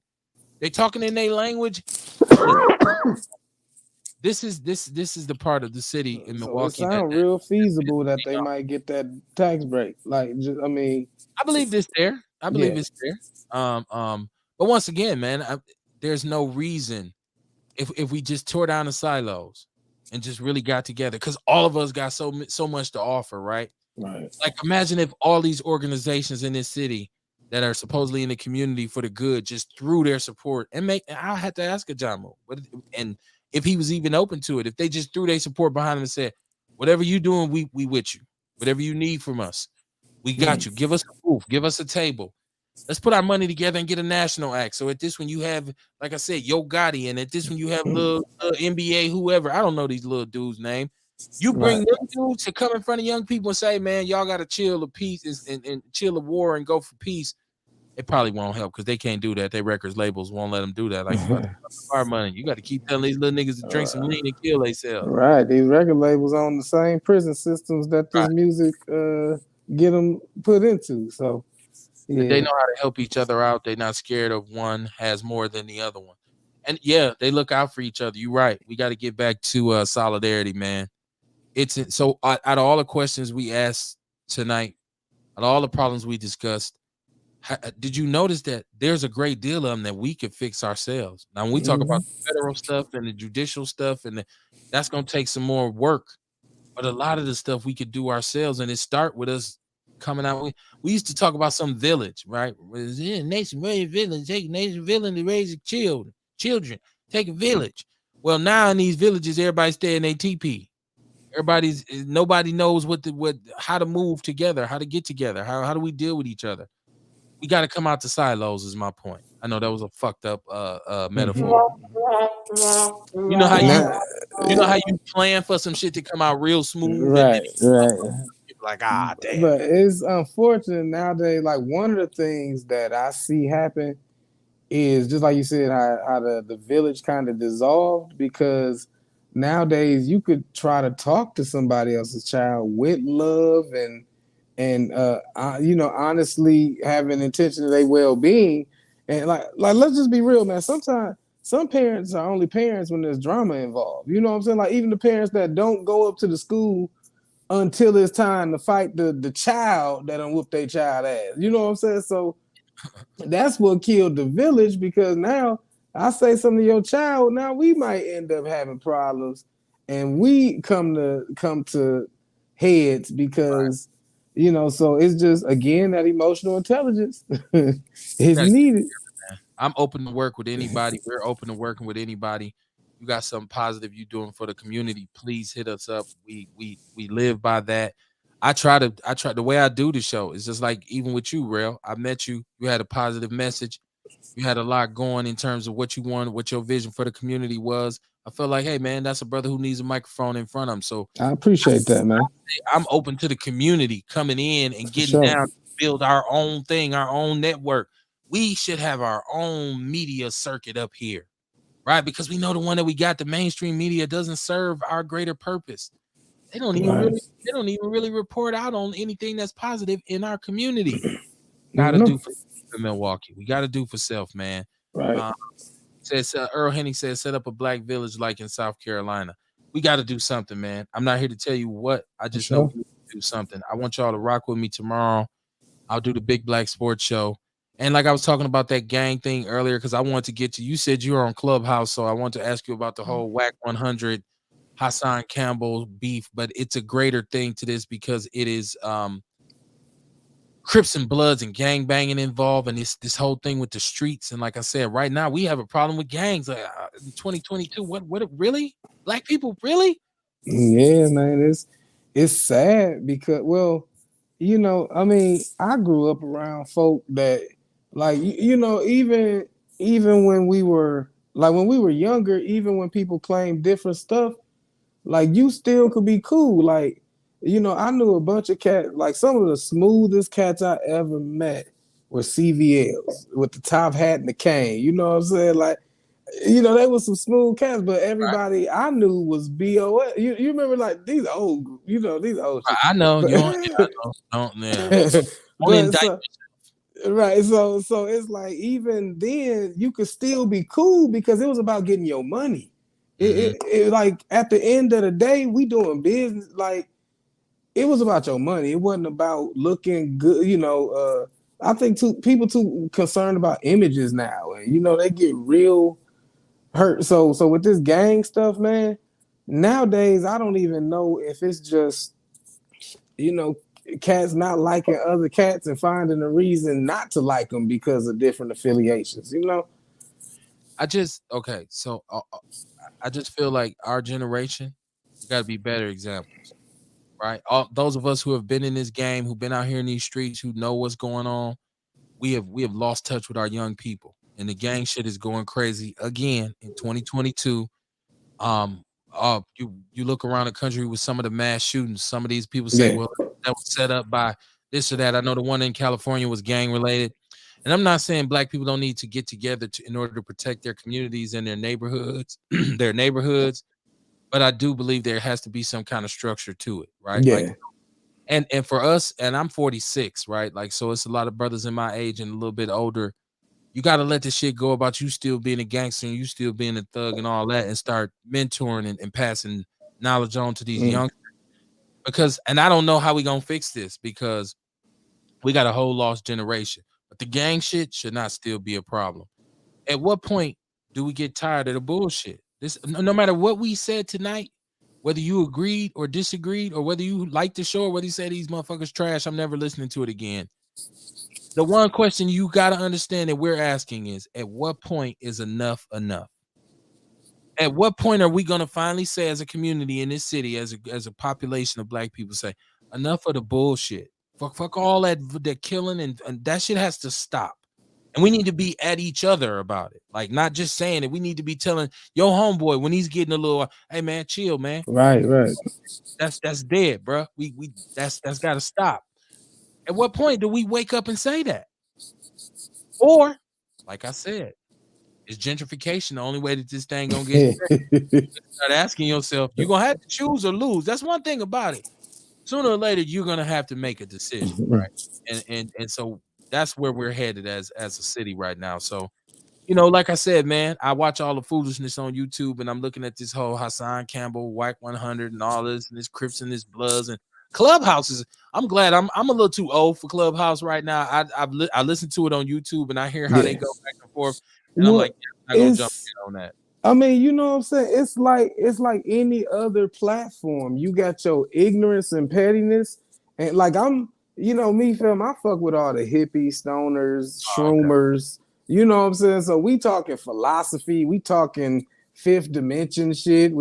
They talking in their language. This is the part of the city in Milwaukee. So it sounds real feasible that they might get that tax break. Like, just, I mean, I believe this there. I believe it's there. But once again, man, there's no reason if we just tore down the silos and just really got together, because all of us got so much to offer, right? Right. Like, imagine if all these organizations in this city that are supposedly in the community for the good just threw their support and I had to ask a John Moe, and if he was even open to it, if they just threw their support behind him and said, whatever you doing, we with you. Whatever you need from us, we got you. Give us a roof, give us a table. Let's put our money together and get a national act. So at this one you have, like I said, Yo Gotti, and at this one you have little NBA, whoever. I don't know these little dudes' name. You bring them dudes to come in front of young people and say, man, y'all got to chill the peace and chill the war and go for peace. It probably won't help because they can't do that. Their records labels won't let them do that. Like, you got to our money. You got to keep telling these little niggas to drink some lean and kill themselves. Right. These record labels on the same prison systems that this music get them put into. So yeah. They know how to help each other out. They're not scared of one has more than the other one. And yeah, they look out for each other. You're right. We got to get back to solidarity, man. It's so out of all the questions we asked tonight, out of all the problems we discussed, did you notice that there's a great deal of them that we could fix ourselves? Now, when we talk about the federal stuff and the judicial stuff, and that's going to take some more work, but a lot of the stuff we could do ourselves, and it start with us coming out. We used to talk about some village, right? Yeah, nation raise village, take a nation village to raise children. Children take a village. Well, now in these villages, everybody stay in their TP. Nobody knows what how to move together, how to get together, how do we deal with each other. We got to come out the silos. Is my point. I know that was a fucked up metaphor. You know how you Now, you know how you plan for some shit to come out real smooth and then right, right. people like, ah, damn. But it's unfortunate nowadays. Like one of the things that I see happen is just like you said, how the village kind of dissolved because nowadays you could try to talk to somebody else's child with love and honestly having intention of their well being, and like let's just be real, man. Sometimes some parents are only parents when there's drama involved. You know what I'm saying? Like even the parents that don't go up to the school until it's time to fight the child that done whoop their child ass. You know what I'm saying? So that's what killed the village because now I say something to your child, now we might end up having problems and we come to heads Right. because so it's just again that emotional intelligence is Gotta get needed. man. I'm open to work with anybody. We're open to working with anybody. You got something positive you doing for the community, please hit us up. We live by that. I try the way I do the show is just like even with you, Rail. I met you, you had a positive message, you had a lot going in terms of what you wanted, what your vision for the community was. I felt like, hey man, that's a brother who needs a microphone in front of him. So I appreciate that, man. I'm open to the community coming in and For getting sure. down, build our own thing, our own network. We should have our own media circuit up here, right? Because we know the one that we got, the mainstream media doesn't serve our greater purpose. They don't even Right. really, they don't even really report out on anything that's positive in our community. Got to No. do for Milwaukee. We got to do for self, man. Right. Uh, says Earl Henning says set up a black village like in South Carolina. We got to do something, man. I'm not here to tell you what. I For just know sure. we need to do something. I want y'all to rock with me tomorrow. I'll do the Big Black Sports Show. And like I was talking about that gang thing earlier, because I wanted to get to you said you were on Clubhouse, so I want to ask you about the whole Whack 100 Hassan Campbell beef, but it's a greater thing to this because it is Crips and Bloods and gang banging involved, and this whole thing with the streets. And like I said, right now we have a problem with gangs. In 2022, what really? Black people really? Yeah, man, it's sad because I mean, I grew up around folk that like even when we were younger, even when people claimed different stuff, like you still could be cool. Like, I knew a bunch of cats, like some of the smoothest cats I ever met were CVLs with the top hat and the cane. You know what I'm saying? Like they was some smooth cats, but everybody I knew was BOS. You remember like these old shit. I know But you don't. Yeah, I know. Don't yeah. Don't but indict. so right, so it's like even then you could still be cool because it was about getting your money. Mm-hmm. Like at the end of the day, we doing business. Like it was about your money. It wasn't about looking good. I think people too concerned about images now, and they get real hurt. So with this gang stuff, man, nowadays I don't even know if it's just you know cats not liking other cats and finding a reason not to like them because of different affiliations. I just okay. So I just feel like our generation, we got to be better examples, right? All those of us who have been in this game, who've been out here in these streets, who know what's going on, we have lost touch with our young people, and the gang shit is going crazy again in 2022. Um, you look around the country with some of the mass shootings. Some of these people say, Yeah, well, that was set up by this or that. I know the one in California was gang related. And I'm not saying black people don't need to get together in order to protect their communities and their neighborhoods, their neighborhoods. But I do believe there has to be some kind of structure to it, right? Like, yeah, and for us, and I'm 46, right? Like, so it's a lot of brothers in my age and a little bit older. You got to let the shit go about you still being a gangster and you still being a thug and all that, and start mentoring and passing knowledge on to these mm, young because, and I don't know how we gonna fix this because we got a whole lost generation. But the gang shit should not still be a problem. At what point do we get tired of the bullshit? This no matter what we said tonight, whether you agreed or disagreed, or whether you liked the show, or whether you say these motherfuckers trash, I'm never listening to it again. The one question you got to understand that we're asking is, at what point is enough enough? At what point are we going to finally say, as a community in this city, as a population of black people, say enough of the bullshit? Fuck all that killing, and that shit has to stop. And we need to be at each other about it, like not just saying it. We need to be telling your homeboy when he's getting a little, hey man, chill, man. Right, right. That's dead, bro. We that's got to stop. At what point do we wake up and say that? Or, like I said, is gentrification the only way that this thing gonna get start asking yourself, you're gonna have to choose or lose. That's one thing about it. Sooner or later, you're gonna have to make a decision, right? And so that's where we're headed as a city right now. So, like I said, man, I watch all the foolishness on YouTube, and I'm looking at this whole Hassan Campbell, Whack 100, and all this, and this Crips and this Bloods and Clubhouses. I'm glad I'm a little too old for Clubhouse right now. I listen to it on YouTube, and I hear how they go Yes. back and forth, and I'm Well, like, yeah, I'm not gonna jump it's in on that. I mean, you know what I'm saying? It's like any other platform. You got your ignorance and pettiness. And like me, fam, I fuck with all the hippies, stoners, Oh, okay. shroomers. You know what I'm saying? So we talking philosophy, we talking fifth dimension shit.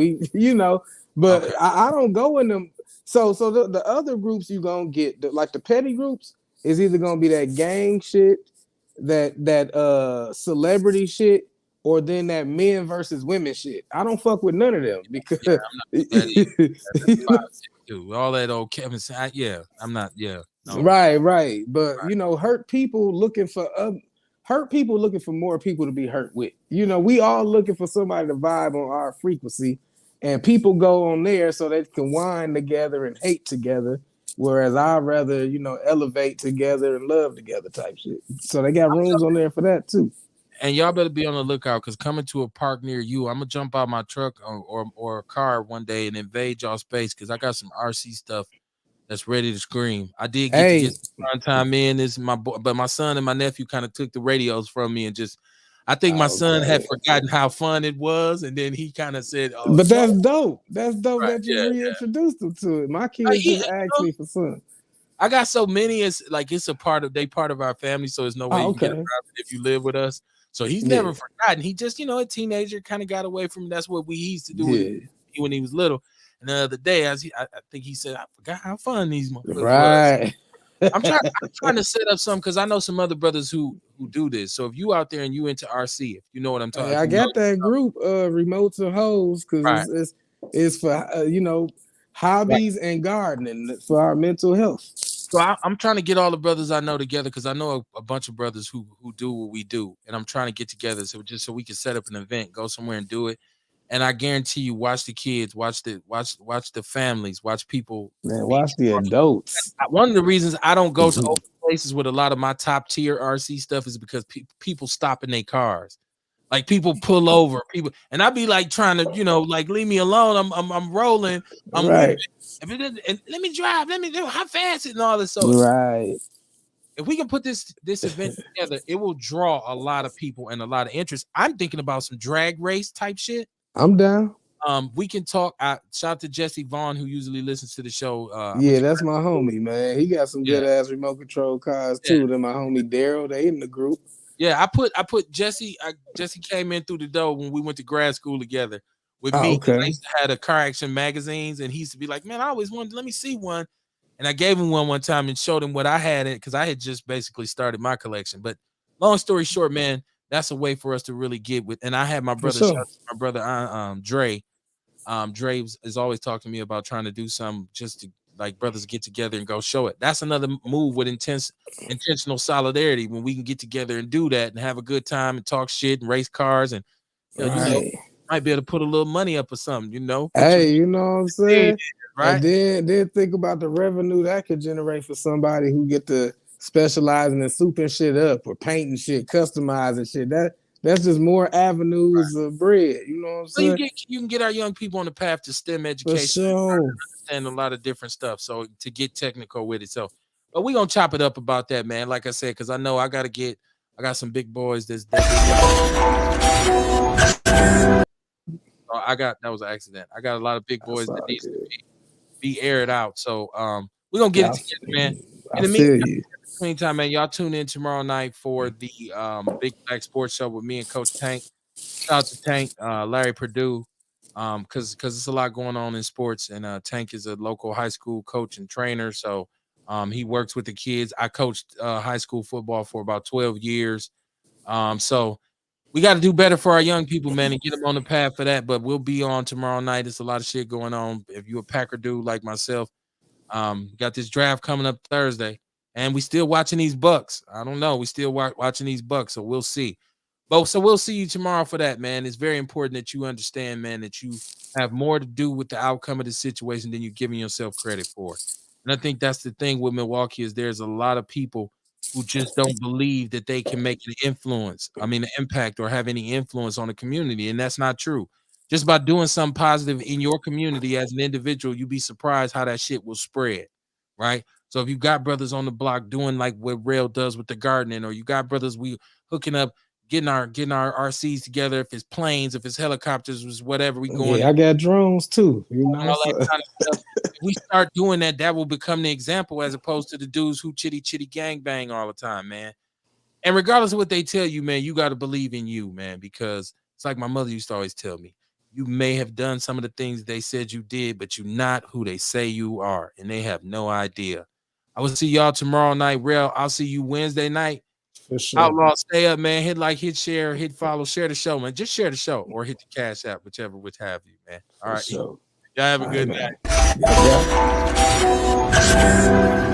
But Okay. I don't go in them. So the other groups you gonna get, like the petty groups, is either gonna be that gang shit, that celebrity shit, or then that men versus women shit. I don't fuck with none of them because Yeah, I'm not with that either. That's you know, 562. All that old Kevin said, yeah, I'm not, yeah, no. right. But Right. hurt people looking for more people to be hurt with. We all looking for somebody to vibe on our frequency, and people go on there so they can whine together and hate together. Whereas I'd rather, elevate together and love together type shit. So they got rooms on there for that too. And y'all better be on the lookout, because coming to a park near you, I'm gonna jump out my truck or a car one day and invade y'all space, because I got some RC stuff that's ready to scream. I did get to Hey, get some prime time in. This is my boy, but my son and my nephew kind of took the radios from me and just. I think my son had okay. forgotten how fun it was, and then he kind of said, "Oh, But what?" that's dope. That's dope Right? that you Yeah. reintroduced them to it. My Yeah, kids just asked know, me for some. I got so many. It's like it's a part of our family, so there's no way Oh, you can get around okay. it if you live with us. So he's Yeah, never forgotten. He just, a teenager, kind of got away from. That's what we used to do yeah. when he was little. And the other day, I think he said, "I forgot how fun these motherfuckers was." Right. I'm trying to set up some, because I know some other brothers who do this. So if you out there and you into RC, if you know what I'm talking, Hey, if I you know, got that group, remotes and hoes, because right, it's for right. hobbies and gardening for our mental health. So I'm trying to get all the brothers I know together, because I know a bunch of brothers who do what we do, and I'm trying to get together so we can set up an event, go somewhere and do it. And I guarantee you, watch the kids, watch the families, watch people Man, be. watch the adults. One of the reasons I don't go to open places with a lot of my top tier RC stuff is because people stop in their cars. Like people pull over, people, and I be like trying to, like leave me alone. I'm rolling, I'm moving. Right, And let me drive. Let me do how fast it and all this. So right. if we can put this event together, it will draw a lot of people and a lot of interest. I'm thinking about some drag race type shit. I'm down. We can talk. Shout out to Jesse Vaughn, who usually listens to the show. I went Yeah, to that's my homie, man. He got some yeah, good ass remote control cars yeah. too. Then my homie Daryl, they in the group. Yeah, I put Jesse. Jesse came in through the door when we went to grad school together with Oh, me, because I okay. used to have the car action magazines, and he used to be like, "Man, I always wanted. Let me see one." And I gave him one time and showed him what I had it, because I had just basically started my collection. But long story short, man, that's a way for us to really get with. And I had my For brother, shout sure. out to my brother, Dre. Dre is always talking to me about trying to do something just to, like, brothers get together and go show it. That's another move with intentional solidarity, when we can get together and do that and have a good time and talk shit and race cars, and Right. might be able to put a little money up or something, put your Hey, you know what I'm name in, saying? And right? then think about the revenue that could generate for somebody who get to specializing in souping shit up or painting shit, customizing shit. That's just more avenues of bread. You know what I'm Well, saying? you can get our young people on the path to STEM For education sure. and a lot of different stuff. So to get technical with it. So, but we gonna chop it up about that, man. Like I said, because I know I got some big boys that's I got that was an accident. I got a lot of big That's boys that all needs to good. be aired out. So we're gonna get Yeah, it together, man. I In the feel meantime, you. meantime, man, y'all tune in tomorrow night for the Big Black Sports Show with me and Coach Tank. Shout out to Tank, Larry Purdue, because it's a lot going on in sports, and Tank is a local high school coach and trainer, so he works with the kids. I coached high school football for about 12 years, so we got to do better for our young people, man, and get them on the path for that. But we'll be on tomorrow night. There's a lot of shit going on. If you're a Packer dude like myself, got this draft coming up Thursday, and we still watching these Bucks. I don't know. We still watching these Bucks, so we'll see. But so we'll see you tomorrow for that, man. It's very important that you understand, man, that you have more to do with the outcome of the situation than you're giving yourself credit for. And I think that's the thing with Milwaukee is there's a lot of people who just don't believe that they can make an influence. I mean, an impact or have any influence on the community, and that's not true. Just by doing something positive in your community as an individual, you'd be surprised how that shit will spread, right? So if you got brothers on the block doing like what Rail does with the gardening, or you got brothers we hooking up, getting our RCs together, if it's planes, if it's helicopters, was whatever, we going Yeah, I got drones too. You and know, all that so kind of stuff. If we start doing that, that will become the example as opposed to the dudes who chitty chitty gang bang all the time, man. And regardless of what they tell you, man, you got to believe in you, man, because it's like my mother used to always tell me, you may have done some of the things they said you did, but you're not who they say you are, and they have no idea. I will see y'all tomorrow night, Real. I'll see you Wednesday night. for sure, Outlaw, stay up, man. Hit like, hit share, hit follow, share the show, man. Just share the show or hit the cash app, whichever, which have you, man. All for right. sure. Y'all have a All right, good man. night. Yeah, yeah.